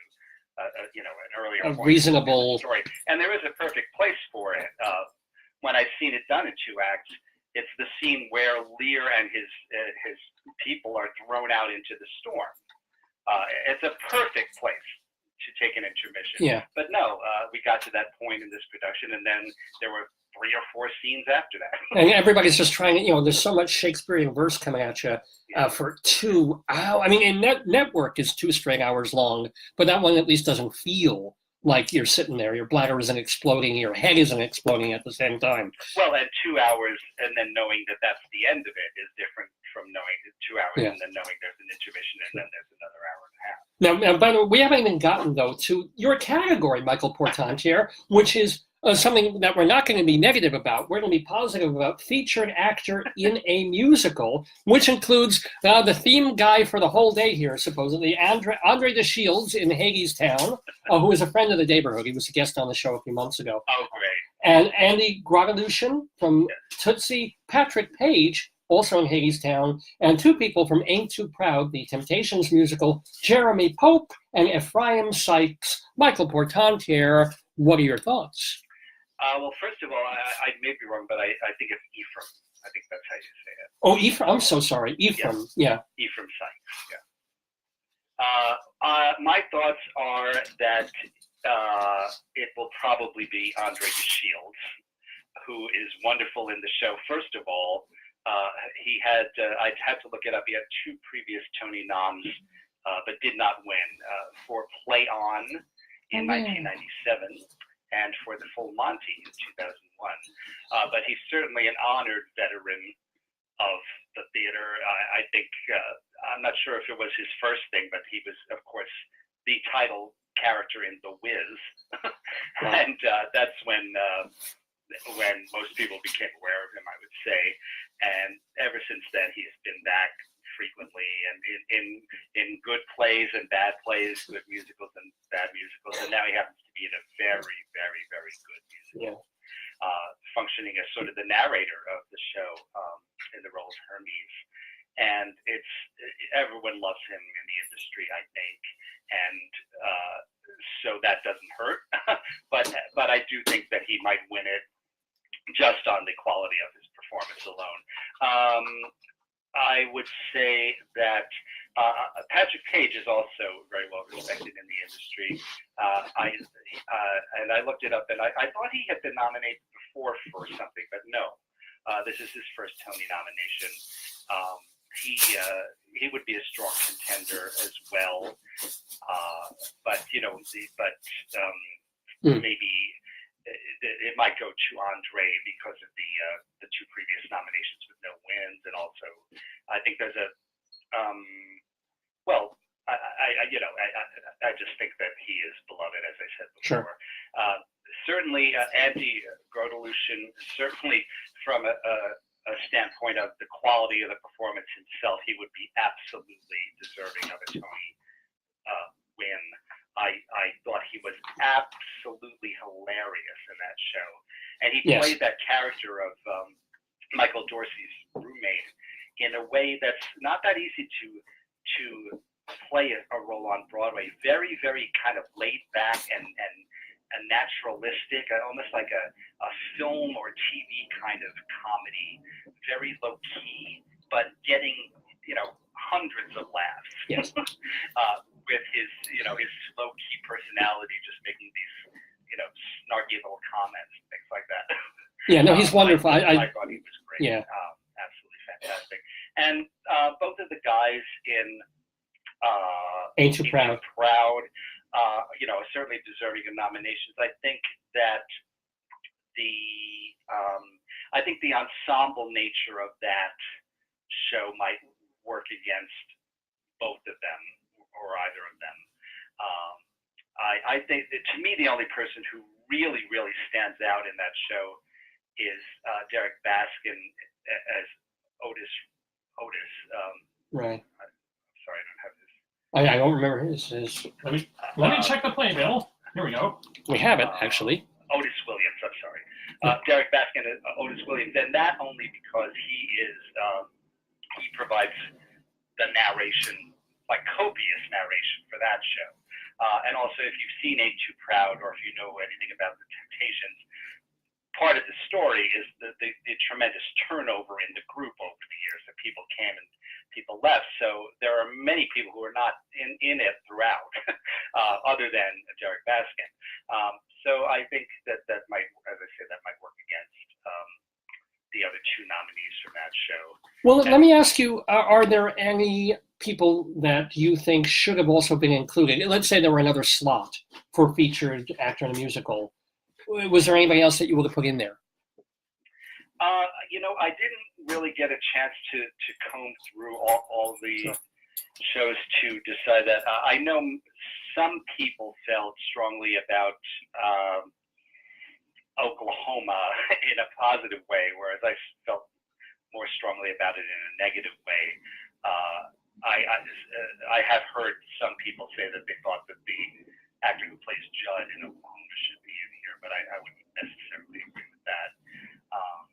an earlier point reasonable story. And there is a perfect place for it. When I've seen it done in 2 acts, it's the scene where Lear and his people are thrown out into the storm. It's a perfect place to take an intermission. Yeah. But no, we got to that point in this production, and then there were 3 or 4 scenes after that. And everybody's just trying to, there's so much Shakespearean verse coming at you for 2 hours. I mean, in Network is 2 straight hours long, but that one at least doesn't feel like you're sitting there. Your bladder isn't exploding, your head isn't exploding at the same time. Well, and 2 hours, and then knowing that that's the end of it is different from knowing 2 hours and then knowing there's an intermission and then there's another hour and a half. Now, by the way, we haven't even gotten, though, to your category, Michael Portantiere, which is something that we're not going to be negative about. We're going to be positive about featured actor in a musical, which includes the theme guy for the whole day here, supposedly, Andre de Shields in Hagestown, who is a friend of the neighborhood. He was a guest on the show a few months ago. Oh, great. And Andy Grogalushin from Tootsie, Patrick Page, also in Hagestown, and 2 people from Ain't Too Proud, the Temptations musical, Jeremy Pope and Ephraim Sykes. Michael Portantiere, what are your thoughts? Well, first of all, I may be wrong, but I think it's Ephraim. I think that's how you say it. Oh, Ephraim. I'm so sorry. Ephraim. Yeah. Ephraim Sykes. Yeah. My thoughts are that it will probably be Andre de Shields, who is wonderful in the show. First of all, he had, I'd had to look it up, he had 2 previous Tony noms, but did not win, for Play On in 1997 and for The Full Monty in 2001. But he's certainly an honored veteran of the theater. I think, I'm not sure if it was his first thing, but he was, of course, the title character in The Wiz. And that's when most people became aware of him, I would say. And ever since then, he's been back frequently, and in good plays and bad plays, good musicals and bad musicals. And now he happens to be in a very, very, very good musical, functioning as sort of the narrator of the show in the role of Hermes. And everyone loves him in the industry, I think, and so that doesn't hurt. but I do think that he might win it just on the quality of his performance alone. I would say that Patrick Page is also very well respected in the industry. And I looked it up, and I thought he had been nominated before for something, but no, this is his first Tony nomination. He would be a strong contender as well, but maybe it might go to Andre because of the 2 previous nominations with no wins, and also I think there's a I just think that he is beloved, as I said before. Sure. Certainly, Andy Grodelution, certainly from a standpoint of the quality of the performance himself, he would be absolutely deserving of a Tony win. I thought he was absolutely hilarious in that show, and he played that character of Michael Dorsey's roommate in a way that's not that easy to play a role on Broadway. Very, very kind of laid back and naturalistic, almost like a film or TV kind of comedy. Very low key, but getting hundreds of laughs. Yes. With his his low key personality, just making these snarky little comments, things like that. Yeah, no, he's wonderful. I thought he was great. Yeah. Absolutely fantastic. And both of the guys in Ain't Too Proud, certainly deserving of nominations. I think that the ensemble nature of that show might work against both of them or either of them. I think that, to me, the only person who really, really stands out in that show is Derek Baskin as Otis. right. I'm sorry, I don't have his. I don't remember his. Let me check the playbill. Here we go. We have it, actually. Otis Williams, I'm sorry. Derek Baskin as Otis Williams, and that only because he provides the narration, like copious narration for that show. And also, if you've seen Ain't Too Proud, or if you know anything about the Temptations, part of the story is the tremendous turnover in the group over the years. That people came and people left. So there are many people who are not in it throughout, other than Derek Baskin. So I think that might, as I said, that might work against the other 2 nominees from that show. Well, let me ask you, are there any people that you think should have also been included? Let's say there were another slot for featured actor in a musical. Was there anybody else that you would have put in there? I didn't really get a chance to comb through all the shows to decide that. I know some people felt strongly about Oklahoma in a positive way, whereas I felt more strongly about it in a negative way. I have heard some people say that they thought that the actor who plays Judd in Oklahoma should be in here, but I wouldn't necessarily agree with that.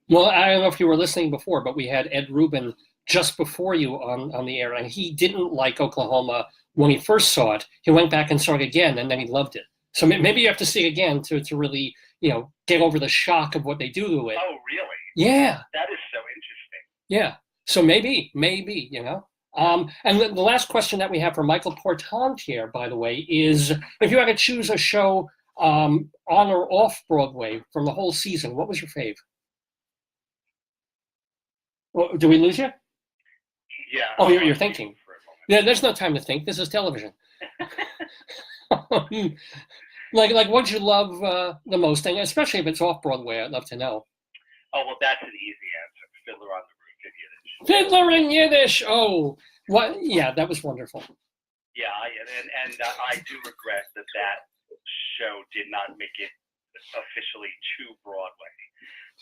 Well, I don't know if you were listening before, but we had Ed Rubin just before you on the air, and he didn't like Oklahoma when he first saw it. He went back and saw it again, and then he loved it. So maybe you have to see it again to really, get over the shock of what they do to it. Oh, really? Yeah, That is so interesting. yeah. So maybe, you know. And the last question that we have for Michael Portantiere, by the way, is if you had to choose a show on or off Broadway from the whole season, what was your fave? Well, do we lose you? Yeah. Oh, you're thinking. For a moment. Yeah, there's no time to think. This is television. like what you love the most, and especially if it's off Broadway, I'd love to know. Oh, well, that's an easy answer. Fiddler on the Roof in Yiddish. Fiddler in Yiddish. Oh, what? Yeah, that was wonderful. Yeah, and I do regret that show did not make it officially to Broadway,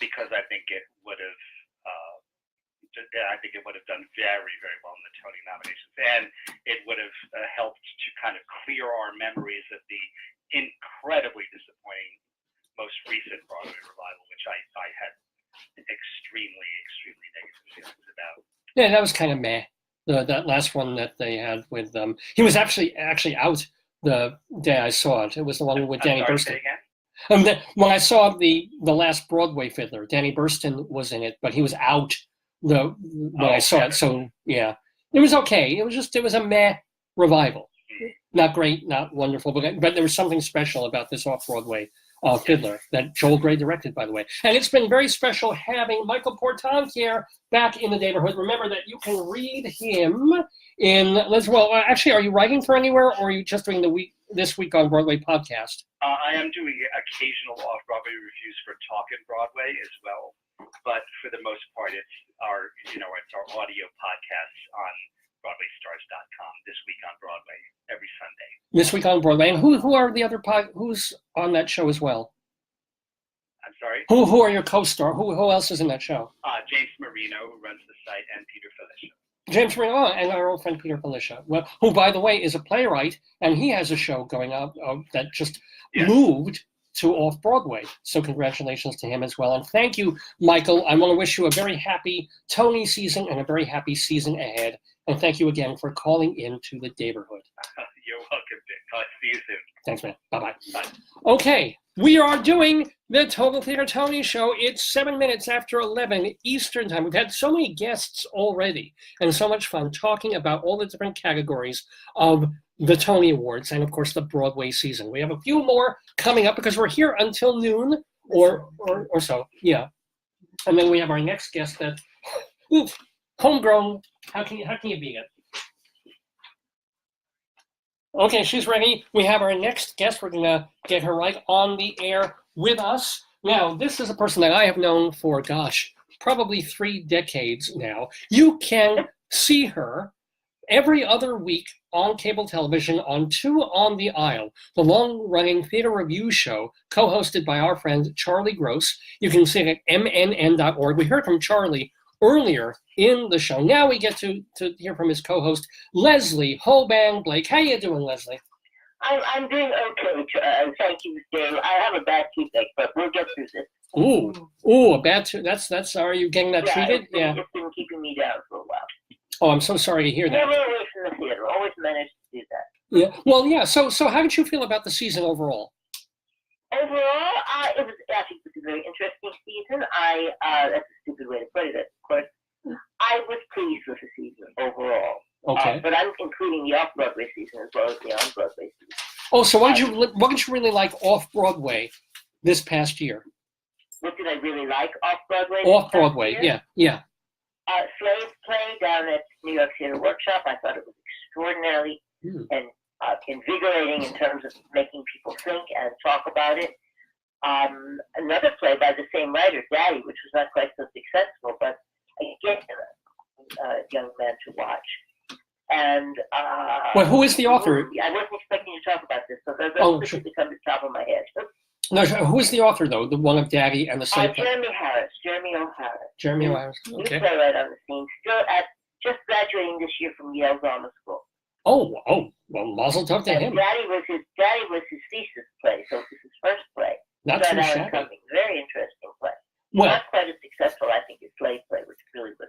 because I think it would have. I think it would have done very, very well in the Tony nominations, and it would have helped to kind of clear our memories of the incredibly disappointing most recent Broadway revival, which I had extremely, extremely negative feelings about. Yeah, that was kind of meh. That last one that they had with he was actually out the day I saw it. It was the one with Danny Burston. When I saw the last Broadway Fiddler, Danny Burston was in it, but he was out when I saw it. So yeah, it was okay. It was a meh revival. Not great, not wonderful, but there was something special about this off-Broadway Fiddler that Joel Gray directed, by the way. And it's been very special having Michael Portantiere back in the neighborhood. Remember that you can read him actually, are you writing for anywhere, or are you just doing this week on Broadway podcast? I am doing occasional off-Broadway reviews for Talkin' Broadway as well, but for the most part, it's our audio podcasts on BroadwayStars.com. This week on Broadway every Sunday. This week on Broadway, and who are the other who's on that show as well? I'm sorry. Who are your co-star? Who else is in that show? James Marino, who runs the site, and Peter Felicia. James Marino and our old friend Peter Felicia, who, by the way, is a playwright, and he has a show going up that just moved to off-Broadway. So congratulations to him as well. And thank you, Michael. I want to wish you a very happy Tony season and a very happy season ahead. And thank you again for calling into the neighborhood. You're welcome, Dick. See you soon. Thanks, man. Bye-bye. Bye. Okay, we are doing the Total Theater Tony Show. It's 7 minutes after 11 Eastern Time. We've had so many guests already and so much fun talking about all the different categories of the Tony Awards and, of course, the Broadway season. We have a few more coming up because we're here until noon or so. Yeah. And then we have our next guest that, homegrown. How can you beat it? Okay, she's ready. We have our next guest. We're going to get her right on the air with us. Now, this is a person that I have known for, probably 3 decades now. You can see her every other week on cable television on Two on the Aisle, the long-running theater review show co-hosted by our friend Charlie Gross. You can see it at mnn.org. We heard from Charlie earlier in the show. Now we get to hear from his co-host, Leslie Hoban Blake. How you doing, Leslie? I'm doing okay. Thank you, Dave. I have a bad toothache, but we'll get through this. Ooh, a bad tooth. That's. Are you getting that treated? It's been keeping me down for a while. Oh, I'm so sorry to hear that. Never away from the theater. Always managed to do that. Yeah. Well, yeah. So how did you feel about the season overall? Overall, I think it was a very interesting season. That's a stupid way to put it, of course. I was pleased with the season overall. Okay. But I'm including the off-Broadway season as well as the on-Broadway season. Oh, so what did you really like off-Broadway this past year? What did I really like off-Broadway? Off-Broadway, yeah. Slave's Play down at New York Theater Workshop. I thought it was extraordinarily and invigorating in terms of making people think and talk about it. Another play by the same writer, Daddy, which was not quite so successful, but again, a young man to watch. And well, who is the author? I wasn't expecting you to talk about this, so those quickly come to the top of my head. No, who is the author though? The one of Daddy and the Slave Play? Jeremy O'Hara. Jeremy O'Hara. Okay. New playwright on the scene, still just graduating this year from Yale Drama School. Oh, well, mazel tov to him. Daddy was his thesis play, so this is his first play. Not too shabby. Something very interesting play. Well, not quite as successful, I think, as Slave Play, which really was.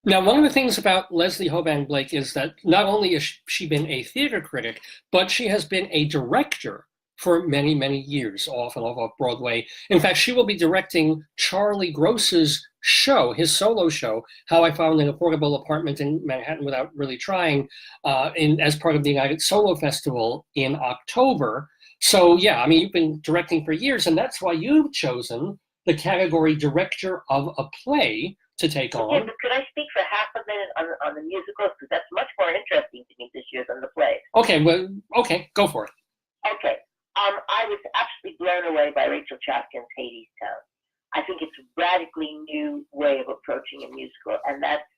Now, one of the things about Leslie Hoban Blake is that not only has she been a theater critic, but she has been a director for many, many years, off and off Broadway. In fact, she will be directing Charlie Gross's show, his solo show, How I Found an Affordable Apartment in Manhattan Without Really Trying, as part of the United Solo Festival in October. So yeah, I mean, you've been directing for years, and that's why you've chosen the category Director of a Play to take on. Okay, but could I speak for half a minute on the musicals? Because that's much more interesting to me this year than the plays. Okay, well, okay, go for it. Okay. I was absolutely blown away by Rachel Chapkin's Hadestown. I think it's a radically new way of approaching a musical, and that's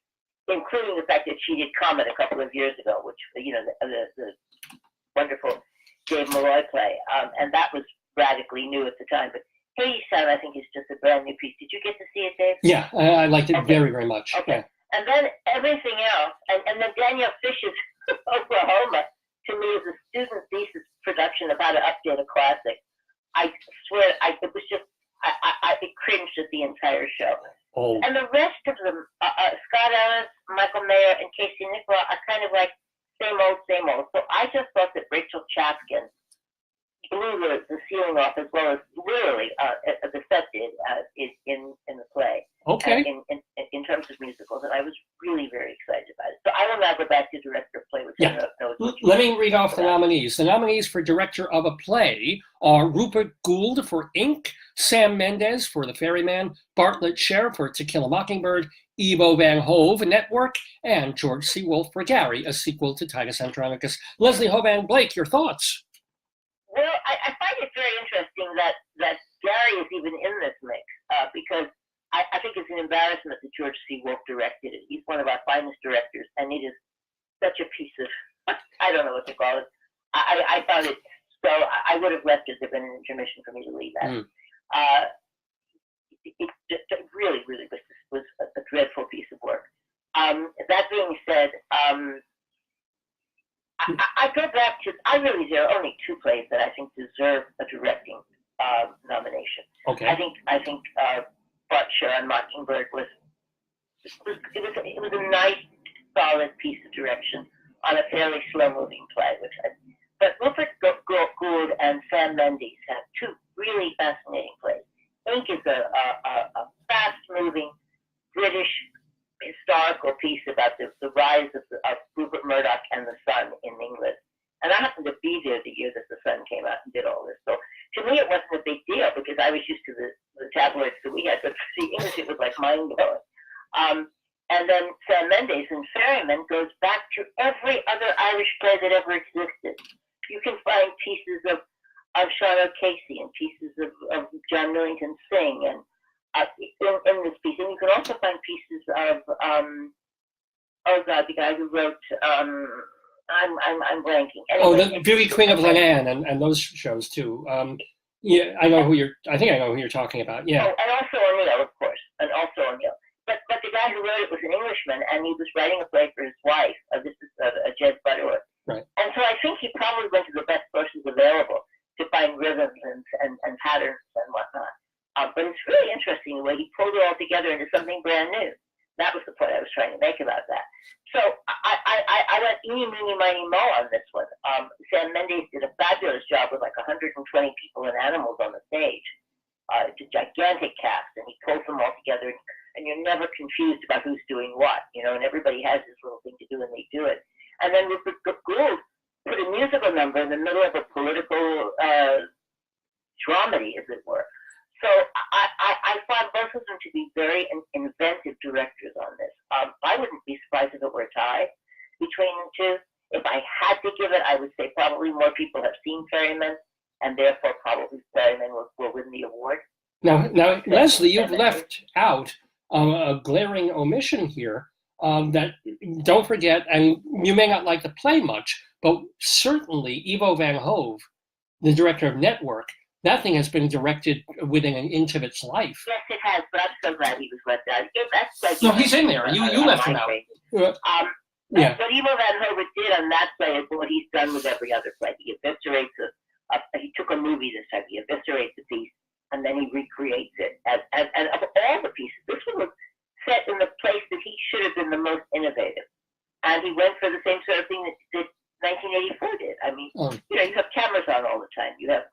including the fact that she did Comet a couple of years ago, which, you know, the wonderful Dave Malloy play, and that was radically new at the time. But Hadestown, I think, is just a brand new piece. Did you get to see it, Dave? Yeah, I liked it very, very much. Okay. Yeah. And then everything else, and then Danielle Fish's Oklahoma, to me, is a student thesis production of how to update a classic. I swear, it was just, I cringed at the entire show. Oh. And the rest of them, Scott Ellis, Michael Mayer, and Casey Nicola are kind of like same old, same old. So I just thought that Rachel Chapkin blew the ceiling off, as well as literally the set did in the play. Okay. In terms of musicals, and I was really very excited about it. So I will now go back to Director of Play, which I know is Let me read off the nominees. The nominees for Director of a Play are Rupert Gould for Ink, Sam Mendes for The Ferryman, Bartlett Sher for To Kill a Mockingbird, Ivo Van Hove, Network, and George C. Wolfe for Gary, a sequel to Titus Andronicus. Leslie Hoban Blake, your thoughts? Well, I find it very interesting that Gary is even in this mix, because I think it's an embarrassment that George C. Wolfe directed it. He's one of our finest directors, and it is such a piece of, I don't know what to call it. I found it, so I would have left it if there had been an intermission for me to leave that. It really, really was a dreadful piece of work. That being said, I go back to, there are only two plays that I think deserve a directing nomination. Okay. I think Bart Sher on Mockingbird was a nice, solid piece of direction on a fairly slow-moving play. But Rupert Gould and Sam Mendes have two really fascinating plays. Ink is a fast-moving British historical piece about the rise of Rupert Murdoch and the Sun in England. And I happened to be there the year that the Sun came out and did all this. So to me, it wasn't a big deal because I was used to the tabloids that we had. But for the English, it was like mind-blowing. And then Sam Mendes in Ferryman goes back to every other Irish play that ever existed. You can find pieces of Sean O'Casey and pieces of John Millington Synge and in this piece. And you can also find pieces of, the guy who wrote, I'm blanking. Anyway, the Beauty Queen of Lenan and those shows too. Yeah, I think I know who you're talking about. Yeah. Oh, and also O'Neill, of course, But the guy who wrote it was an Englishman, and he was writing a play for his wife. This is Jez Butterworth. Right. And so I think he probably went to the best sources available to find rhythms and patterns and whatnot. But it's really interesting the way he pulled it all together into something brand new. That was the point I was trying to make about that. So I went eeny, meeny, miny, mo on this one. Sam Mendes did a fabulous job with like 120 people and animals on the stage. It's a gigantic cast, and he pulls them all together, and you're never confused about who's doing what, and everybody has this little thing to do, and they do it. And then Rupert Gould put a musical number in the middle of a political dramedy, as it were. So I found both of them to be very inventive directors on this. I wouldn't be surprised if it were a tie between the two. If I had to give it, I would say probably more people have seen Ferryman, and therefore probably Ferryman will win the award. Now, Leslie, you've left out a glaring omission here that, don't forget, and you may not like the play much, but certainly Ivo Van Hove, the director of Network, that thing has been directed within an inch of its life. Yes, it has, but I'm so glad he was left out. No, he's in there. You left him out. Yeah. But Ivo Van Hove did on that play is what he's done with every other play. He eviscerates he took a movie this time. He eviscerates a piece, and then he recreates it. And of all the pieces, this one was set in the place that he should have been the most innovative. And he went for the same sort of thing that 1984 did. I mean, you have cameras on all the time. You have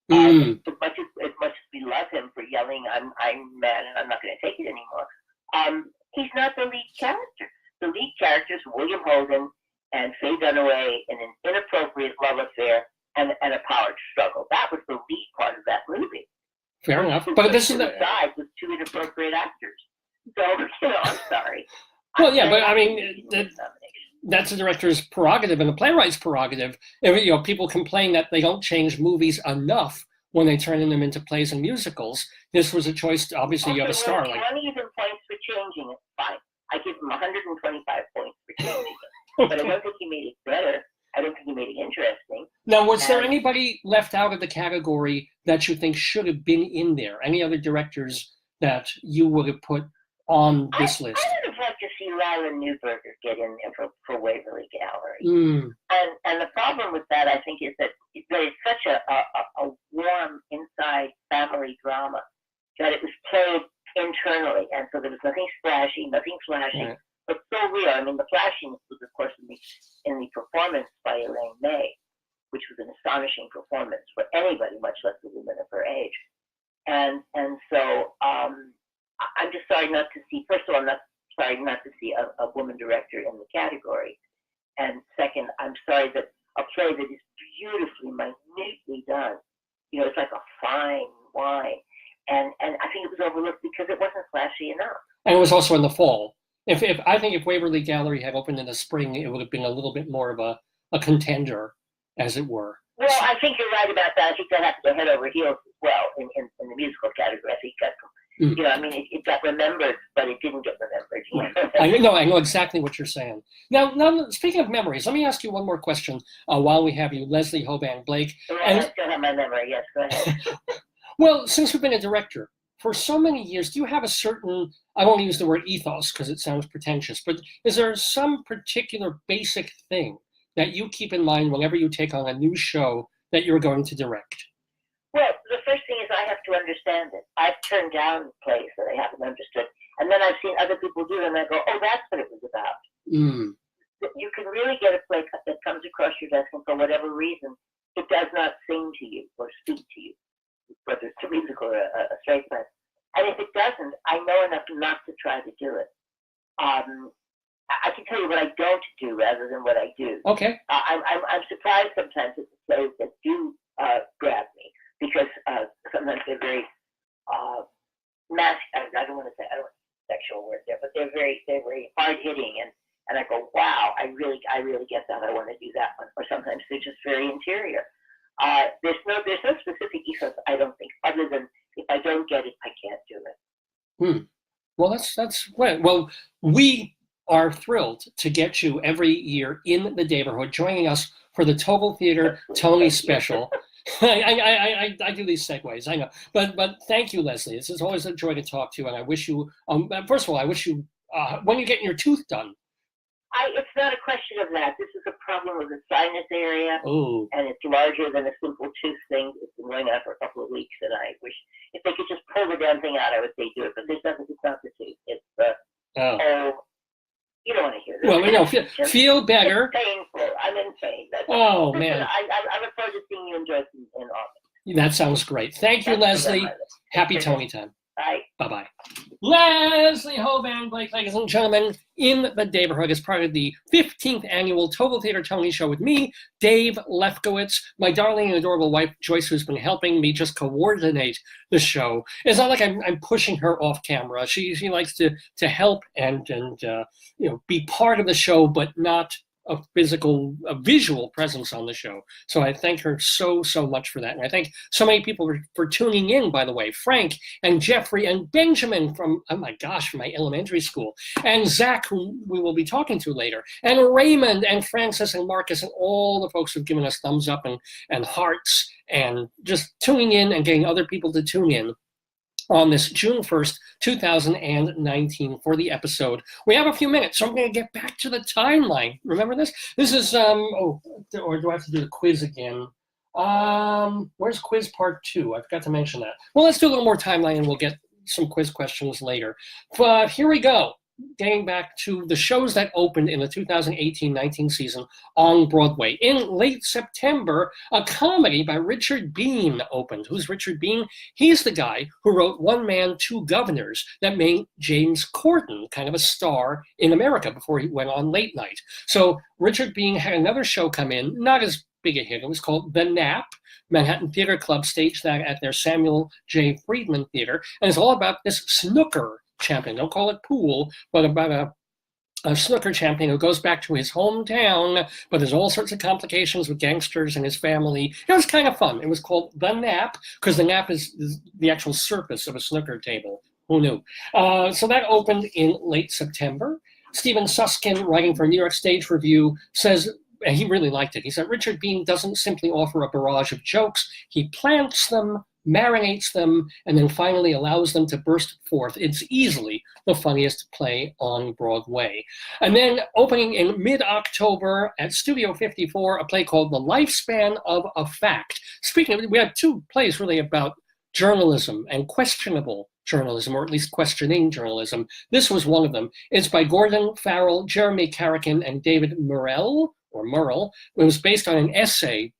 As much as we love him for yelling, I'm mad and I'm not going to take it anymore. He's not the lead character. The lead characters, William Hogan and Faye Dunaway, in an inappropriate love affair and a power struggle. That was the lead part of that movie. Fair enough. But this is the side with two inappropriate actors. So, I'm sorry. Well, yeah, but I mean, that's the director's prerogative and the playwright's prerogative. People complain that they don't change movies enough when they turn them into plays and musicals. This was a choice. Obviously, you have a star. If you want to give him points for changing it, fine. I give him 125 points for changing it. But I don't think he made it better. I don't think he made it interesting. Now, was there anybody left out of the category that you think should have been in there? Any other directors that you would have put on this list? I would have liked to see Lila Newberger get in there for Waverly Gallery. And the problem with that, I think, is that it's such a warm inside family drama that it was played internally, and so there was nothing splashy, nothing flashing, but so real. I mean, the flashiness was, of course, in the performance by Elaine May, which was an astonishing performance for anybody, much less a woman of her age. And so I'm just sorry not to see. First of all, I'm not sorry not to see a woman director in the category, and second, I'm sorry that a play that is beautifully, minutely done, it's like a fine wine. And I think it was overlooked because it wasn't flashy enough. And it was also in the fall. I think if Waverly Gallery had opened in the spring, it would have been a little bit more of a contender, as it were. Well, I think you're right about that. I think that has to go head over heels as well in the musical category. I think it got remembered, but it didn't get remembered. I know exactly what you're saying. Now, speaking of memories, let me ask you one more question while we have you, Leslie Hoban Blake. I still have my memory. Yes, go ahead. Well, since you've been a director for so many years, do you have a certain, I won't use the word ethos because it sounds pretentious, but is there some particular basic thing that you keep in mind whenever you take on a new show that you're going to direct? Well, the first thing is I have to understand it. I've turned down plays that I haven't understood, and then I've seen other people do them, and I go, oh, that's what it was about. You can really get a play that comes across your desk, and for whatever reason, it does not sing to you or speak to you, whether it's a musical or a straight play. And if it doesn't, I know enough not to try to do it. I can tell you what I don't do rather than what I do. Okay. I'm surprised sometimes at the plays that do grab me, because sometimes they're very I don't want to say sexual word there, but they're very hard hitting, and I go, wow, I really get that. I want to do that one. Or sometimes they're just very interior. There's no specific ethos, I don't think, other than if I don't get it, I can't do it. Well, that's right. Well, we are thrilled to get you every year in the neighborhood, joining us for the TotalTheater Tony special. I do these segues, I know, but thank you, Leslie. It's always a joy to talk to you, and I wish you. First of all, I wish you when you're getting your tooth done. It's not a question of that. This is a problem with the sinus area, Ooh. And it's larger than a simple tooth thing. It's been going on for a couple of weeks, and I wish if they could just pull the damn thing out, I would say do it. But it's not the tooth. It's you don't want to hear this. Well, feel better. It's painful. I'm in pain. Man. I look forward to seeing you in Joyce in August. That sounds great. Thank you, Leslie. Happy Tony time. Bye. Bye-bye. Leslie Hoban Blake, ladies and gentlemen, in the neighborhood as part of the 15th annual TotalTheater Tony Show with me, Dave Lefkowitz, my darling and adorable wife, Joyce, who's been helping me just coordinate the show. It's not like I'm pushing her off camera. She likes to help and be part of the show, but not a visual presence on the show. So I thank her so much for that. And I thank so many people for tuning in, by the way. Frank and Jeffrey and Benjamin from my elementary school. And Zach, who we will be talking to later. And Raymond and Francis and Marcus and all the folks who've given us thumbs up and hearts and just tuning in and getting other people to tune in on this June 1st, 2019 for the episode. We have a few minutes, so I'm going to get back to the timeline. Remember this? This is, or do I have to do the quiz again? Where's quiz part 2? I forgot to mention that. Well, let's do a little more timeline and we'll get some quiz questions later. But here we go. getting back to the shows that opened in the 2018-19 season on Broadway. In late September, a comedy by Richard Bean opened. Who's Richard Bean? He's the guy who wrote One Man, Two Governors that made James Corden kind of a star in America before he went on late night. So Richard Bean had another show come in, not as big a hit. It was called The Nap. Manhattan Theater Club staged that at their Samuel J. Friedman Theater. And it's all about this snooker champion. Don't call it pool, but about a snooker champion who goes back to his hometown, but there's all sorts of complications with gangsters and his family. It was kind of fun. It was called The Nap, because the nap is the actual surface of a snooker table. Who knew? So that opened in late September. Stephen Susskind, writing for New York Stage Review, says, and he really liked it. He said, Richard Bean doesn't simply offer a barrage of jokes. He plants them, marinates them, and then finally allows them to burst forth. It's easily the funniest play on Broadway. And then opening in mid-October at Studio 54, a play called The Lifespan of a Fact. Speaking of, we had two plays really about journalism and questionable journalism, or at least questioning journalism. This was one of them. It's by Gordon Farrell, Jeremy Carrican, and David Murrell. It was based on an essay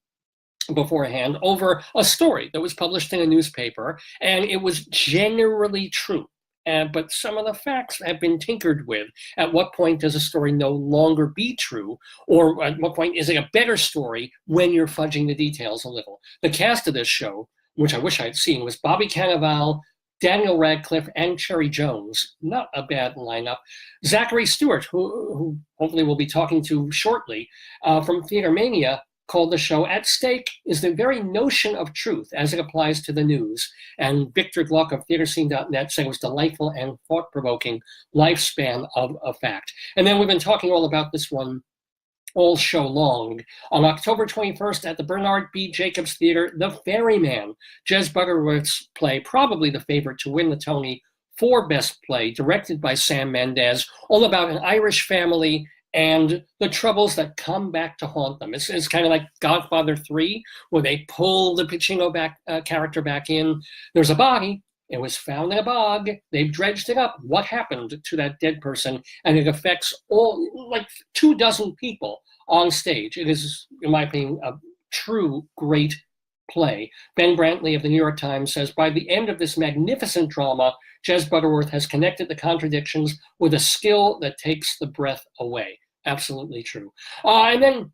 beforehand over a story that was published in a newspaper, and it was generally true. But some of the facts have been tinkered with. At what point does a story no longer be true? Or at what point is it a better story when you're fudging the details a little? The cast of this show, which I wish I'd seen, was Bobby Cannavale, Daniel Radcliffe, and Cherry Jones. Not a bad lineup. Zachary Stewart, who hopefully we'll be talking to shortly, from Theatermania, called the show At Stake is the very notion of truth as it applies to the news. And Victor Gluck of theaterscene.net said it was delightful and thought-provoking lifespan of a fact. And then we've been talking all about this one all show long. On October 21st at the Bernhardt B. Jacobs Theater, The Ferryman, Jez Butterworth's play, probably the favorite to win the Tony for Best Play, directed by Sam Mendes, all about an Irish family and the troubles that come back to haunt them. It's kind of like Godfather 3, where they pull the Pacino character back in. There's a body. It was found in a bog. They've dredged it up. What happened to that dead person? And it affects all, like 24 people on stage. It is, in my opinion, a true great play. Ben Brantley of the New York Times says, by the end of this magnificent drama, Jez Butterworth has connected the contradictions with a skill that takes the breath away. Absolutely true. And then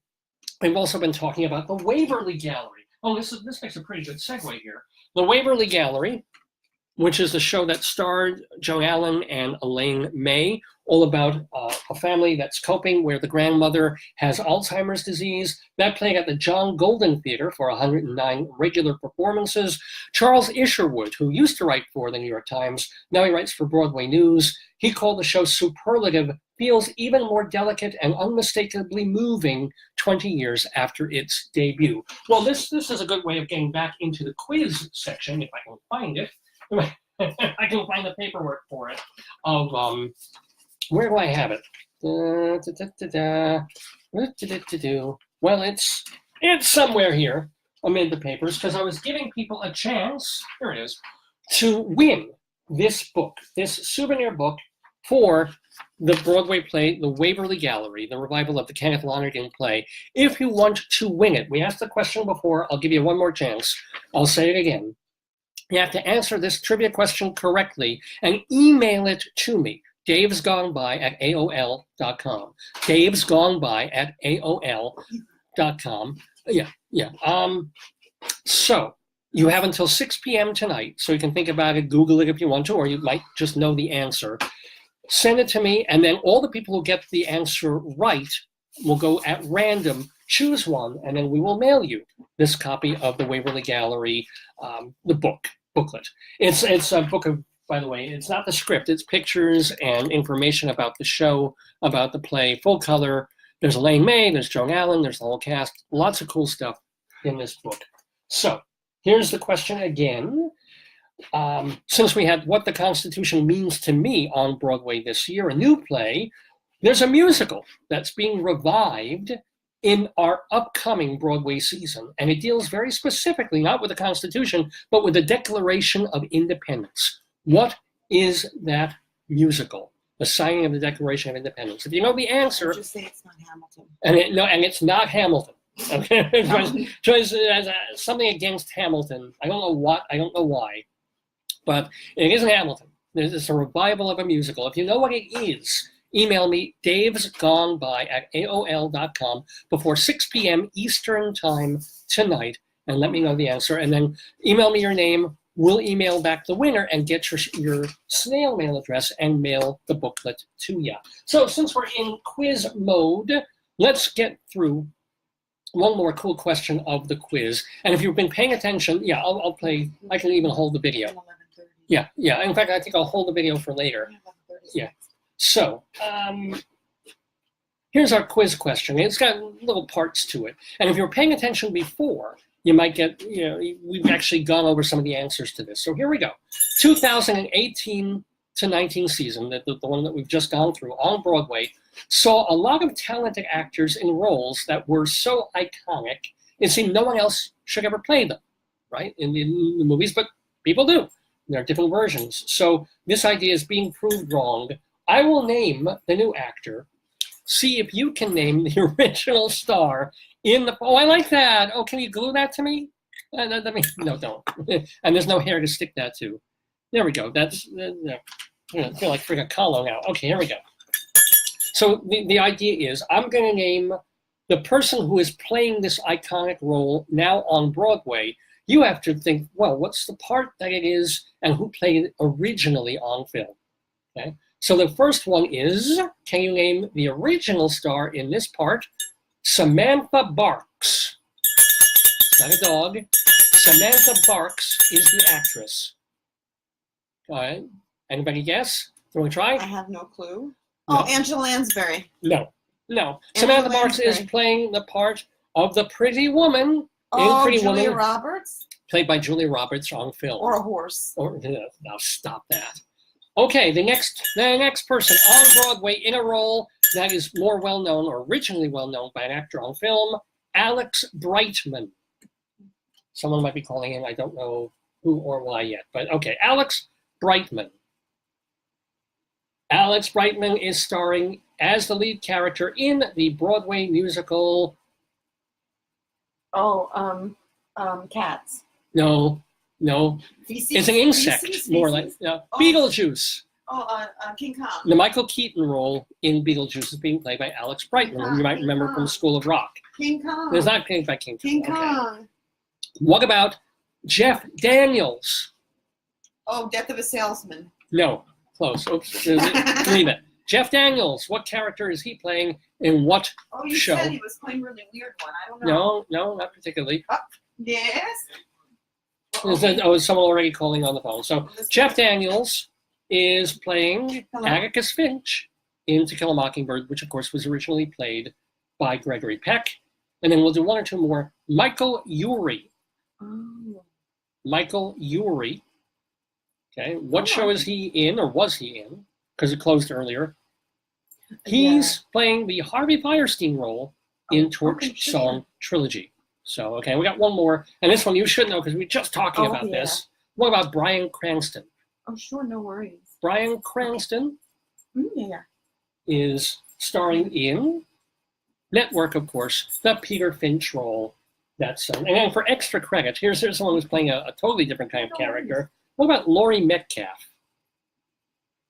we've also been talking about the Waverly Gallery. Oh, this makes a pretty good segue here. The Waverly Gallery, which is the show that starred Joan Allen and Elaine May, all about a family that's coping where the grandmother has Alzheimer's disease. That played at the John Golden Theater for 109 regular performances. Charles Isherwood, who used to write for the New York Times, now he writes for Broadway News. He called the show superlative, feels even more delicate and unmistakably moving 20 years after its debut. Well, this is a good way of getting back into the quiz section, if I can find it. I can find the paperwork for it. Of where do I have it? Well, it's somewhere here amid the papers, because I was giving people a chance. Here it is, to win this book, this souvenir book for the Broadway play, The Waverly Gallery, the revival of the Kenneth Lonergan play. If you want to win it, we asked the question before. I'll give you one more chance. I'll say it again. You have to answer this trivia question correctly and email it to me, davesgoneby@aol.com. davesgoneby@aol.com. Yeah. So you have until 6 p.m. tonight, so you can think about it, Google it if you want to, or you might just know the answer. Send it to me, and then all the people who get the answer right will go at random, choose one, and then we will mail you this copy of the Waverly Gallery, the booklet. It's a book of, by the way, it's not the script, it's pictures and information about the show, about the play, full color. There's Elaine May, there's Joan Allen, there's the whole cast, lots of cool stuff in this book. So here's the question again. Since we had What the Constitution Means to Me on Broadway this year, a new play, there's a musical that's being revived in our upcoming Broadway season. And it deals very specifically, not with the Constitution, but with the Declaration of Independence. What is that musical? the signing of the Declaration of Independence? If you know the answer, Just say it's not Hamilton. and it's not Hamilton. Okay, Joyce has something against Hamilton. I don't know what. I don't know why, but it isn't Hamilton. It's a revival of a musical. If you know what it is, email me, davesgoneby@aol.com before 6 p.m. Eastern Time tonight, and let me know the answer. And then email me your name. We'll email back the winner and get your snail mail address and mail the booklet to you. So since we're in quiz mode, let's get through one more cool question of the quiz. And if you've been paying attention, yeah, I'll play. I can even hold the video. 11:30. Yeah. In fact, I think I'll hold the video for later. 11:30. Yeah. So here's our quiz question. It's got little parts to it. And if you were paying attention before, you might get, we've actually gone over some of the answers to this. So here we go. 2018 to 19 season, the one that we've just gone through on Broadway, saw a lot of talented actors in roles that were so iconic, it seemed no one else should ever play them, right? In the movies, but people do. There are different versions. So this idea is being proved wrong. I will name the new actor. See if you can name the original star in the. Oh, I like that. Oh, can you glue that to me? No, don't. And there's no hair to stick that to. There we go. That's. I feel like freaking Kahlo now. Okay, here we go. So the idea is I'm going to name the person who is playing this iconic role now on Broadway. You have to think, well, what's the part that it is and who played it originally on film? Okay. So the first one is, can you name the original star in this part? Samantha Barks. It's not a dog. Samantha Barks is the actress. All right. Anybody guess? Do you want to try? I have no clue. No. Oh, Angela Lansbury. No. Samantha Barks is playing the part of the pretty woman in Pretty Julia Woman. Roberts? Played by Julia Roberts on film. Or a horse. Now stop that. Okay, the next person on Broadway in a role that is more well-known or originally well-known by an actor on film, Alex Brightman. Someone might be calling in, I don't know who or why yet, but okay, Alex Brightman. Alex Brightman is starring as the lead character in the Broadway musical. Cats. No. Feces? It's an insect, Feces? more like Beetlejuice. King Kong. The Michael Keaton role in Beetlejuice is being played by Alex Brightman, who you might remember from School of Rock. King Kong. It's not played by King Kong. King Okay. Kong. What about Jeff Daniels? Oh, Death of a Salesman. No, close. Oops, leave it. Jeff Daniels, what character is he playing in what Oh, you show? said he was playing a really weird one. I don't know. No, not particularly. Yes. Is someone already calling on the phone? So Jeff Daniels is playing Atticus Finch in To Kill a Mockingbird, which of course was originally played by Gregory Peck. And then we'll do one or two more. Michael Urie. Oh. Michael Urie. Okay, what show is he in, or was he in? Because it closed earlier. He's playing the Harvey Fierstein role in Torch Song Trilogy. So, okay, we got one more. And this one you should know because we were just talking about this. What about Bryan Cranston? Oh, sure, no worries. Bryan Cranston Yeah. is starring in Network, of course, the Peter Finch role. That's and then for extra credit, here's someone who's playing a totally different kind of character. What about Laurie Metcalf?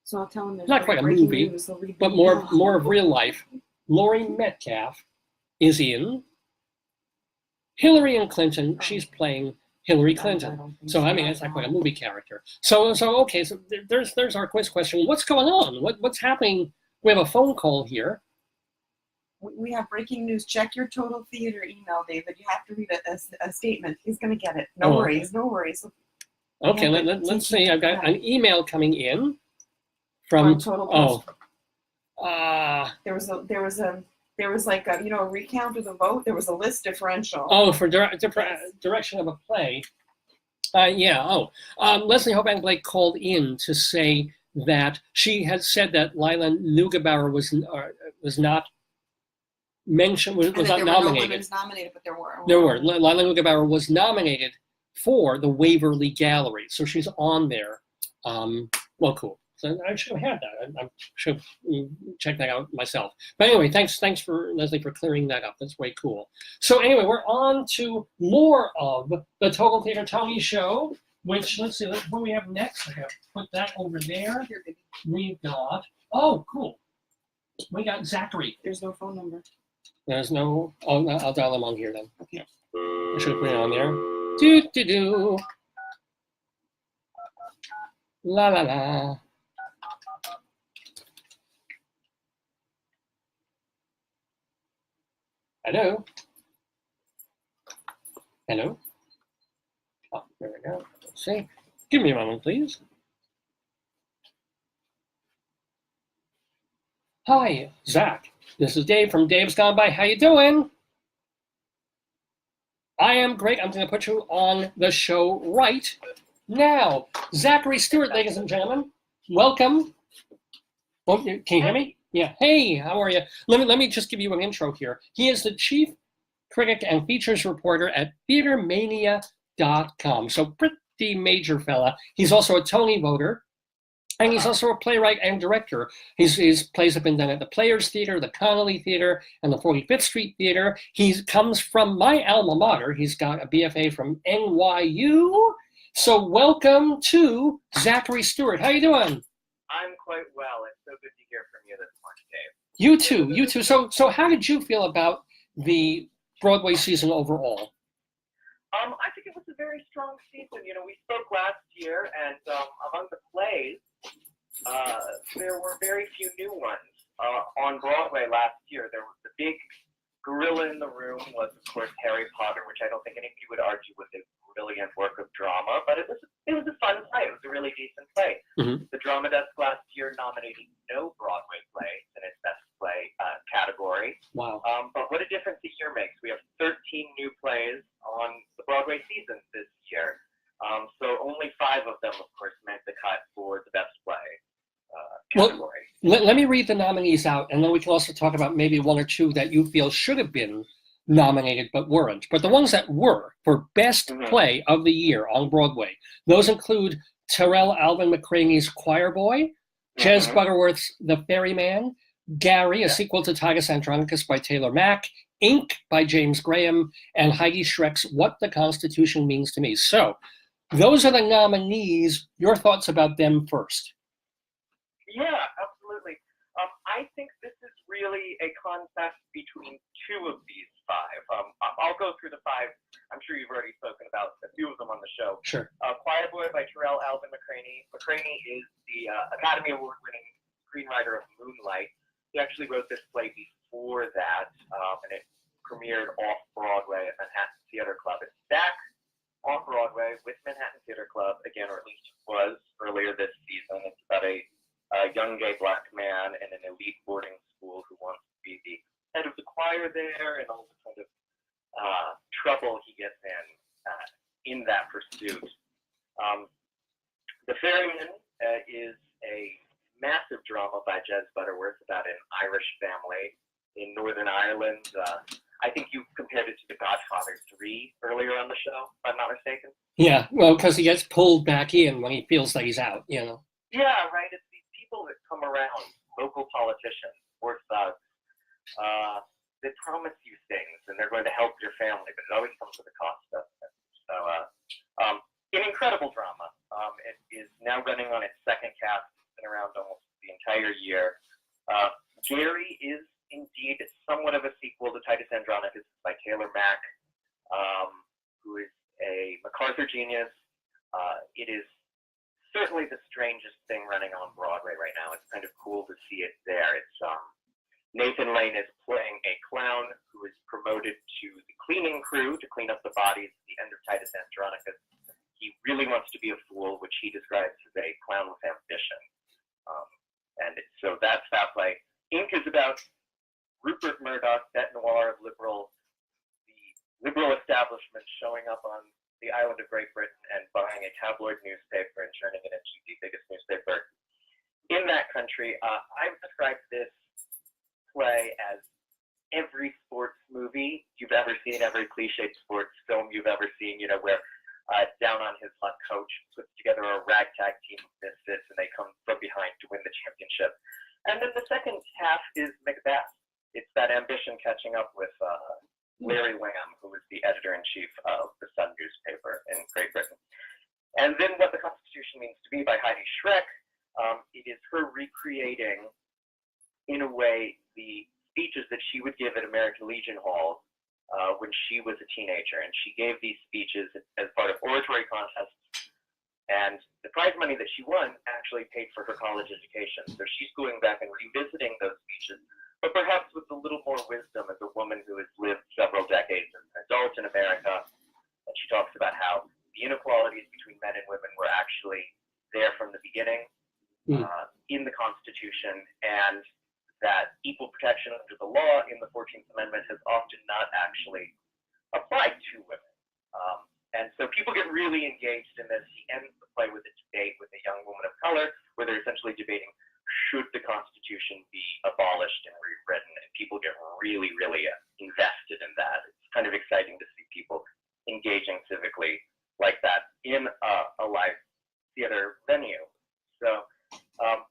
So I'll tell him there's Not quite a breaking movie, news. They'll read but the more email. of real life. Laurie Metcalf is in Hillary and Clinton. She's playing Hillary Clinton. So I mean, it's not quite a movie character. So okay. So there's our quiz question. What's going on? What's happening? We have a phone call here. We have breaking news. Check your Total Theater email, David. You have to read a statement. He's going to get it. No worries. No worries. Okay, let's see. I've got an email coming in from Total. There was like a recount of the vote. There was a list differential. Oh, for direction of a play. Leslie Hoban Blake called in to say that she had said that Lila Neugebauer was not mentioned, was not nominated. No women nominated, but there were. There were. Lila Neugebauer was nominated for the Waverly Gallery, so she's on there. Well, cool. So I should have had that. I should check that out myself. But anyway, thanks for Leslie for clearing that up. That's way cool. So anyway, we're on to more of the Total Theater Tony Show, which, let's see, what do we have next? I have to put that over there. We've got, oh, cool. We got Zachary. There's no phone number. There's no, oh, no, I'll dial him on here then. Okay. I should have put it on there. Do. La la la. Hello. Hello. Oh, there we go. Let's see. Give me a moment, please. Hi, Zach. This is Dave from Dave's Gone By. How you doing? I am great. I'm going to put you on the show right now. Zachary Stewart, ladies and gentlemen. Welcome. Oh, can you hear me? Yeah. Hey, how are you? Let me just give you an intro here. He is the chief critic and features reporter at Theatermania.com. So pretty major fella. He's also a Tony voter. And he's also a playwright and director. His plays have been done at the Players Theater, the Connolly Theater, and the 45th Street Theater. He comes from my alma mater. He's got a BFA from NYU. So welcome to Zachary Stewart. How you doing? I'm quite well. It's so good to hear from you this morning, Dave. You too. So how did you feel about the Broadway season overall? I think it was a very strong season. You know, we spoke last year, and among the plays, there were very few new ones. On Broadway last year, there was the big gorilla in the room was, of course, Harry Potter, which I don't think anybody would argue was a brilliant work of drama, but it was a fun play. It was a really decent play. Mm-hmm. The Drama Desk last year nominated no Broadway play in its best play category. Wow. But what a difference a year makes. We have 13 new plays on the Broadway season this year. So only 5 of them, of course, meant the cut for the best play category. Well, let me read the nominees out, and then we can also talk about maybe 1 or 2 that you feel should have been nominated but weren't. But the ones that were for best play of the year on Broadway, those include Terrell Alvin McCraney's Choir Boy, Jez Butterworth's The Ferryman, Gary, a sequel to Titus Andronicus by Taylor Mack, Ink by James Graham, and Heidi Schreck's What the Constitution Means to Me. So those are the nominees. Your thoughts about them first? Yeah, absolutely. I think this is really a contest between 2 of these 5. I'll go through the 5. I'm sure you've already spoken about a few of them on the show. Sure. Choir Boy by Terrell Alvin McCraney. McCraney is the Academy Award-winning screenwriter of Moonlight. He actually wrote this play before that, and it premiered off-Broadway at Manhattan Theater Club. It's back off-Broadway with Manhattan Theater Club again, or at least it was earlier this season. It's about a young gay black man in an elite boarding school who wants to be the head of the choir there, and all the kind of trouble he gets in that pursuit. The Ferryman is a massive drama by Jez Butterworth about an Irish family in Northern Ireland. I think you compared it to The Godfather 3 earlier on the show, if I'm not mistaken. Yeah, well, because he gets pulled back in when he feels like he's out, you know. Yeah, right. It's these people that come around, local politicians or thugs, that promise you things and they're going to help your family, but it always comes with a cost of it. So, an incredible drama. It is now running on its second cast. It's been around almost the entire year. Gary is indeed somewhat of a sequel to Titus Andronicus by Taylor Mack, who is a MacArthur genius. It is certainly the strangest thing running on Broadway right now. It's kind of cool to see it there. It's Nathan Lane is playing a clown who is promoted to the cleaning crew to clean up the bodies at the end of Titus Andronicus. He really wants to be a fool, which he describes as a clown with ambition. So that's that play. Ink is about Rupert Murdoch, that noir of the liberal establishment showing up on the island of Great Britain and buying a tabloid newspaper and turning it into the biggest newspaper in that country. I've described this play as every sports movie you've ever seen, every cliched sports film you've ever seen, where down on his luck coach puts together a ragtag team of misfits and they come from behind catching up with Larry Lamb, who was the editor-in-chief of the Sun newspaper in Great Britain. And then What the Constitution Means to Me by Heidi Schreck, it is her recreating, in a way, the speeches that she would give at American Legion Hall when she was a teenager. And she gave these speeches as part of oratory contests. And the prize money that she won actually paid for her college education. So she's going back and revisiting those speeches, but perhaps with a little more wisdom as a woman who has lived several decades as an adult in America. And she talks about how the inequalities between men and women were actually there from the beginning in the Constitution, and that equal protection under the law in the 14th Amendment has often not actually applied to women. And so people get really engaged in this. He ends the play with a debate with a young woman of color, where they're essentially debating, should the Constitution be abolished and rewritten? And people get really, really invested in that. It's kind of exciting to see people engaging civically like that in a live theater venue. So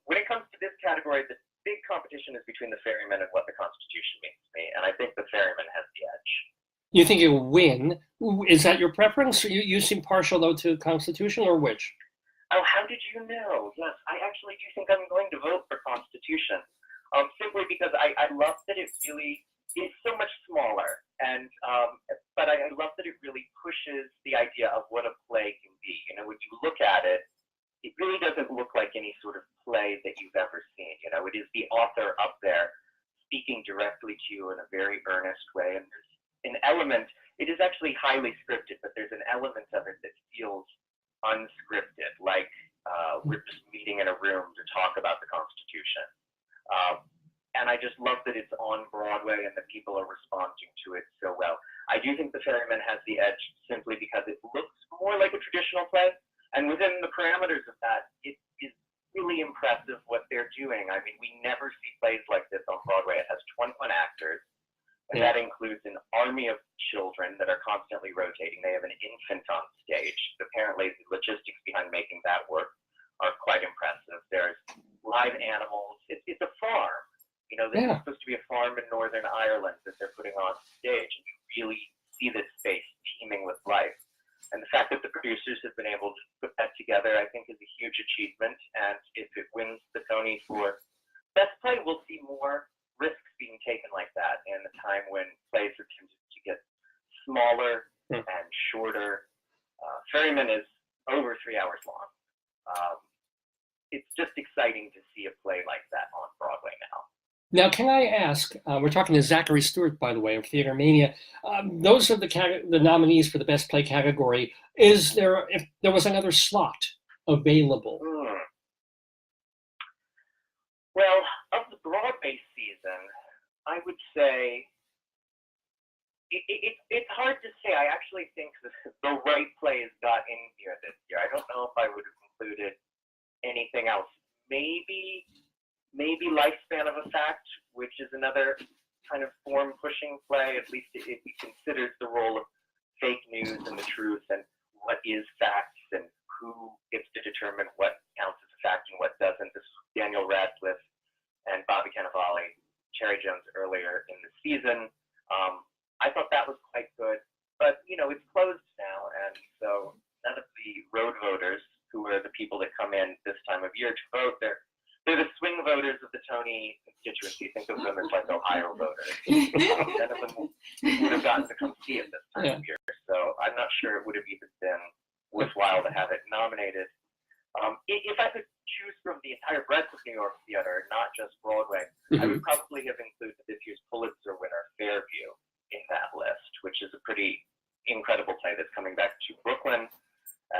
when it comes to this category, the big competition is between the Ferryman and What the Constitution Means to Me. And I think the Ferryman has the edge. You think you'll win? Is that your preference? You seem partial, though, to Constitution, or which? Oh, how did you know? Yes, I actually do think I'm going to vote for Constitution, simply because I love that it really is so much smaller, and but I love that it really pushes the idea of what a play can be. You know, when you look at it, it really doesn't look like any sort of play that you've ever seen. You know, it is the author up there speaking directly to you in a very earnest way, and there's an element, it is actually highly scripted, but there's an element of it that feels unscripted, like we're just meeting in a room to talk about the Constitution. And I just love that it's on Broadway and that people are responding to it so well. I do think the Ferryman has the edge simply because it looks more like a traditional play, and within the parameters of that, it is really impressive what they're doing. I mean, we never see plays like this on Broadway. It has 21 actors. And that includes an army of children that are constantly rotating. They have an infant on stage. Apparently, the logistics behind making that work are quite impressive. There's live animals. It's a farm. You know, this is supposed to be a farm in Northern Ireland that they're putting on stage. And you really see this space teeming with life. And the fact that the producers have been able to put that together, I think, is a huge achievement. And if it wins the Tony for Best Play, we'll see more risks being taken like that in a time when plays are tended to get smaller and shorter. Ferryman is over 3 hours long. It's just exciting to see a play like that on Broadway now. Now, can I ask, we're talking to Zachary Stewart, by the way, of Theatermania. Those are the nominees for the Best Play category. Is there, if there was another slot available? Well, of the Broadway season, I would say it's hard to say. I actually think the right plays got in here this year. I don't know if I would have included anything else. Maybe Lifespan of a Fact, which is another kind of form-pushing play. At least it considers the role of fake news and the truth and what is facts and who gets to determine what counts as a fact and what doesn't. This is Daniel Radcliffe and Bobby Cannavale, Cherry Jones earlier in the season. I thought that was quite good, but you know, it's closed now, and so none of the road voters, who are the people that come in this time of year to vote, they're the swing voters of the Tony constituency. Think of them as like Ohio voters. None of them would have gotten to come see it this time of year, so I'm not sure it would have even been worthwhile to have it nominated. If I could choose from the entire breadth of New York theater, not just Broadway, I would probably have included this year's Pulitzer winner, Fairview, in that list, which is a pretty incredible play that's coming back to Brooklyn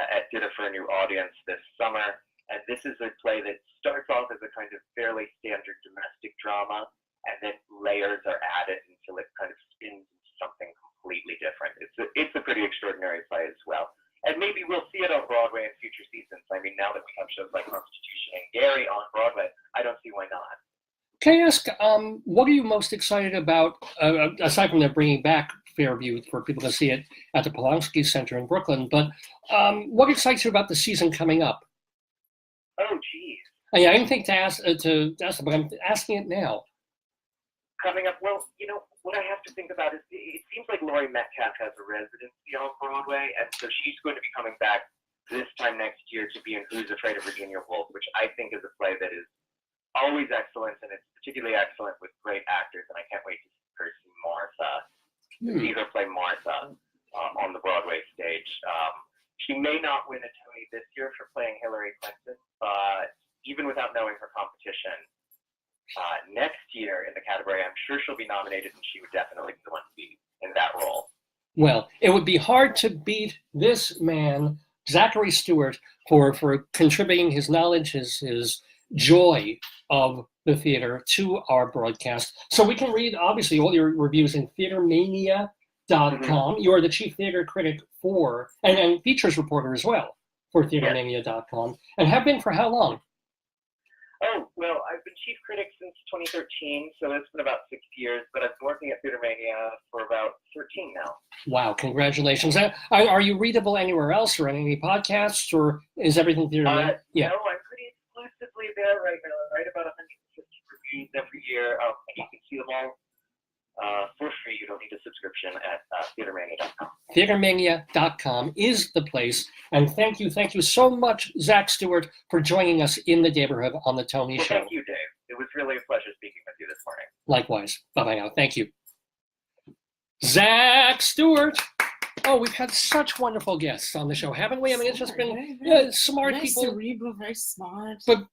at Theater for a New Audience this summer. And this is a play that starts off as a kind of fairly standard domestic drama, and then layers are added until it kind of spins into something completely different. It's a pretty extraordinary play as well. And maybe we'll see it on Broadway in future seasons. I mean, now that we have shows like Constitution and Gary on Broadway, I don't see why not. Can I ask, what are you most excited about, aside from them bringing back Fairview for people to see it at the Polanski Center in Brooklyn, but what excites you about the season coming up? Oh, geez. I didn't think to ask, but I'm asking it now. Coming up, well, you know, what I have to think about is it seems like Laurie Metcalf has a residency on Broadway, and so she's going to be coming back this time next year to be in Who's Afraid of Virginia Woolf, which I think is a play that is always excellent, and it's particularly excellent with great actors, and I can't wait to see Martha, see her play Martha on the Broadway stage. She may not win a Tony this year for playing Hillary Clinton, but even without knowing her competition, next year in the category, I'm sure she'll be nominated, and she would definitely be the one to be in that role. Well, it would be hard to beat this man, Zachary Stewart, for contributing his knowledge, his joy of the theater to our broadcast. So we can read, obviously, all your reviews in Theatermania.com. You are the chief theater critic for, and features reporter as well, for Theatermania.com, and have been for how long? Oh, well, I've been chief critic since 2013, so it's been about 6 years, but I've been working at Theatermania for about 13 now. Wow, congratulations. Are you readable anywhere else or on any podcasts, or is everything Theatermania? No, I'm pretty exclusively there right now. I write about 150 reviews every year. You can see them all for free. You don't need a subscription at Theatermania.com. Theatermania.com is the place. And thank you so much, Zach Stewart, for joining us in the neighborhood on the Tony Show. Thank you, Dave. It was really a pleasure speaking with you this morning. Likewise. Bye-bye now. Thank you. Zach Stewart. Oh, we've had such wonderful guests on the show, haven't we? I mean, it's just been smart people. Cerebral, very smart. But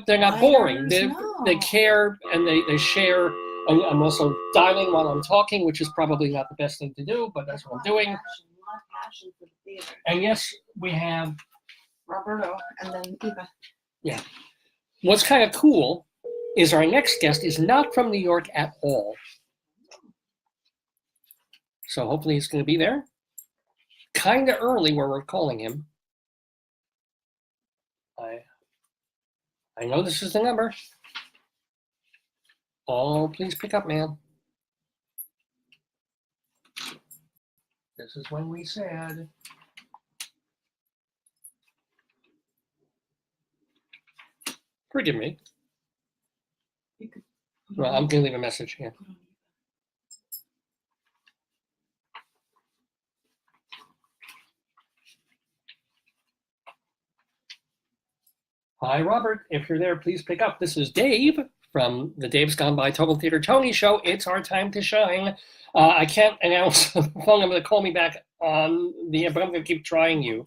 they're not boring. No. They care and they share. I'm also dialing while I'm talking, which is probably not the best thing to do, but that's what I'm doing. A lot of passion for the theater. And yes, we have Roberto and then Eva. Yeah. What's kind of cool is our next guest is not from New York at all. So hopefully he's going to be there. Kind of early where we're calling him. I know this is the number. Oh, please pick up, man. This is when we said. Forgive me. Well, I'm going to leave a message here. Hi, Robert. If you're there, please pick up. This is Dave from the Dave's Gone By Total Theater Tony Show. It's our time to shine. I can't announce the phone number to call me back on the air, but I'm going to keep trying you.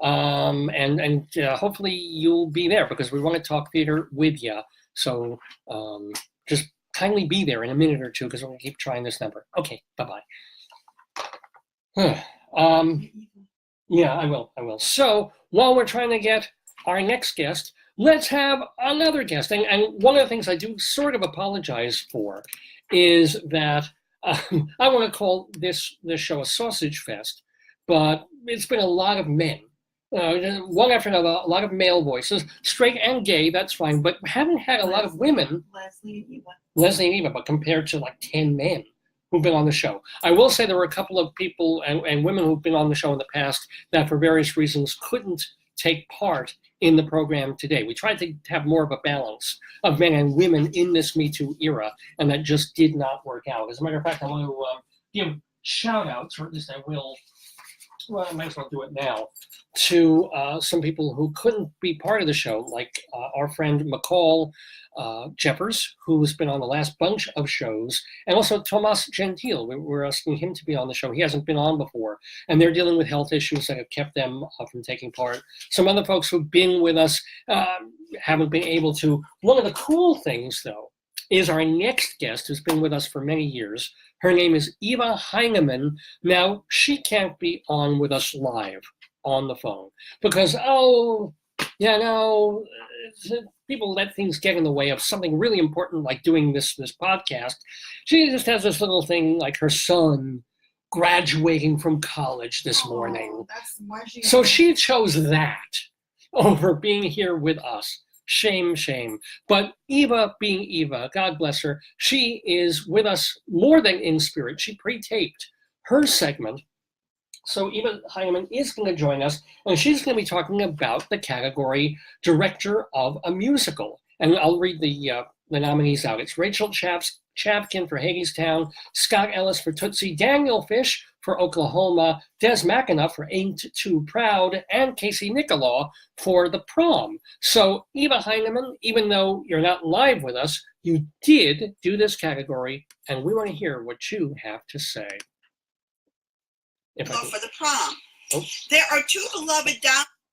And hopefully you'll be there because we want to talk theater with you. So just kindly be there in a minute or two because we're going to keep trying this number. Okay, bye-bye. Yeah, I will. So while we're trying to get our next guest, let's have another guest. And one of the things I do sort of apologize for is that I want to call this show a sausage fest, but it's been a lot of men. One after another, a lot of male voices, straight and gay, that's fine, but haven't had a lot of women. Leslie and Eva, but compared to like 10 men who've been on the show. I will say there were a couple of people and women who've been on the show in the past that for various reasons couldn't take part in the program today. We tried to have more of a balance of men and women in this Me Too era, and that just did not work out. As a matter of fact, I want to give shout outs, or at least I will, well, I might as well do it now, to some people who couldn't be part of the show, like our friend McCall Jeffers, who's been on the last bunch of shows, and also Tomas Gentile. We're asking him to be on the show. He hasn't been on before, and they're dealing with health issues that have kept them from taking part. Some other folks who've been with us haven't been able to. One of the cool things, though, is our next guest who's been with us for many years. Her name is Eva Heinemann. Now, she can't be on with us live on the phone because, people let things get in the way of something really important like doing this podcast. She just has this little thing like her son graduating from college this morning. That's why so she chose that over being here with us. Shame. But Eva being Eva, God bless her, she is with us more than in spirit. She pre-taped her segment. So Eva Heinemann is going to join us, and she's going to be talking about the category Director of a Musical. And I'll read the the nominees out. It's Rachel Chapkin for Hadestown, Scott Ellis for Tootsie, Daniel Fish for Oklahoma, Des McAnuff for Ain't Too Proud, and Casey Nicholaw for The Prom. So Eva Heinemann, even though you're not live with us, you did do this category, and we want to hear what you have to say. For The Prom. Oh. There are two beloved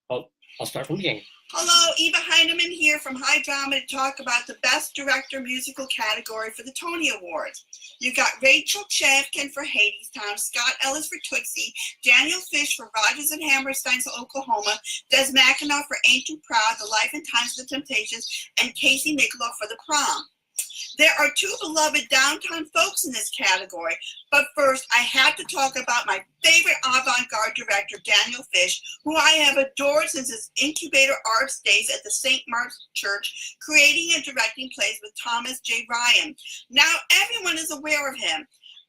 I'll start from the beginning. Hello, Eva Heinemann here from High Drama to talk about the Best Director Musical category for the Tony Awards. You got Rachel Chapkin for Hadestown, Scott Ellis for Tootsie, Daniel Fish for Rodgers and Hammerstein's Oklahoma, Des McAnuff for Ain't Too Proud, The Life and Times of the Temptations, and Casey Nicholaw for The Prom. There are two beloved downtown folks in this category, but first I have to talk about my favorite avant-garde director, Daniel Fish, who I have adored since his incubator arts days at the St. Mark's Church, creating and directing plays with Thomas J. Ryan. Now everyone is aware of him.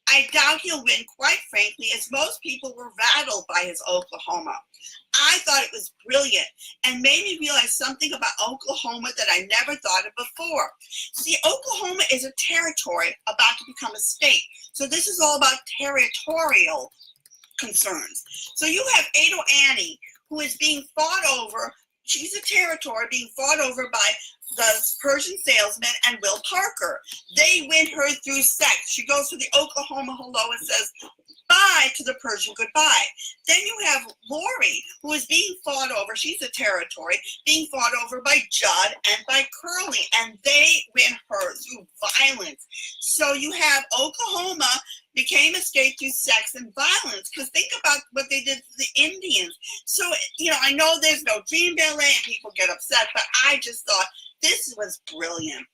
I doubt he'll win, quite frankly, as most people were rattled by his Oklahoma. I thought it was brilliant and made me realize something about Oklahoma that I never thought of before. See, Oklahoma is a territory about to become a state. So this is all about territorial concerns. So you have Ado Annie, who is being fought over. She's a territory being fought over by the Persian salesman and Will Parker. They win her through sex. She goes to the Oklahoma hello and says bye to the Persian goodbye. Then you have Lori, who is being fought over. She's a territory being fought over by Judd and by Curly, and they win her through violence. So you have Oklahoma became a state through sex and violence, because think about what they did to the Indians. So, I know there's no dream ballet and people get upset, but I just thought this was brilliant.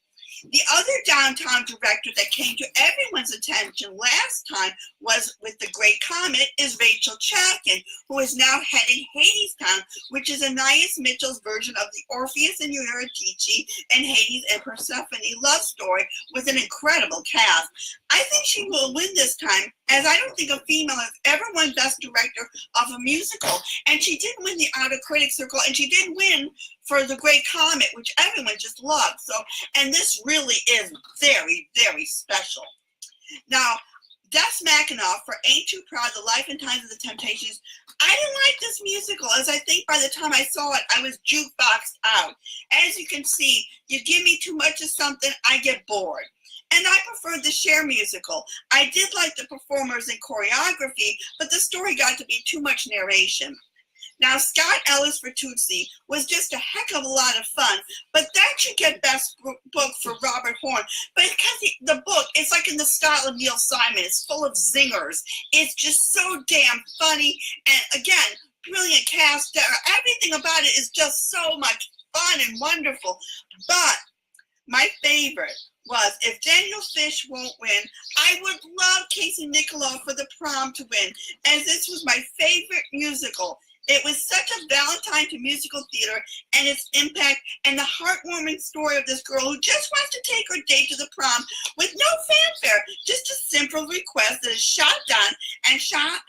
The other downtown director that came to everyone's attention last time was with The Great Comet is Rachel Chapkin, who is now heading Hadestown, which is Anais Mitchell's version of the Orpheus and Eurydice and Hades and Persephone love story with an incredible cast. I think she will win this time, as I don't think a female has ever won Best Director of a musical. And she did win the Outer Critics Circle, and she did win for The Great Comet, which everyone just loved. So, and this really is very, very special. Now, Des McAnuff for Ain't Too Proud, The Life and Times of the Temptations. I didn't like this musical, as I think by the time I saw it, I was jukeboxed out. As you can see, you give me too much of something, I get bored. And I preferred the Cher musical. I did like the performers and choreography, but the story got to be too much narration. Now, Scott Ellis for Tootsie was just a heck of a lot of fun, but that should get Best Book for Robert Horn. But because the book, it's like in the style of Neil Simon. It's full of zingers. It's just so damn funny. And again, brilliant cast. Everything about it is just so much fun and wonderful. But my favorite was, if Daniel Fish won't win, I would love Casey Nicholaw for The Prom to win, as this was my favorite musical. It was such a Valentine to musical theater and its impact, and the heartwarming story of this girl who just wants to take her date to the prom with no fanfare, just a simple request that is shot down, and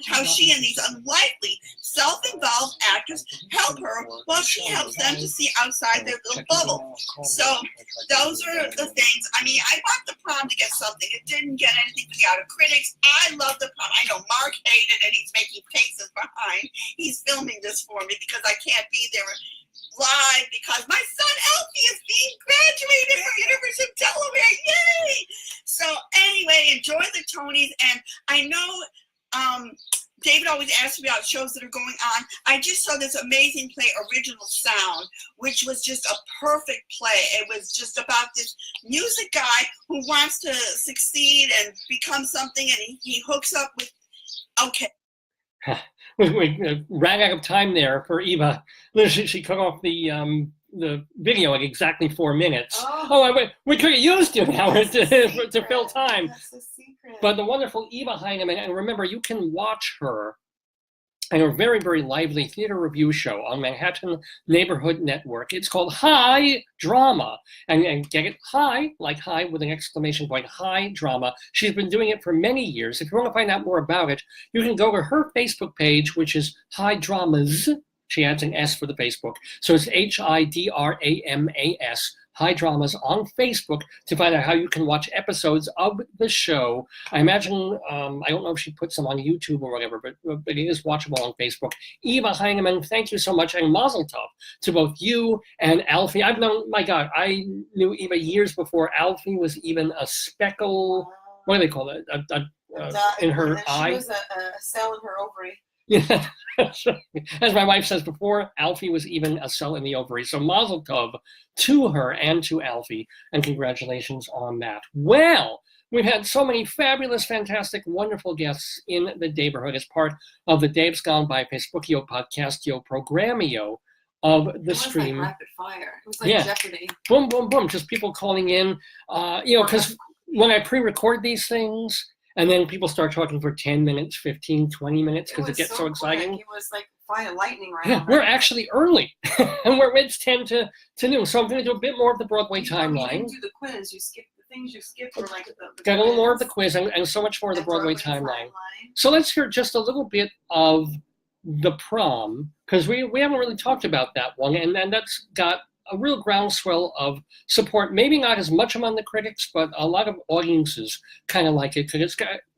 how she and these unlikely self-involved actors help her while she helps them to see outside their little bubble. So those are the things. I mean, I want the prom to get something. It didn't get anything for the Outer Critics. I love the prom. I know Mark hated it. He's making faces behind. He's filming this for me because I can't be there live because my son Elfie is being graduated from University of Delaware. Yay! So anyway, enjoy the Tonys. And I know David always asks me about shows that are going on. I just saw this amazing play, Original Sound, which was just a perfect play. It was just about this music guy who wants to succeed and become something, and he hooks up with, okay. We ran out of time there for Eva. She cut off the video like exactly 4 minutes. We could have used you now to fill time. That's the secret. But the wonderful Eva Heinemann, and remember, you can watch her in a very, very lively theater review show on Manhattan Neighborhood Network. It's called High Drama. And get it, high, like high with an exclamation point, High Drama. She's been doing it for many years. If you want to find out more about it, you can go to her Facebook page, which is High Dramas. She adds an S for the Facebook. So it's HIDRAMAS, High Dramas on Facebook to find out how you can watch episodes of the show. I imagine, I don't know if she puts them on YouTube or whatever, but it is watchable on Facebook. Eva Heinemann, thank you so much, and mazel tov to both you and Alfie. I've known, my God, I knew Eva years before Alfie was even a speckle, what do they call it, in her eye? She was a cell in her ovary. Yeah, as my wife says before, Alfie was even a cell in the ovary. So mazel tov to her and to Alfie, and congratulations on that. Well, we've had so many fabulous, fantastic, wonderful guests in the neighborhood as part of the Dave's Gone By Facebookio Podcastio Programmio of the stream. It was like rapid fire. It was like Jeopardy. Boom, boom, boom. Just people calling in, because when I pre-record these things, and then people start talking for 10 minutes, 15, 20 minutes because it gets so exciting. It was like fire lightning round. Yeah, we're actually early, and it's 10 to noon. So I'm going to do a bit more of the Broadway timeline. You didn't do the quiz. You skipped the things you skipped were like the got a little more of the quiz and so much more of the Broadway timeline. So let's hear just a little bit of the Prom, because we haven't really talked about that one, and that's got a real groundswell of support, maybe not as much among the critics, but a lot of audiences kind of like it because it's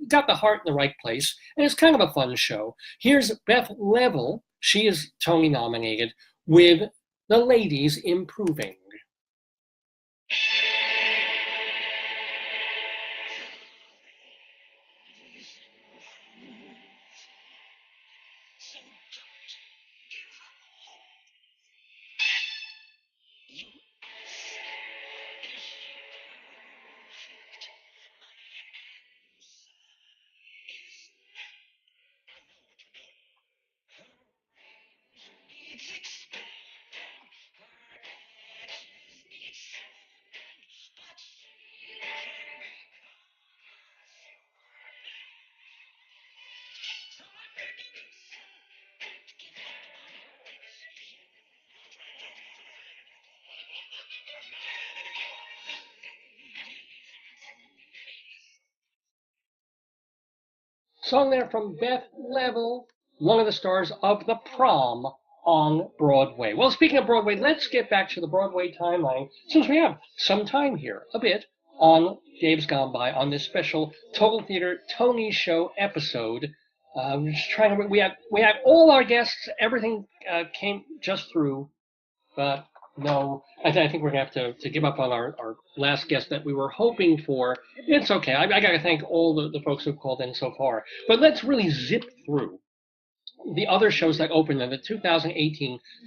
got the heart in the right place, and it's kind of a fun show. Here's Beth Level. She is Tony nominated with The Ladies Improving. Song there from Beth Level, one of the stars of The Prom on Broadway. Well, speaking of Broadway, let's get back to the Broadway timeline, since we have some time here, a bit, on Dave's Gone By, on this special Total Theater Tony Show episode. We're just trying to, we had all our guests, everything came just through, but no, I think we're going to have to give up on our last guest that we were hoping for. It's okay. I got to thank all the folks who've called in so far. But let's really zip through the other shows that opened in the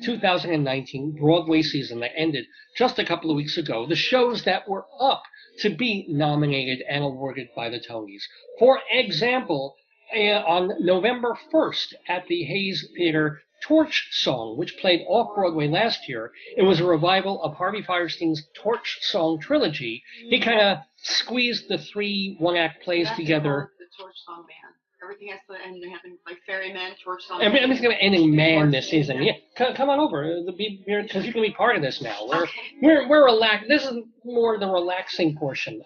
2018-2019 Broadway season that ended just a couple of weeks ago. The shows that were up to be nominated and awarded by the Tonys. For example, on November 1st at the Hayes Theater, Torch Song, which played off-Broadway last year. It was a revival of Harvey Fierstein's Torch Song trilogy. He kind of squeezed the 3 one-act plays together. The Torch Song Band. Everything has to end having like Ferryman, Torch Song. Everything's going to end in man this season. Yeah, come on over, because you can be part of this now. We're relaxed. This is more the relaxing portion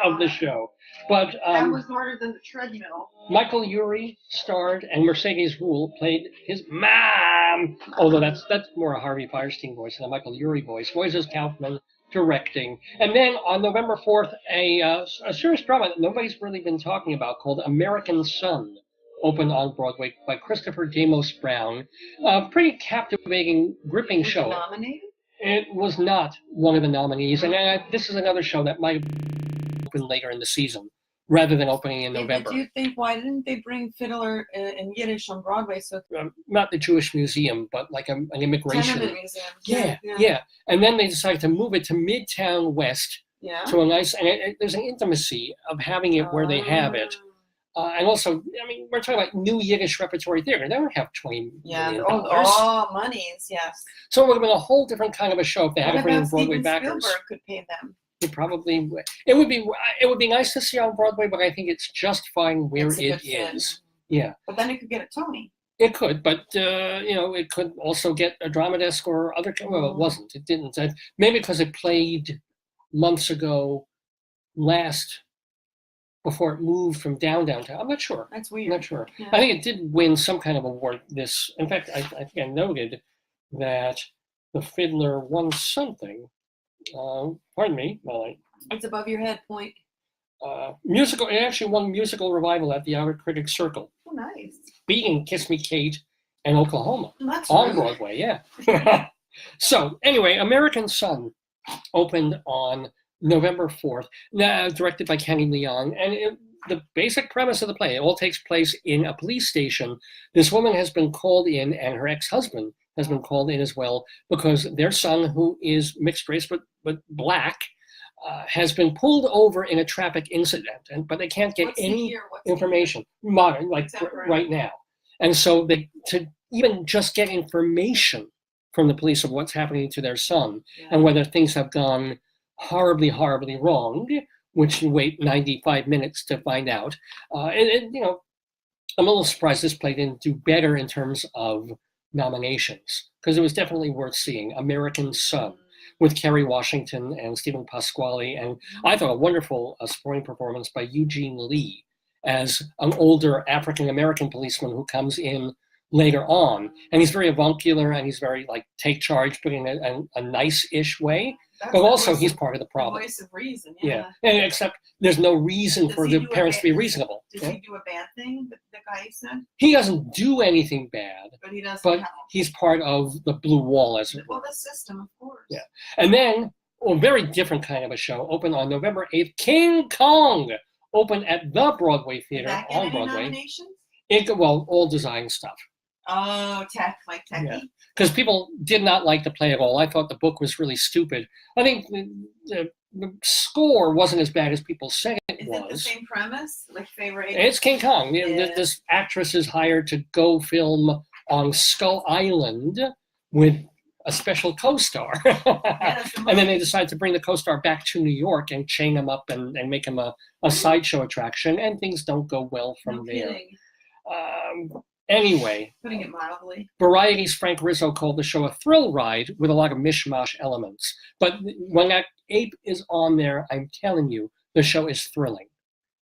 of the show. But that was harder than the treadmill. Michael Urie starred, and Mercedes Ruehl played his mom. Although that's more a Harvey Fierstein voice than a Michael Urie voice. Moises Kaufman directing. And then on November 4th, a serious drama that nobody's really been talking about called American Son opened on Broadway by Christopher Damos Brown. A pretty captivating, gripping show. Nominated? It was not one of the nominees, and this is another show that might open later in the season rather than opening in November. Do you think, why didn't they bring Fiddler in Yiddish on Broadway? So not the Jewish Museum, but like an immigration museum. Yeah. And then they decided to move it to Midtown West to a nice, and there's an intimacy of having it where they have it. And also, I mean, we're talking about new Yiddish repertory theater. They don't have $20 million. Monies, yes. So it would have been a whole different kind of a show if they had to bring in Broadway backers. Spielberg could pay them. It probably it would be nice to see on Broadway, but I think it's just fine where it is. Yeah. But then it could get a Tony. It could, but it could also get a drama desk or other. Well, it wasn't. It didn't. Maybe because it played months ago, before it moved from downtown. I'm not sure. That's weird. I'm not sure. Yeah. I think it did win some kind of award. In fact, I think I noted that the Fiddler won something. pardon me, well, It's above your head, point. musical, it actually won musical revival at the Outer Critics Circle, Oh, nice. beating Kiss Me Kate and Oklahoma That's on rude. Broadway, yeah. So anyway, American Son opened on November 4th, directed by Kenny Leon, and the basic premise of the play, it all takes place in a police station. This woman has been called in, and her ex-husband has been called in as well, because their son, who is mixed race but black, has been pulled over in a traffic incident, but they can't get What's the any year? What's the information, modern, like Contemporary. right now. And so to even just get information from the police of what's happening to their son year? and whether things have gone horribly, horribly wrong, which you wait 95 minutes to find out. And you know, I'm a little surprised this play didn't do better in terms of nominations, because it was definitely worth seeing. American Son, with Kerry Washington and Stephen Pasquale, and I thought a wonderful supporting performance by Eugene Lee as an older African-American policeman who comes in later on, and he's very avuncular and he's very like take charge, but in a nice-ish way. That's But the also voice he's of- part of the the problem. voice of reason. Yeah, and except there's no reason Does for he the do a parents to be bad- reasonable. Does Yeah? he do a bad thing? The guy you said, He doesn't do anything bad, but he doesn't. but help. he's part of the blue wall, as it were. Well, the system, of course. Yeah. And then, a very different kind of a show, opened on November 8th, King Kong, opened at the Broadway Did Theater that get on any Broadway. nominations? Well, all design stuff. Oh, tech, like techie. Yeah. Because people did not like the play at all. I thought the book was really stupid. I think the score wasn't as bad as people said it Is was. it the same premise? Like favorite? It's King Kong. Yeah. This actress is hired to go film on Skull Island with a special co-star. And then they decide to bring the co-star back to New York and chain him up and make him a sideshow attraction, and things don't go well from No there. kidding. Anyway, Putting it mildly. Variety's Frank Rizzo called the show a thrill ride with a lot of mishmash elements. But when that ape is on there, I'm telling you, the show is thrilling.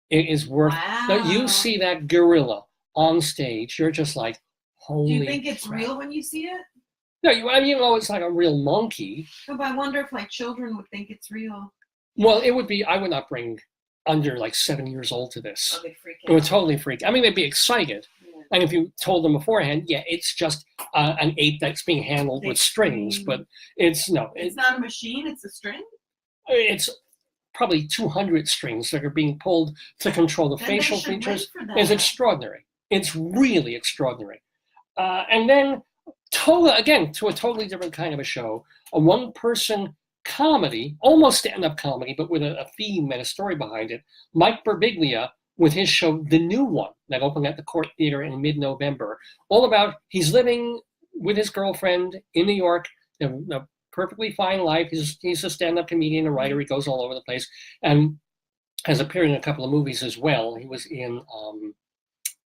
It is worth. Wow. You see that gorilla on stage, you're just like, Do holy. you think it's crap. real when you see it? No, you know it's like a real monkey. No, but I wonder if like children would think it's real. Well, it would be. I would not bring under like 7 years old to this. Oh, they'd freak It would out. totally freak. I mean, they'd be excited. Yeah. And if you told them beforehand, yeah, it's just an ape that's being handled They with strings, scream. but it's no, It's not a machine, it's a string. it's probably 200 strings that are being pulled to control the Then they facial should wait features. for It's that. extraordinary. It's really extraordinary. And then, again, to a totally different kind of a show, a one-person comedy, almost stand-up comedy, but with a theme and a story behind it. Mike Birbiglia with his show, The New One, that opened at the Court Theater in mid-November. All about, he's living with his girlfriend in New York, a perfectly fine life. He's a stand-up comedian, a writer. He goes all over the place and has appeared in a couple of movies as well. He was in,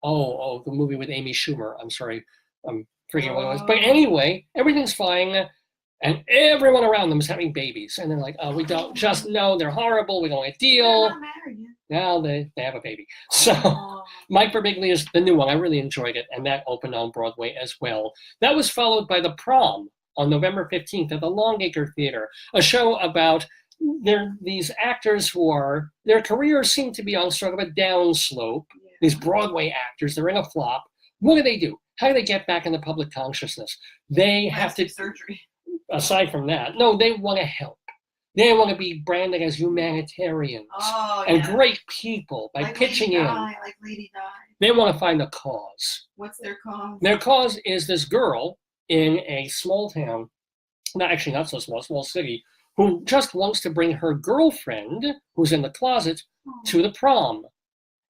the movie with Amy Schumer. I'm sorry, I'm forgetting what it was. But anyway, everything's fine. And everyone around them is having babies. And they're like, oh, we don't just know they're horrible. We don't want a They're deal. not married yet. Now they have a baby. So Oh. Mike Birbiglia is the new one. I really enjoyed it. And that opened on Broadway as well. That was followed by The Prom on November 15th at the Longacre Theater, a show about these actors who are, their careers seem to be on sort of a downslope. Yeah. These Broadway actors, they're in a flop. What do? How do they get back into public consciousness? They have to, Plastic surgery. aside from that, no, they want to help. They want to be branded as humanitarians Oh, and yeah. great people by Like pitching Lady in. Di, like Lady Di. They want to find a cause. What's their cause? Their cause is this girl in a small town, not so small city, who just wants to bring her girlfriend, who's in the closet, to the prom.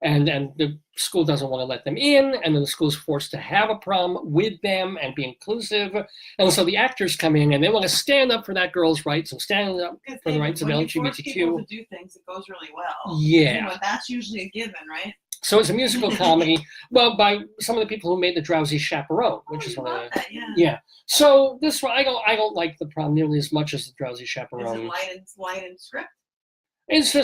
And the school doesn't want to let them in, and then the school's forced to have a prom with them and be inclusive. And so the actors come in and they want to stand up for that girl's rights and stand up Because for the rights of when you force people LGBTQ. to do things, it goes really well. Yeah. You know, that's usually a given, right? So it's a musical comedy, well, by some of the people who made The Drowsy Chaperone, which is you one of love the, that, yeah. yeah. So this one, I don't like The Prom nearly as much as The Drowsy Is Chaperone. it light and script? It's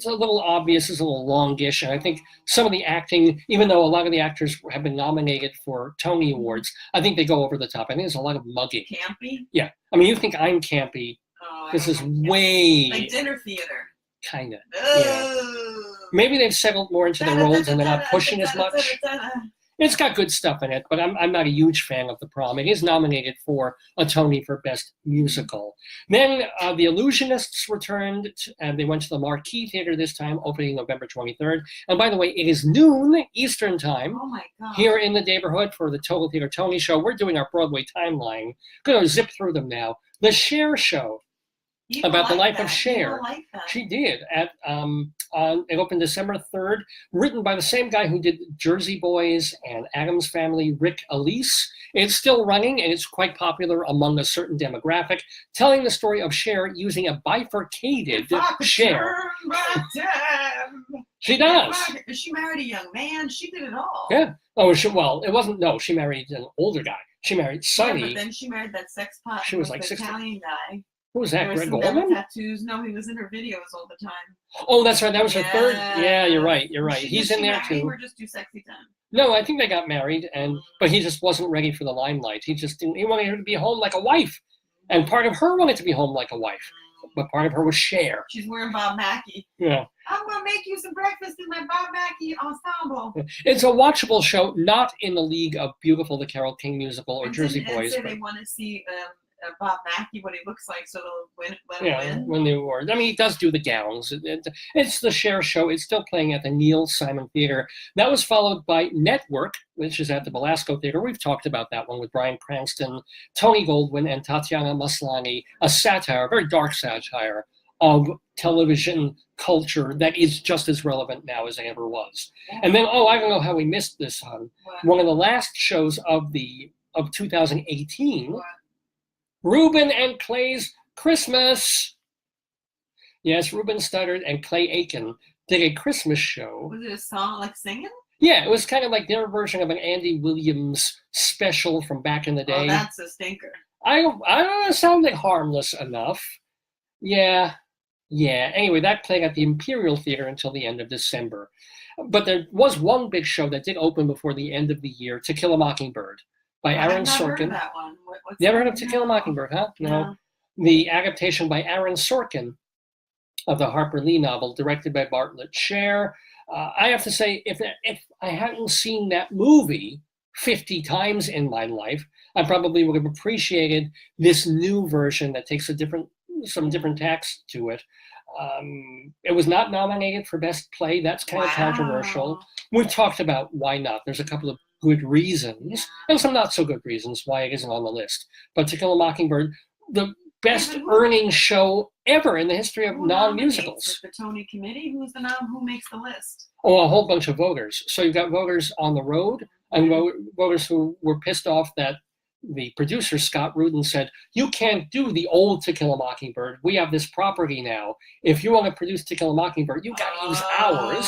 a little obvious, it's a little longish, and I think some of the acting, even though a lot of the actors have been nominated for Tony Awards, I think they go over the top. I think there's a lot of mugging. Campy? Yeah, I mean, you think I'm campy, Oh, I This don't is like it. way Like dinner theater. kind of. Oh. Maybe they've settled more into the roles and they're not pushing as much. Da-da-da-da-da-da. It's got good stuff in it, but I'm not a huge fan of The Prom. It is nominated for a Tony for Best Musical. Then the Illusionists returned, and they went to the Marquee Theater this time, opening November 23rd. And by the way, it is noon Eastern time Oh my God. here in the neighborhood for the Total Theater Tony Show. We're doing our Broadway timeline. Going to zip through them now. The Cher Show, People about the like life of that. Cher. People like that. She did. It opened December 3rd, written by the same guy who did Jersey Boys and Addams Family, Rick Elise. It's still running, and it's quite popular among a certain demographic, telling the story of Cher using a bifurcated If I could Cher. turn back time. She does. She married a young man. She did it all. Yeah. Oh, well, it wasn't. No, she married an older guy. She married Yeah, Sonny. but then she married that sex pot. She was with like the 60. Italian guy. Who was There that? were Greg some devil Goldman? tattoos. No, he was in her videos all the time. Oh, that's right. That was her third. Yeah, you're right. You're right. Did He's she in there marry too. Or just do sexy time? No, I think they got married, but he just wasn't ready for the limelight. He just didn't. He wanted her to be home like a wife, and part of her wanted to be home like a wife, but part of her was Cher. She's wearing Bob Mackie. Yeah, I'm gonna make you some breakfast in my Bob Mackie ensemble. it's a watchable show, not in the league of Beautiful, the Carole King musical, or And Jersey didn't Ed Boys. say But they want to see Bob Mackie, what he looks like, so they'll let him yeah, win. when they were. I mean, he does do the gowns. It's the Cher show. It's still playing at the Neil Simon Theater. That was followed by Network, which is at the Belasco Theater. We've talked about that one with Bryan Cranston, Tony Goldwyn, and Tatiana Maslany. A satire, a very dark satire of television culture that is just as relevant now as it ever was. And then, I don't know how we missed this, hon. What? One of the last shows of 2018. What? Ruben and Clay's Christmas. Yes, Ruben Studdard and Clay Aiken did a Christmas show. Was it a song like singing? Yeah, it was kind of like their version of an Andy Williams special from back in the day. Oh, that's a stinker. I don't know, it sounded harmless enough. Yeah. Anyway, that played at the Imperial Theater until the end of December. But there was one big show that did open before the end of the year, To Kill a Mockingbird, by Aaron I've not heard of Sorkin. that one. What's Never that? heard of To Kill a Mockingbird, huh? No. The adaptation by Aaron Sorkin of the Harper Lee novel, directed by Bartlett Sher. I have to say, if I hadn't seen that movie 50 times in my life, I probably would have appreciated this new version that takes some different tacks to it. It was not nominated for Best Play. That's kind of controversial. We've talked about why not. There's a couple of good reasons and some not so good reasons why it isn't on the list. But To Kill a Mockingbird, the best earning show ever in the history of Who non-musicals. nominates it? The Tony Committee? Who makes the list? Oh, a whole bunch of voters. So you've got voters on the road and voters who were pissed off that the producer, Scott Rudin, said, you can't do the old To Kill a Mockingbird. We have this property now. If you want to produce To Kill a Mockingbird, you got to use ours.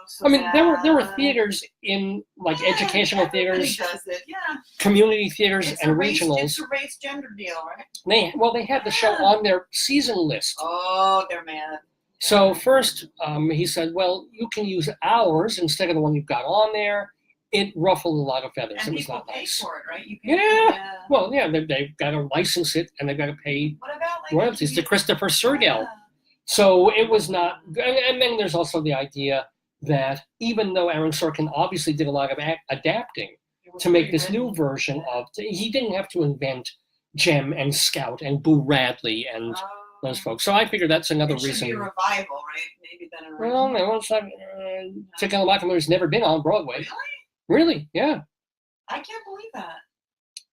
So I mean, there were theaters in, like, educational everybody theaters, does it, yeah. community theaters, It's and a race, regionals. It's a race gender deal, right? They had the show on their season list. Oh, they're mad. So first, he said, well, you can use ours instead of the one you've got on there. It ruffled a lot of feathers. And It was people not pay nice. for it, right? You Yeah. Well, yeah, they've got to license it and they've got to pay What about like royalties to Christopher Sergel. So it was not, and then there's also the idea that even though Aaron Sorkin obviously did a lot of adapting to make this new version of, he didn't have to invent Jem and Scout and Boo Radley and those folks. So I figured that's another It should reason. be a revival, right? Maybe then a Well, no, it's like, To Kill a Mockingbird has never been on Broadway. Really? Yeah. I can't believe that.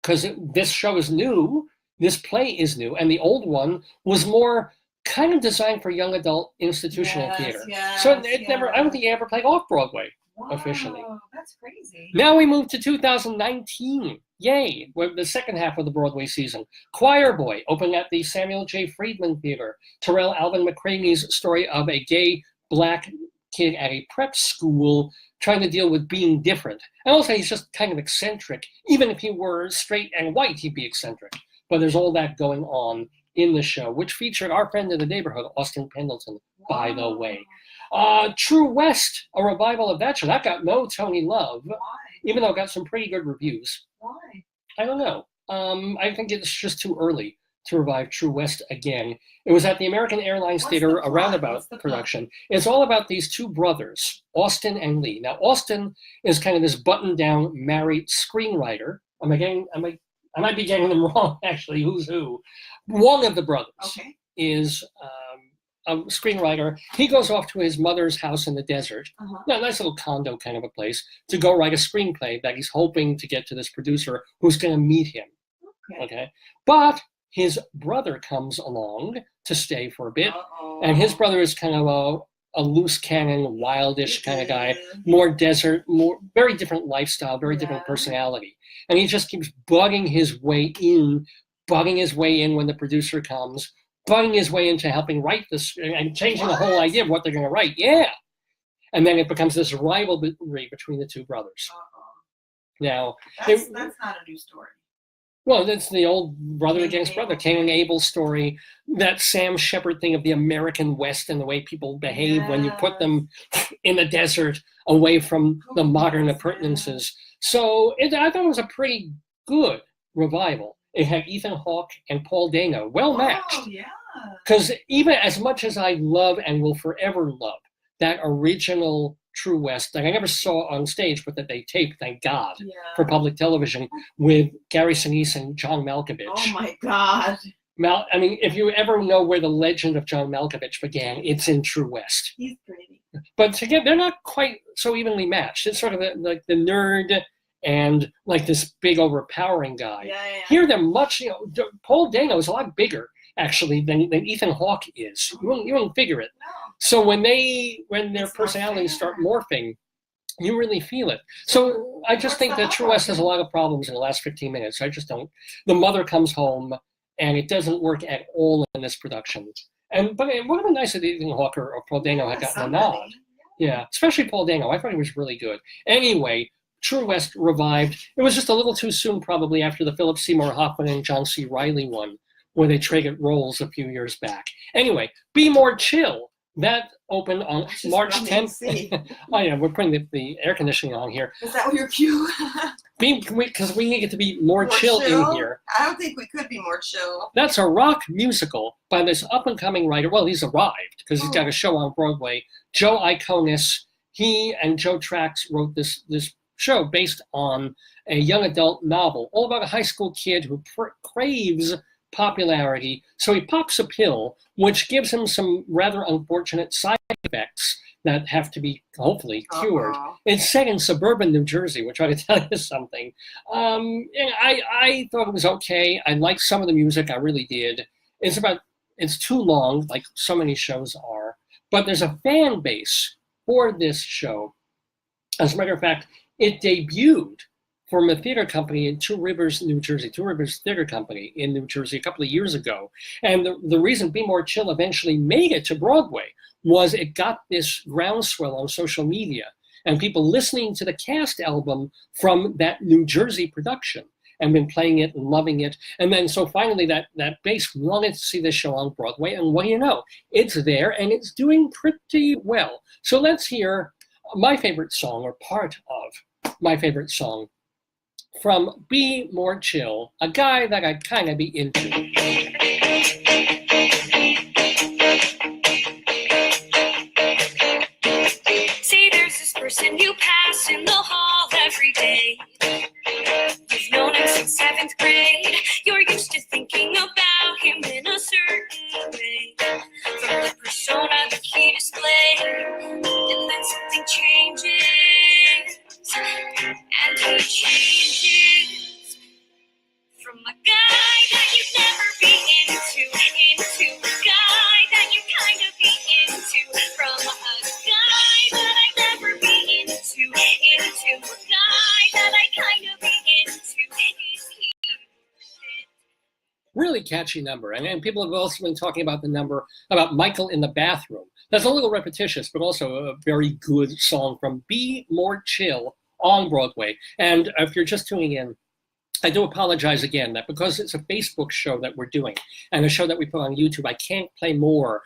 Because this show is new, this play is new, and the old one was more kind of designed for young adult institutional theater. So it never, I don't think it ever played off Broadway officially. Wow, that's crazy. Now we move to 2019. Yay! We're the second half of the Broadway season. Choir Boy, opening at the Samuel J. Friedman Theater. Terrell Alvin McCraney's story of a gay black kid at a prep school trying to deal with being different. And also he's just kind of eccentric. Even if he were straight and white, he'd be eccentric. But there's all that going on in the show, which featured our friend in the neighborhood, Austin Pendleton, by the way. True West, a revival of that show. That got no Tony love, Why? even though it got some pretty good reviews. Why? I don't know. I think it's just too early to revive True West again. It was at the American Airlines What's Theater, the a plot? roundabout What's the plot? production. It's all about these two brothers, Austin and Lee. Now, Austin is kind of this buttoned-down married screenwriter. I might be getting them wrong, actually. Who's who? One of the brothers is a screenwriter. He goes off to his mother's house in the desert, a nice little condo kind of a place, to go write a screenplay that he's hoping to get to this producer who's going to meet him. Okay. But his brother comes along to stay for a bit, and his brother is kind of a loose cannon, wildish kind of guy, more desert, more very different lifestyle, very different personality. And he just keeps bugging his way in when the producer comes, bugging his way into helping write this and changing the whole idea of what they're going to write. Yeah. And then it becomes this rivalry between the two brothers. Now, That's not a new story. well, that's the old brother against brother, Cain and Abel story, that Sam Shepard thing of the American West and the way people behave when you put them in the desert away from the modern appurtenances. So I thought it was a pretty good revival. It had Ethan Hawke and Paul Dano, well matched. Oh, yeah. Because even as much as I love and will forever love that original True West that I never saw on stage, but that they taped, thank God, for public television with Gary Sinise and John Malkovich. Oh my God. I mean, if you ever know where the legend of John Malkovich began, it's in True West. He's pretty. But together, they're not quite so evenly matched. It's sort of like the nerd and like this big overpowering guy. Here they're much, Paul Dano is a lot bigger actually than Ethan Hawke is. You won't figure it. So when their personalities start morphing, you really feel it. So I just think that True West has a lot of problems in the last 15 minutes. I just don't. The mother comes home, and it doesn't work at all in this production. But it would have been nice if Ethan Hawke or Paul Dano had gotten a nod. Yeah, especially Paul Dano. I thought he was really good. Anyway, True West revived. It was just a little too soon, probably, after the Philip Seymour Hoffman and John C. Reilly one, where they traded roles a few years back. Anyway, Be More Chill. That opened on March 10th. Oh yeah, we're putting the air conditioning on here. Is that what your cue? Because we need it to be more chill in here. I don't think we could be more chill. That's a rock musical by this up-and-coming writer. Well, he's arrived because he's got a show on Broadway. Joe Iconis. He and Joe Trax wrote this show based on a young adult novel, all about a high school kid who craves popularity. So he pops a pill, which gives him some rather unfortunate side effects that have to be hopefully cured. It's set in suburban New Jersey, which I can tell you something. I thought it was okay. I liked some of the music, I really did. It's too long, like so many shows are, but there's a fan base for this show. As a matter of fact, it debuted from a theater company in Two Rivers, New Jersey, Two Rivers Theater Company in New Jersey a couple of years ago. And the reason Be More Chill eventually made it to Broadway was it got this groundswell on social media and people listening to the cast album from that New Jersey production and been playing it and loving it. And then so finally that base wanted to see this show on Broadway. And what do you know? It's there and it's doing pretty well. So let's hear my favorite song, or part of my favorite song, from Be More Chill, a guy that I'd kind of be into. See, there's this person you pass in the hall every day. You've known him since 7th grade. You're used to thinking about him in a certain way. From the persona that he displayed, and then something changes, and he changes from a guy that you'd never be into a guy that you kind of be into, from a guy that I'd never be into a guy that I kind of be into. Really catchy number. And people have also been talking about the number about Michael in the bathroom. That's a little repetitious, but also a very good song from Be More Chill on Broadway. And if you're just tuning in, I do apologize again that because it's a Facebook show that we're doing and a show that we put on YouTube, I can't play more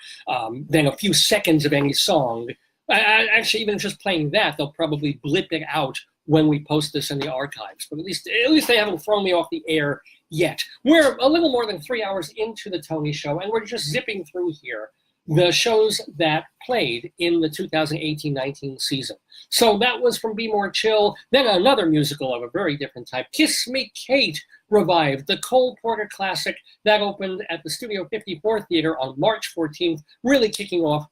than a few seconds of any song. Actually, even just playing that, they'll probably blip it out when we post this in the archives. But at least they haven't thrown me off the air yet. We're a little more than 3 hours into the Tony show, and we're just zipping through here the shows that played in the 2018-19 season. So that was From Be More Chill, then another musical of a very different type, Kiss Me Kate, revived, the Cole Porter classic that opened at the Studio 54 Theater on March 14th, really kicking off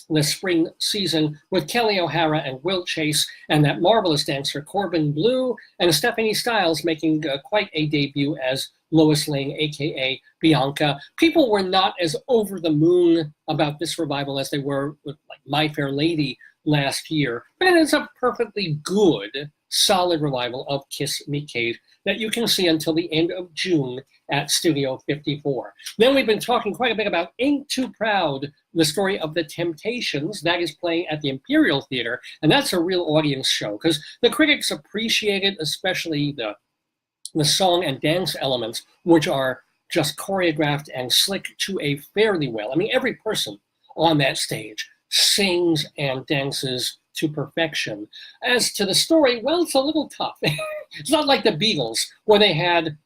the spring season with Kelly O'Hara and Will Chase and that marvelous dancer Corbin Bleu and Stephanie Styles making quite a debut as Lois Lane, aka Bianca. People were not as over the moon about this revival as they were with like My Fair Lady last year, but it's a perfectly good, solid revival of Kiss Me Kate that you can see until the end of June at Studio 54. Then we've been talking quite a bit about Ain't Too Proud, the story of the Temptations. That is playing at the Imperial Theater, and that's a real audience show because the critics appreciated especially the song and dance elements, which are just choreographed and slick to a fairly well. I mean, every person on that stage sings and dances to perfection. As to the story, well, it's a little tough. It's not like the Beatles, where they had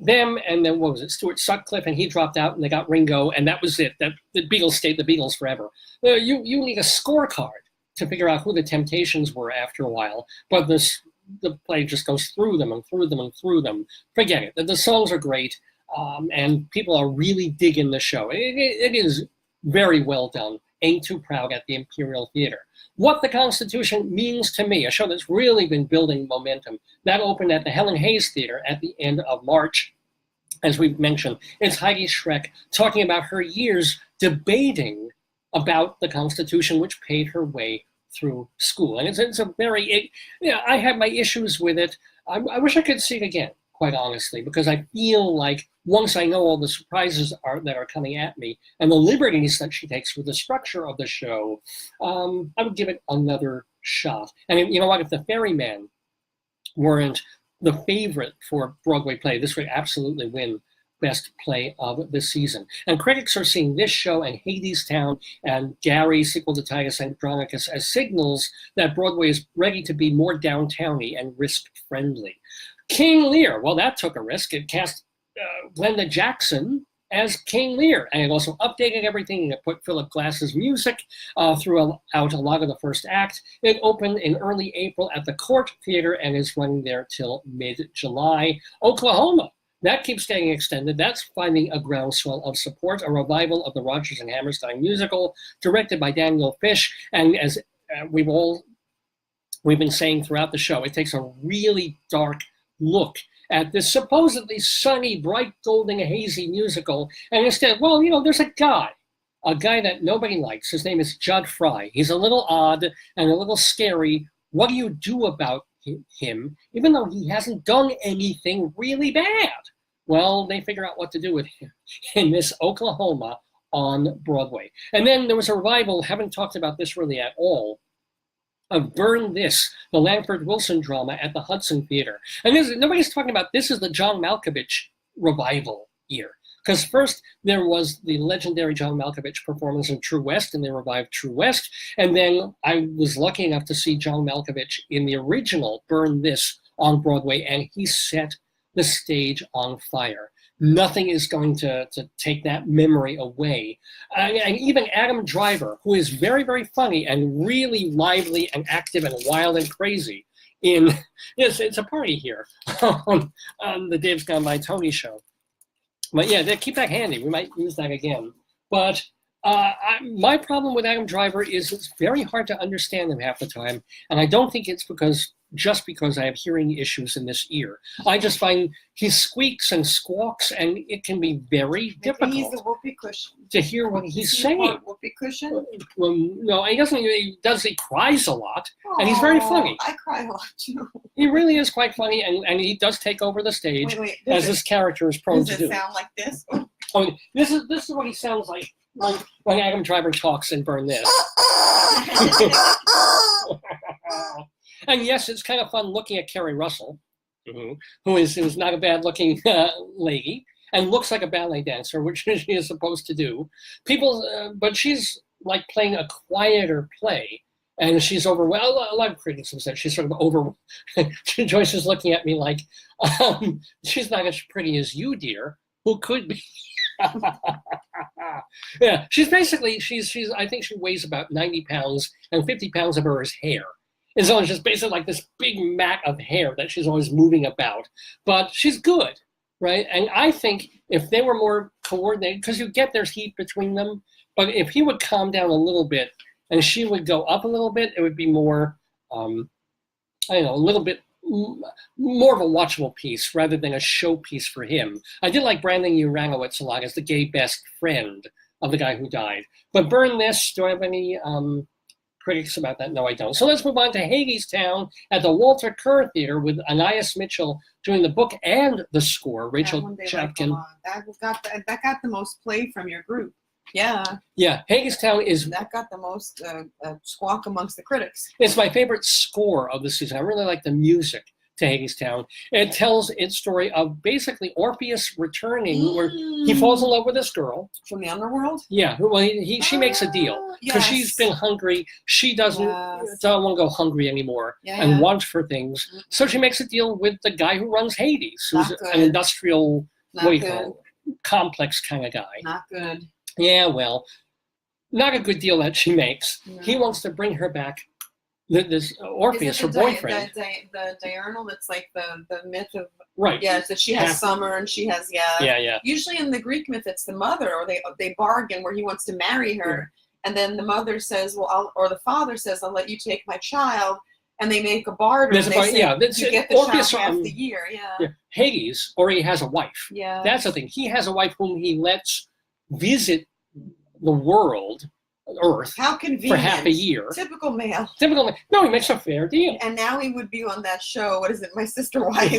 them and then, what was it, Stuart Sutcliffe, and he dropped out and they got Ringo, and that was it. That the Beatles stayed the Beatles forever. You need a scorecard to figure out who the Temptations were after a while, but the play just goes through them and through them and through them. Forget it. The songs are great, and people are really digging the show. It is very well done. Ain't Too Proud at the Imperial Theater. What the Constitution Means to Me, a show that's really been building momentum. That opened at the Helen Hayes Theater at the end of March. As we've mentioned, it's Heidi Schreck talking about her years debating about the Constitution, which paved her way through school. And it's a very, I have my issues with it. I wish I could see it again, quite honestly, because I feel like once I know all the surprises that are coming at me and the liberties that she takes with the structure of the show, I would give it another shot. And you know what? If the Ferryman weren't the favorite for Broadway play, this would absolutely win Best Play of the Season. And critics are seeing this show and Hadestown and Gary, sequel to Titus Andronicus, as signals that Broadway is ready to be more downtowny and risk-friendly. King Lear, well, that took a risk. It cast Glenda Jackson as King Lear, and it also updated everything. It put Philip Glass's music throughout a lot of the first act. It opened in early April at the Court Theater and is running there till mid-July. Oklahoma, that keeps getting extended. That's finding a groundswell of support, a revival of the Rodgers and Hammerstein musical, directed by Daniel Fish, and as we've been saying throughout the show, it takes a really dark look at this supposedly sunny, bright, golden, hazy musical, and instead, well, there's a guy that nobody likes. His name is Judd Fry. He's a little odd and a little scary. What do you do about him, even though he hasn't done anything really bad? Well, they figure out what to do with him in this Oklahoma on Broadway. And then there was a revival, haven't talked about this really at all, of Burn This, the Lanford Wilson drama at the Hudson Theater. And nobody's talking about this is the John Malkovich revival year. Because first there was the legendary John Malkovich performance in True West, and they revived True West. And then I was lucky enough to see John Malkovich in the original Burn This on Broadway, and he set the stage on fire. Nothing is going to take that memory away. And even Adam Driver, who is very, very funny and really lively and active and wild and crazy it's a party here on the Dave's Gone By Tony show. But yeah, keep that handy. We might use that again. But my problem with Adam Driver is it's very hard to understand him half the time. And I don't think it's just because I have hearing issues in this ear. I just find he squeaks and squawks, and it can be very difficult. He's a whoopee cushion. To hear what he's saying. Whoopee cushion? Well, no, he doesn't. He cries a lot, and he's very funny. I cry a lot too. He really is quite funny, and he does take over the stage as his character is prone to do. Does it sound like this? Oh, this is what he sounds like when Adam Driver talks in Burn This. And yes, it's kind of fun looking at Kerry Russell, who is not a bad-looking lady and looks like a ballet dancer, which she is supposed to do. But she's like playing a quieter play, And she's overwhelmed. A lot of critics have said she's sort of over. Joyce is looking at me like, she's not as pretty as you, dear. Who could be? Yeah, she's basically, I think she weighs about 90 pounds, and 50 pounds of her is hair. And so it's just basically like this big mat of hair that she's always moving about. But she's good, right? And I think if they were more coordinated, because you get there's heat between them, but if he would calm down a little bit and she would go up a little bit, it would be more, I don't know, a little bit more of a watchable piece rather than a showpiece for him. I did like Brandon Urangowitz a lot as the gay best friend of the guy who died. But burn this, do I have any critics about that? No, I don't. So let's move on to Hadestown at the Walter Kerr Theater with Anais Mitchell doing the book and the score. Rachel Chapkin. That got the most play from your group. Yeah. Yeah, Hadestown is... That got the most squawk amongst the critics. It's my favorite score of the season. I really like the music to Hadestown. It tells its story of basically Orpheus returning where he falls in love with this girl. From the underworld? Yeah, well, she makes a deal. Because she's been hungry. She doesn't want to go hungry anymore and want for things. So she makes a deal with the guy who runs Hades, who's an industrial, complex kind of guy. Not good. Yeah, well, not a good deal that she makes. No. He wants to bring her back. This Orpheus, her boyfriend. The diurnal that's like the myth of... Right. Yeah, that she has summer and she has, Yeah. Usually in the Greek myth, it's the mother, or they bargain where he wants to marry her. Yeah. And then the mother says, well, or the father says, I'll let you take my child. And they make a barter. You get the Orpheus, child half the year, Hades already has a wife. Yeah. That's the thing. He has a wife whom he lets visit the world, Earth, how convenient, for half a year. Typical male. No, he makes a fair deal. And now he would be on that show. What is it? My Sister Wives.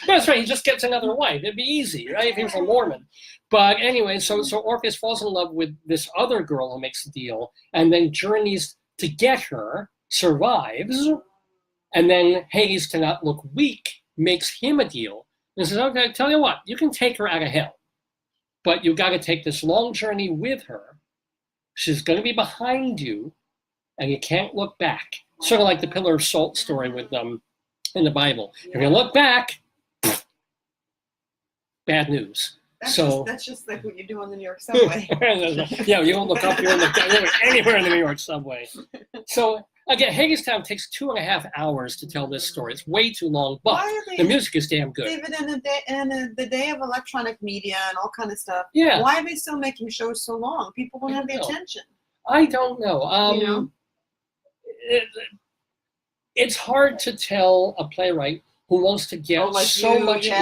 That's right. He just gets another wife. It'd be easy, right? If he was a Mormon. But anyway, so Orpheus falls in love with this other girl who makes the deal, and then journeys to get her, survives, and then Hades, to not look weak, makes him a deal and says, okay, tell you what, you can take her out of hell, but you got to take this long journey with her. She's going to be behind you, and you can't look back. Sort of like the pillar of salt story with in the Bible. If you look back, bad news. That's just like what you do on the New York subway. Yeah, you don't look up, you don't look down, anywhere in the New York subway. So again, Hadestown takes 2.5 hours to tell this story. It's way too long, but the music is damn good. David, in the day of electronic media and all kind of stuff, yeah. Why are they still making shows so long? People don't have the attention. I don't know. It's hard to tell a playwright who wants to get so much in.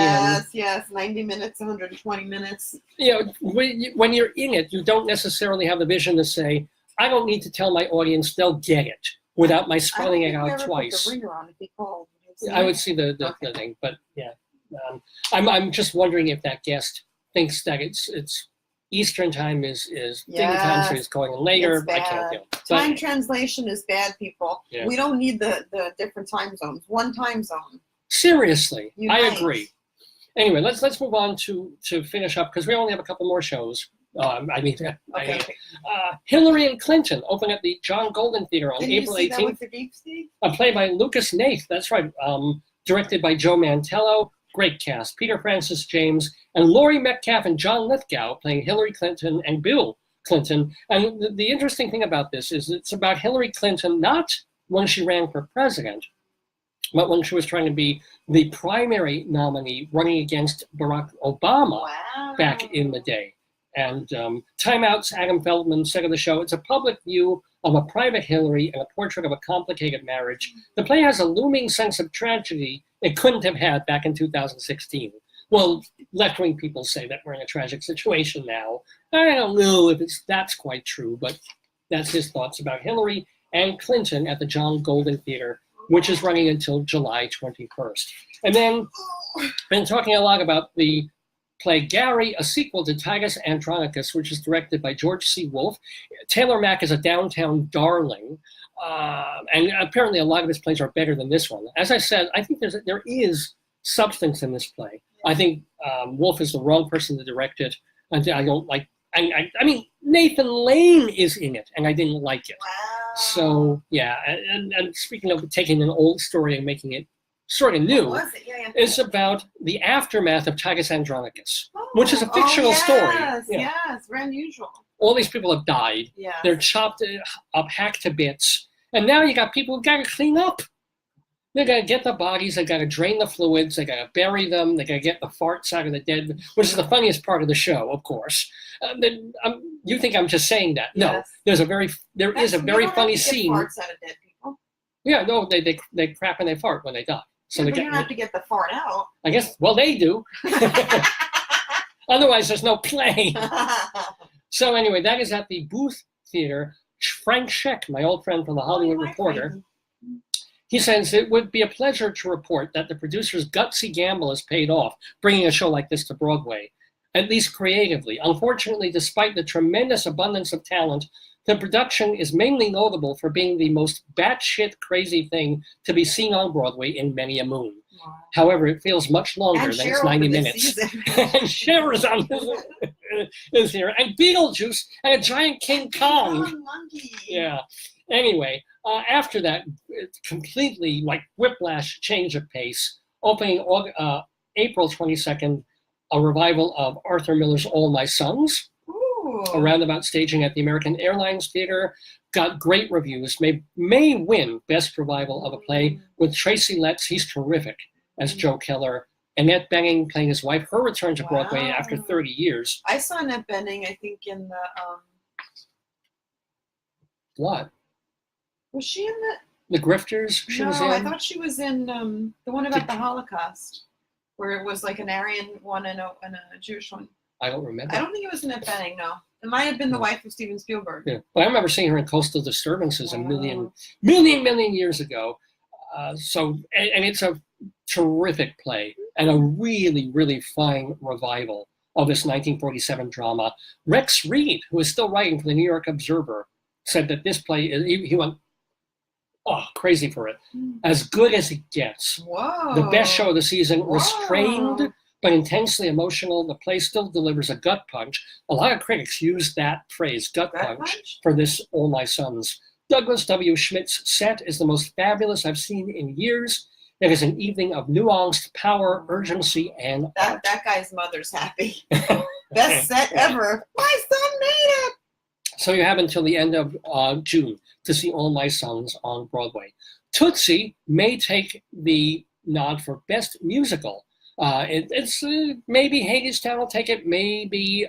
Yes, 90 minutes, 120 minutes. You know, when you're in it, you don't necessarily have the vision to say, I don't need to tell my audience, they'll get it without my spelling it out twice. Put the ringer on if he called. I would see the thing, but yeah. I'm just wondering if that guest thinks that it's Eastern time is dinner time, so he's going later. I can't do it. Time translation is bad, people. Yeah. We don't need the different time zones. One time zone. Seriously, I agree. Anyway, let's move on to finish up because we only have a couple more shows. Hillary and Clinton open at the John Golden Theater on April 18th. A play by Lucas Nath. That's right. Directed by Joe Mantello. Great cast. Peter Francis James and Laurie Metcalf and John Lithgow playing Hillary Clinton and Bill Clinton. And the interesting thing about this is it's about Hillary Clinton not when she ran for president, but when she was trying to be the primary nominee running against Barack Obama back in the day. And Time Out's Adam Feldman said of the show, it's a public view of a private Hillary and a portrait of a complicated marriage. The play has a looming sense of tragedy it couldn't have had back in 2016. Well, left-wing people say that we're in a tragic situation now. I don't know if that's quite true, but that's his thoughts about Hillary and Clinton at the John Golden Theater, which is running until July 21st. And then, been talking a lot about the play Gary, a sequel to Titus Andronicus, which is directed by George C. Wolfe. Taylor Mack is a downtown darling, and apparently a lot of his plays are better than this one. As I said, I think there is substance in this play. I think Wolfe is the wrong person to direct it, and I don't like. I mean, Nathan Lane is in it, and I didn't like it. So, yeah, and speaking of taking an old story and making it sort of new, What was it? Yeah. it's about the aftermath of Titus Andronicus, which is a fictional story. Yes, Yeah. yes, very unusual. All these people have died. Yeah. They're chopped up, hacked to bits. And now you got people who got to clean up. They got to get the bodies. They got to drain the fluids. They got to bury them. They got to get the farts out of the dead, which is the funniest part of the show, of course. You think I'm just saying that? No, Yes. there is a very funny scene. Farts out of dead people. Yeah, no, they crap and they fart when they die. So Yeah, they but you don't have to get the fart out. I guess. Well, they do. Otherwise, there's no play. So anyway, that is at the Booth Theater. Frank Scheck, my old friend from the Hollywood Reporter, he says it would be a pleasure to report that the producer's gutsy gamble has paid off, bringing a show like this to Broadway, at least creatively. Unfortunately, despite the tremendous abundance of talent, the production is mainly notable for being the most batshit crazy thing to be seen on Broadway in many a moon. Wow. However, it feels much longer And than Cher its 90 over this minutes. season. And Cher is here, and Beetlejuice, and a giant King Kong. Monkey. Yeah. Anyway, after that, it's completely like whiplash change of pace. Opening April 22nd, a revival of Arthur Miller's All My Sons. Ooh. A roundabout staging at the American Airlines Theater. Got great reviews. May win Best Revival of a Play with Tracy Letts. He's terrific as Joe Keller. Annette Bening playing his wife. Her return to Broadway after 30 years. I saw Annette Bening, I think, in the What? was she in The Grifters? She no, was in. I thought she was in the one about the Holocaust, where it was like an Aryan one and a Jewish one. I don't remember. I don't think it was Annette Bening, no. It might have been the wife of Steven Spielberg. Yeah, but I remember seeing her in Coastal Disturbances a million years ago. And it's a terrific play and a really, really fine revival of this 1947 drama. Rex Reed, who is still writing for the New York Observer, said that this play, he went crazy for it. As good as it gets. Whoa. The best show of the season, Whoa. restrained but intensely emotional. The play still delivers a gut punch. A lot of critics use that phrase, gut punch, for this All My Sons. Douglas W. Schmidt's set is the most fabulous I've seen in years. It is an evening of nuanced power, urgency, and art. That guy's mother's happy. Best set ever. My son made it. So you have until the end of June to see All My Sons on Broadway. Tootsie may take the nod for Best Musical. It's maybe Hadestown will take it. Maybe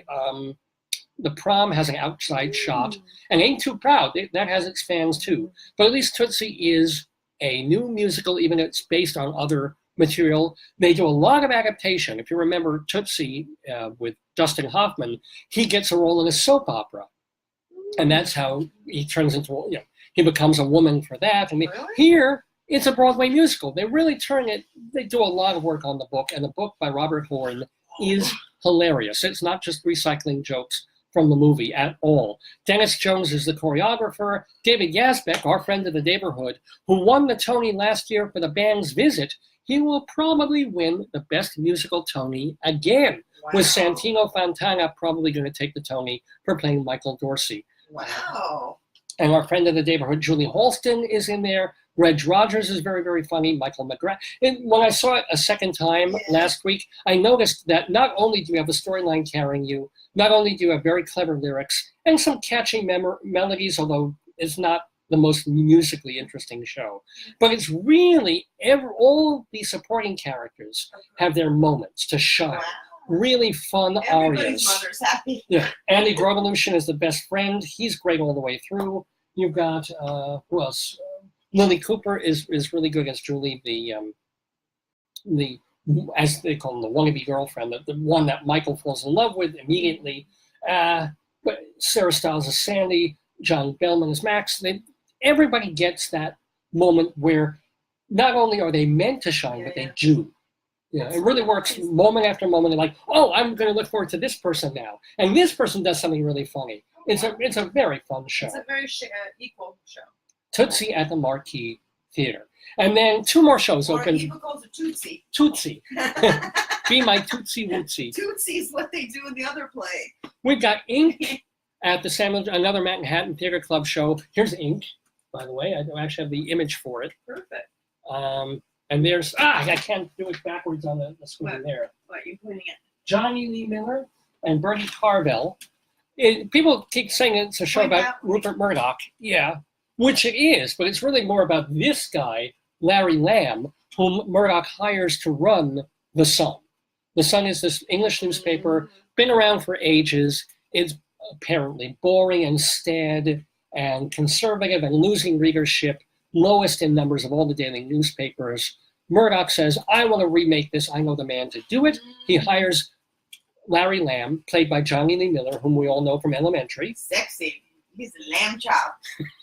The Prom has an outside shot, and Ain't Too Proud, that has its fans too. But at least Tootsie is a new musical, even if it's based on other material. They do a lot of adaptation. If you remember Tootsie with Dustin Hoffman, he gets a role in a soap opera, and that's how he turns into, he becomes a woman for that. And here, it's a Broadway musical. They really turn it, they do a lot of work on the book, and the book by Robert Horn is hilarious. It's not just recycling jokes from the movie at all. Dennis Jones is the choreographer. David Yazbek, our friend of the neighborhood, who won the Tony last year for The Band's Visit, he will probably win the Best Musical Tony again, with Santino Fontana probably going to take the Tony for playing Michael Dorsey. Wow. And our friend of the neighborhood, Julie Halston, is in there. Reg Rogers is very, very funny. Michael McGrath. And when I saw it a second time last week, I noticed that not only do you have a storyline carrying you, not only do you have very clever lyrics and some catchy melodies, although it's not the most musically interesting show, but it's really all the supporting characters have their moments to shine. Wow. Really fun Everybody's arias. mother's happy. Yeah, Andy Grovolution is the best friend. He's great all the way through. You've got who else? Lily Cooper is really good as Julie, the as they call them, the wannabe girlfriend, the one that Michael falls in love with immediately. But Sarah Stiles is Sandy, John Bellman is Max. Everybody gets that moment where not only are they meant to shine, but they do. Yeah, it really works moment after moment. They're like, oh, I'm going to look forward to this person now, and this person does something really funny. It's a very fun show. It's a very equal show. Tootsie at the Marquee Theater. And then 2 more shows open. Eva calls it Tootsie. Tootsie. Be my Tootsie Wootsie. Tootsie is what they do in the other play. We've got Ink at the another Manhattan Theater Club show. Here's Ink. by the way. I don't actually have the image for it. Perfect. And there's, I can't do it backwards on the screen there. What, you pointing at? Johnny Lee Miller and Bertie Carvel. People keep saying it's a show Point about out. Rupert Murdoch. Yeah, which it is, but it's really more about this guy, Larry Lamb, whom Murdoch hires to run The Sun. The Sun is this English newspaper, been around for ages. It's apparently boring and staid and conservative and losing readership, lowest in numbers of all the daily newspapers. Murdoch says, I want to remake this. I know the man to do it. He hires Larry Lamb, played by Johnny Lee Miller, whom we all know from Elementary. Sexy. He's a lamb chop.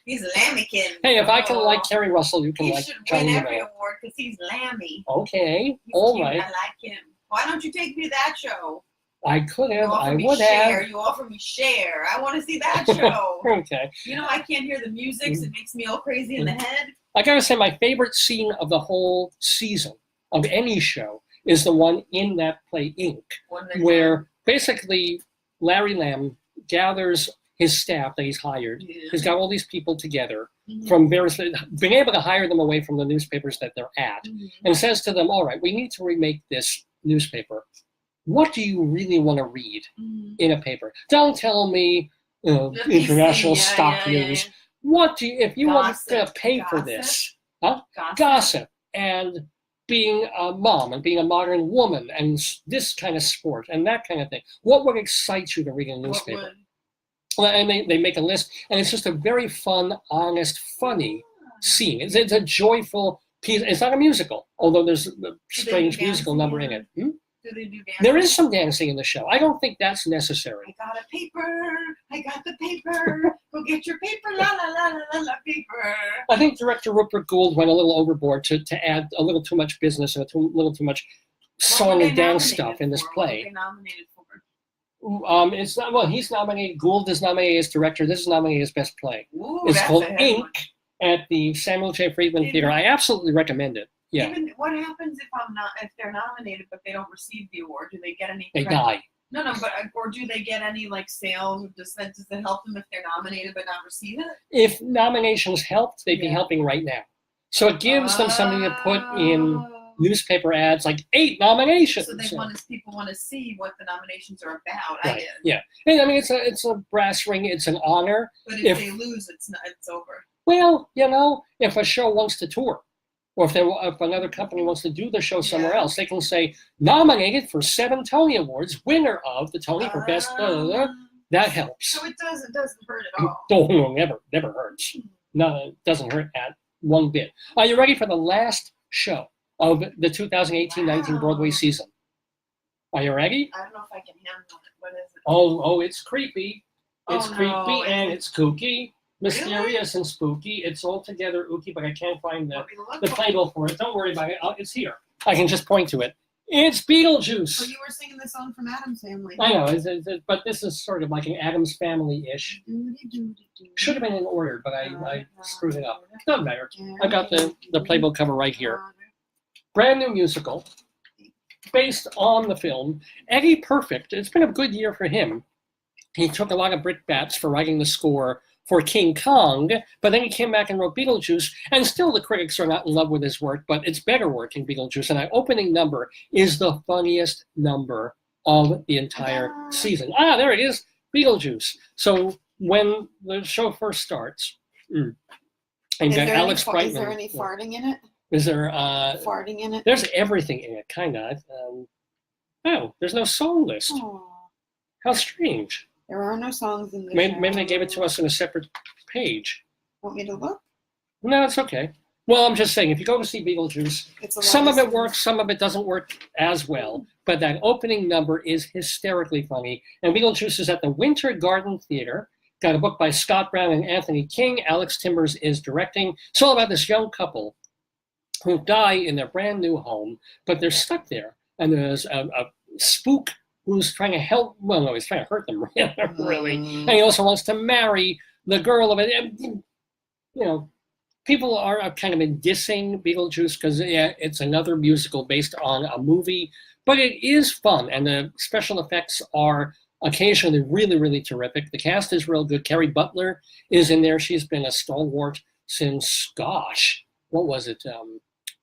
He's a lammikin. Hey, if I can like Kerry Russell, you can He like should Johnny win Lee every Miller. award because he's lammy. Okay, He's all cute. right. I like him. Why don't you take me to that show? I could You have, offer I me would Cher. have. You offer me Cher. I want to see that show. Okay. You know, I can't hear the music, so it makes me all crazy in the head. I gotta say, my favorite scene of the whole season of any show is the one in that play Ink, where basically Larry Lamb gathers his staff that he's hired. Yeah. He's got all these people together from various, being able to hire them away from the newspapers that they're at, and says to them, all right, we need to remake this newspaper. What do you really want to read in a paper? Don't tell me international stock news. What do you, if you want to pay for this, gossip and being a mom and being a modern woman and this kind of sport and that kind of thing, what would excite you to read in a newspaper? Well, and they make a list, and it's just a very fun, honest, funny scene. It's a joyful piece. It's not a musical, although there's a strange musical number in it. Do they do dancing? There is some dancing in the show. I don't think that's necessary. I got a paper. I got the paper. Go get your paper. La la la la la la paper. I think director Rupert Gould went a little overboard to add a little too much business and a little too much song and dance stuff in this play. What were they nominated for? It's not, well, he's nominated. Gould is nominated as director. This is nominated as best play. Ooh, it's that's called a heavy Ink one. at the Samuel J. Friedman Theater. I absolutely recommend it. Yeah, Even what happens if they're nominated but they don't receive the award? Do they get any? they credit? die. No, but or do they get any like sales? Does it help them if they're nominated but not receive it? If nominations helped, they'd be helping right now. So it gives them something to put in newspaper ads, like 8 nominations. So people want to see what the nominations are about. I Right. get. Yeah, and I mean it's a brass ring. It's an honor. But if they lose, it's over. Well, if a show wants to tour, or if another company wants to do the show somewhere else, they can say nominated for 7 Tony Awards, winner of the Tony for best. Blah, blah, blah. That helps. So it doesn't hurt at all. Oh, never hurts. No, it doesn't hurt at one bit. Are you ready for the last show of the 2018-19 Broadway season? Are you ready? I don't know if I can handle it. What is it? Oh, it's creepy. It's Oh, creepy no. and it's kooky, mysterious and spooky. It's all together ooky, but I can't find the playbill for it. Don't worry about it. It's here. I can just point to it. It's Beetlejuice. So you were singing the song from Addams Family. I know, but this is sort of like an Addams Family-ish. Should have been in order, but I screwed it up. Doesn't matter. I got the playbill cover right here. Brand new musical, based on the film. Eddie Perfect. It's been a good year for him. He took a lot of brickbats for writing the score for King Kong, but then he came back and wrote Beetlejuice, and still the critics are not in love with his work, but it's better work in Beetlejuice, and our opening number is the funniest number of the entire season. There it is, Beetlejuice. So when the show first starts, and Is got there Alex any, Brightman. Is there any farting in it? Is there Farting in it? There's everything in it, kind of. There's no song list. Aw. How strange. There are no songs in the Maybe they gave it to us in a separate page. Want me to look? No, it's okay. Well, I'm just saying, if you go to see Beetlejuice, It's a some lot of of it works, some of it doesn't work as well. But that opening number is hysterically funny. And Beetlejuice is at the Winter Garden Theater. Got a book by Scott Brown and Anthony King. Alex Timbers is directing. It's all about this young couple who die in their brand new home, but they're stuck there. And there's a spook who's trying to help. Well, no, he's trying to hurt them, really. And he also wants to marry the girl of it. People are kind of been dissing Beetlejuice because it's another musical based on a movie, but it is fun, and the special effects are occasionally really, really terrific. The cast is real good. Carrie Butler is in there. She's been a stalwart since, gosh, what was it?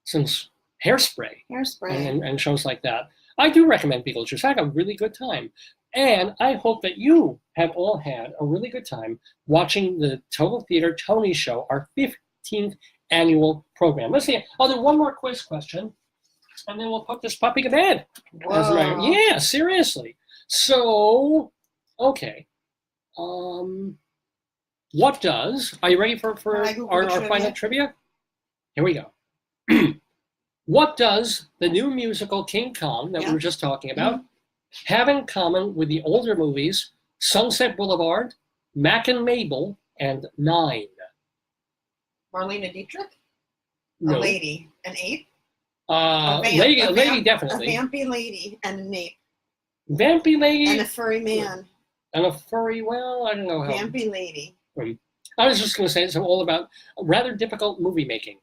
Since Hairspray. And shows like that. I do recommend Beetlejuice. I had a really good time. And I hope that you have all had a really good time watching the Total Theater Tony Show, our 15th annual program. Let's see. I'll do one more quiz question, and then we'll put this puppy to bed. Yeah, seriously. So, okay. What does, are you ready for our final trivia? Here we go. What does the new musical King Kong that we were just talking about have in common with the older movies Sunset Boulevard, Mac and Mabel, and Nine? Marlene Dietrich? No. A lady. An ape? A lady, definitely. A vampy lady and an ape. Vampy lady? And a furry man. And a furry, well, I don't know how. Vampy lady. I was just going to say it's all about rather difficult movie making.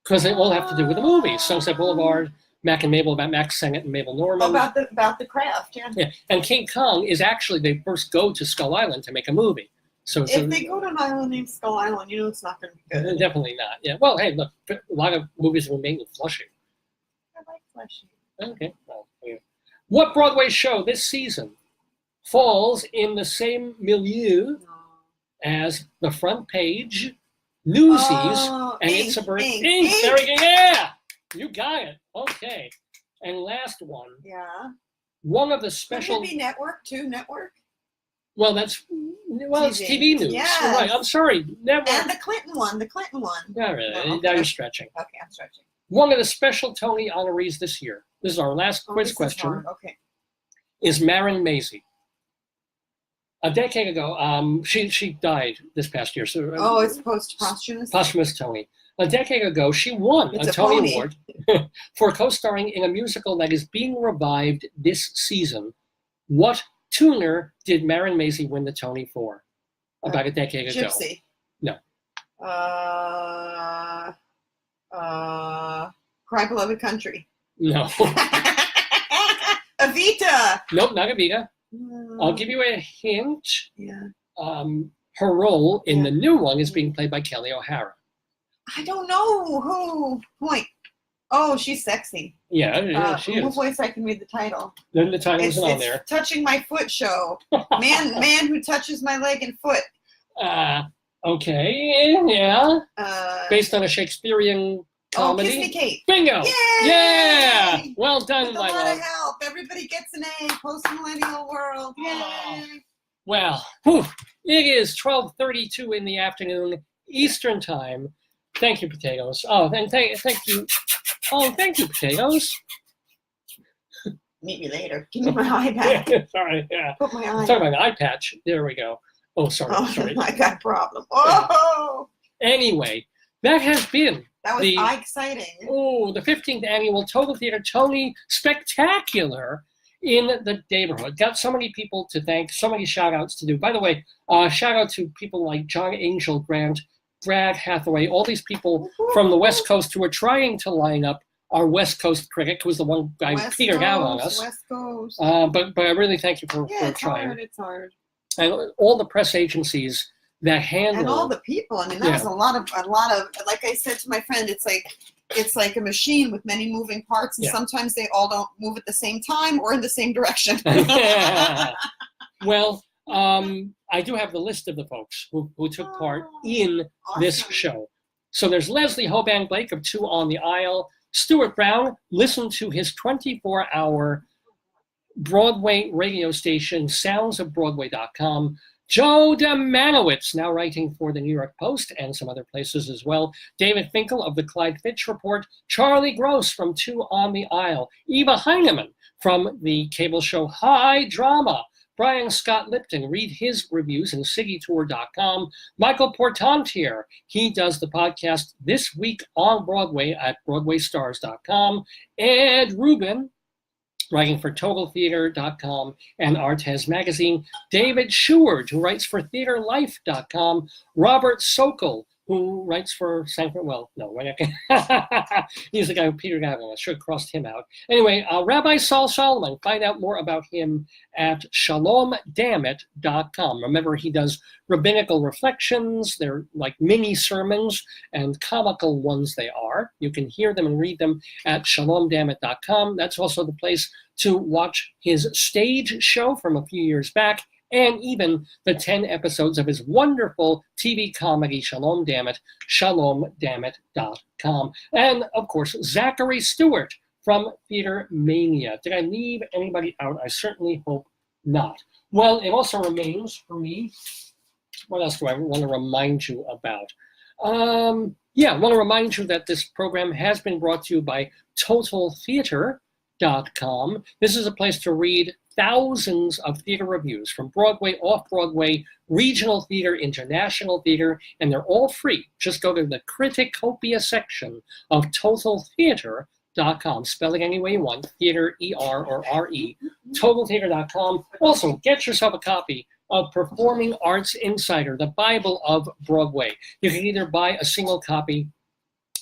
Because they all have to do with the movies. Sunset Boulevard, Mac and Mabel, about Max Sennett and Mabel Norman. About the craft, yeah. And King Kong is actually, they first go to Skull Island to make a movie. So they go to an island named Skull Island, it's not going to be good. Definitely not. Yeah. Well, hey, look, a lot of movies were made in Flushing. I like Flushing. Okay. Well, yeah. What Broadway show this season falls in the same milieu as The Front Page, Newsies, and It's a Bird? Ink. Very good. Yeah. You got it. Okay. And last one. Yeah. One of the special. Could it be network too? Network. Well, it's TV news. Yes. You're right. I'm sorry. Network. And the Clinton one. Not really. Oh, okay. Now you're stretching. Okay, I'm stretching. One of the special Tony honorees this year. This is our last quiz question. Okay. Is Marin Mazzie. A decade ago, she died this past year. So, it's posthumous. Posthumous Tony. A decade ago, she won a Tony Award for co-starring in a musical that is being revived this season. What tuner did Marin Mazzie win the Tony for? About a decade ago. Gypsy. No. Cry Beloved Country. No. Evita. Nope, not Evita. I'll give you a hint. Yeah. Her role in the new one is being played by Kelly O'Hara. I don't know who. Point. Oh, she's sexy. Yeah, she is. What voice I can read the title? Then the title isn't on there. Touching My Foot show. Man who touches my leg and foot. Okay, yeah. Based on a Shakespearean comedy. Kiss Me Kate. Bingo. Yay! Yeah. Well done, With my a lot love. of help. Everybody gets an A. Post-millennial world. Yay! Well, it is 12:32 in the afternoon Eastern time. Thank you, potatoes. Oh, and thank you. Oh, thank you, potatoes. Meet me later. Give me my eye patch. Sorry, yeah. Put my eye. Talking about an eye patch. There we go. Oh, sorry. I got a problem. Oh. Anyway, that has been. That was exciting. Oh, the 15th annual Total Theater Tony Spectacular in the neighborhood. Got so many people to thank, so many shout outs to do. By the way, shout out to people like John Angel Grant, Brad Hathaway, all these people from the West Coast who are trying to line up our West Coast critic, who was the one guy who petered out on us. West Coast. But I really thank you for trying. It's hard. And all the press agencies that handle and all the people. I mean, that was a lot of. Like I said to my friend, it's like a machine with many moving parts, and sometimes they all don't move at the same time or in the same direction. Well, I do have the list of the folks who took part in this show. So there's Leslie Hoban Blake of Two on the Aisle. Stuart Brown, listen to his 24-hour Broadway radio station, soundsofbroadway.com. Joe Dziemianowicz, now writing for the New York Post and some other places as well. David Finkle of the Clyde Fitch Report. Charlie Gross from Two on the Aisle. Eva Heinemann from the cable show High Drama. Brian Scott Lipton, read his reviews in Cititour.com. Michael Portantiere, he does the podcast This Week on Broadway at BroadwayStars.com. And Ruben, writing for TotalTheater.com and Artes Magazine. David Sheward, who writes for TheaterLife.com. Robert Sokol, who writes for Sanford. Well, no, he's the guy who Peter Gavin. I should have crossed him out. Anyway, Rabbi Saul Solomon. Find out more about him at shalomdammit.com. Remember, he does rabbinical reflections. They're like mini sermons, and comical ones they are. You can hear them and read them at shalomdammit.com. That's also the place to watch his stage show from a few years back, and even the 10 episodes of his wonderful TV comedy, Shalom Dammit, shalomdammit.com. And, of course, Zachary Stewart from Theatermania. Did I leave anybody out? I certainly hope not. Well, it also remains for me, what else do I want to remind you about? I want to remind you that this program has been brought to you by TotalTheater.com. This is a place to read thousands of theater reviews from Broadway, off-Broadway, regional theater, international theater, and they're all free. Just go to the Criticopia section of TotalTheater.com. Spell it any way you want, theater, E-R or R-E, TotalTheater.com. Also, get yourself a copy of Performing Arts Insider, the Bible of Broadway. You can either buy a single copy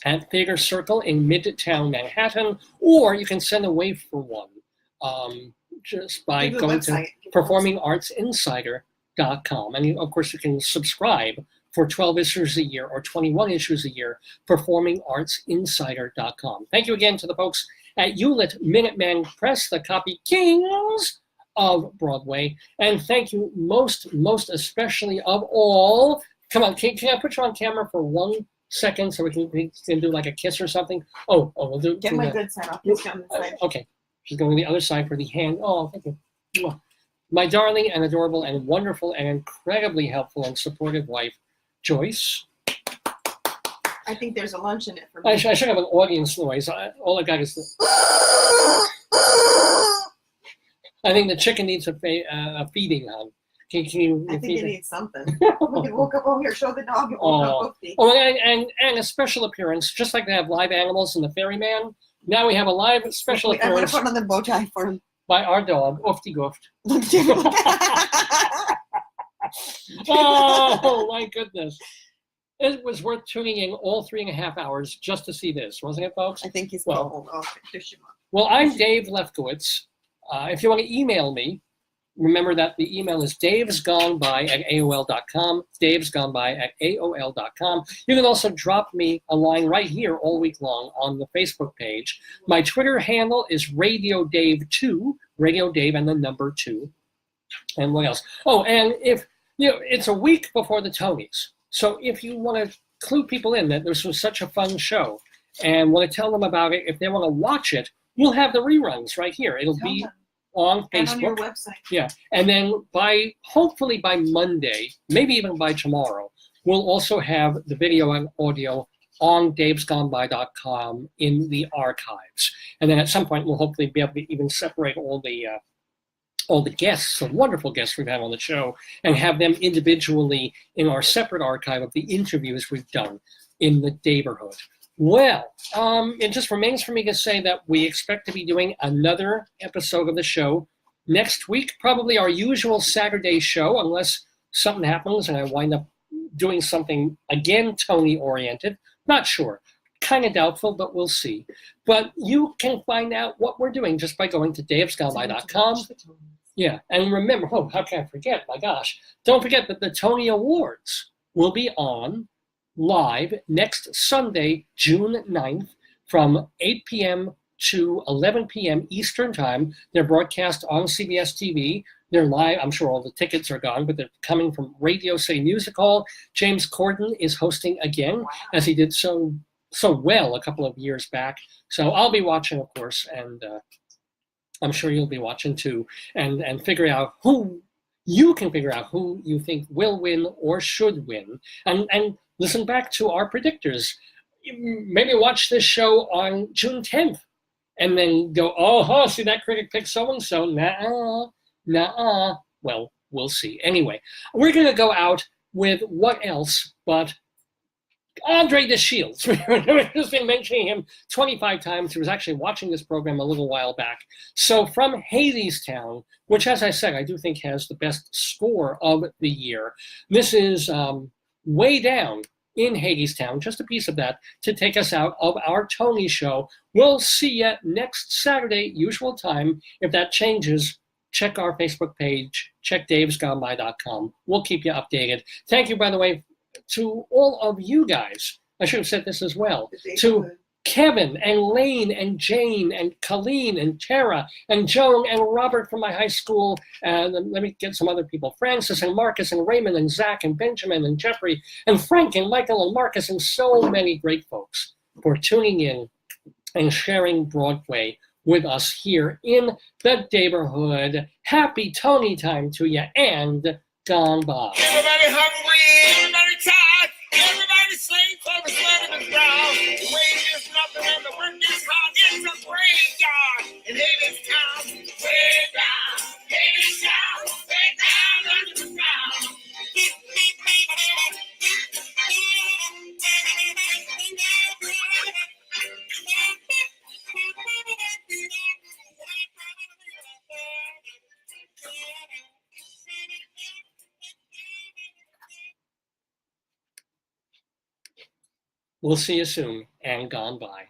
at Theater Circle in Midtown Manhattan, or you can send away for one. Just by going to performingartsinsider.com. And of course, you can subscribe for 12 issues a year or 21 issues a year, performingartsinsider.com. Thank you again to the folks at Hewlett Minuteman Press, the copy kings of Broadway. And thank you most especially of all. Come on, can I put you on camera for 1 second so we can do like a kiss or something? Oh, we'll do. Get my good side. I'll kiss you on the side. Okay. She's going to the other side for the hand. Oh, thank you. My darling and adorable and wonderful and incredibly helpful and supportive wife, Joyce. I think there's a lunch in it for me. I should have an audience noise. All I got is the... I think the chicken needs a feeding on. Can you I think it needs something. We woke up over here, show the dog, and woke up. And a special appearance, just like they have live animals in the Ferryman. Now we have a live special appearance. I put on the bow tie for him. By our dog, Oofty Gooft. Oh my goodness. It was worth tuning in all 3.5 hours just to see this, wasn't it, folks? I think he's well. I'm Dave Lefkowitz. If you want to email me, remember that the email is davesgoneby@aol.com, davesgoneby@aol.com. You can also drop me a line right here all week long on the Facebook page. My Twitter handle is RadioDave2, Radio Dave and the number 2. And what else? Oh, and if, it's a week before the Tonys. So if you want to clue people in that this was such a fun show and want to tell them about it, if they want to watch it, you'll have the reruns right here. It'll be on Facebook. And on your website. Yeah. And then hopefully by Monday, maybe even by tomorrow, we'll also have the video and audio on davesgoneby.com in the archives. And then at some point, we'll hopefully be able to even separate all the guests, the wonderful guests we've had on the show, and have them individually in our separate archive of the interviews we've done in the neighborhood. Well, it just remains for me to say that we expect to be doing another episode of the show next week, probably our usual Saturday show, unless something happens and I wind up doing something, again, Tony-oriented. Not sure. Kind of doubtful, but we'll see. But you can find out what we're doing just by going to davesgoneby.com. Yeah, and remember, how can I forget? My gosh. Don't forget that the Tony Awards will be on live next Sunday, June 9th, from 8 p.m. to 11 p.m. Eastern Time. They're broadcast on CBS TV. They're live. I'm sure all the tickets are gone, but they're coming from Radio City Music Hall. James Corden is hosting again, as he did so well a couple of years back. So I'll be watching, of course, and I'm sure you'll be watching too, and figure out who you think will win or should win, and listen back to our predictors. Maybe watch this show on June 10th and then go, see that critic picked so-and-so. Nah. Well, we'll see. Anyway, we're going to go out with what else but Andre the Shields. We've just been mentioning him 25 times. He was actually watching this program a little while back. So from Hadestown, which, as I said, I do think has the best score of the year. This is Way Down in Hadestown, just a piece of that, to take us out of our Tony show. We'll see you next Saturday, usual time. If that changes, check our Facebook page, check davesgoneby.com. We'll keep you updated. Thank you, by the way, to all of you guys. I should have said this as well. To Kevin and Lane and Jane and Colleen and Tara and Joan and Robert from my high school. And let me get some other people. Francis and Marcus and Raymond and Zach and Benjamin and Jeffrey and Frank and Michael and Marcus and so many great folks for tuning in and sharing Broadway with us here in the neighborhood. Happy Tony time to you and gone by. Everybody hungry, everybody tired, everybody slaving for the sweat of the ground. The wage is nothing and the work is hard. It's a graveyard in Hadestown. Way down, Hadestown, way down under the ground. We'll see you soon and gone by.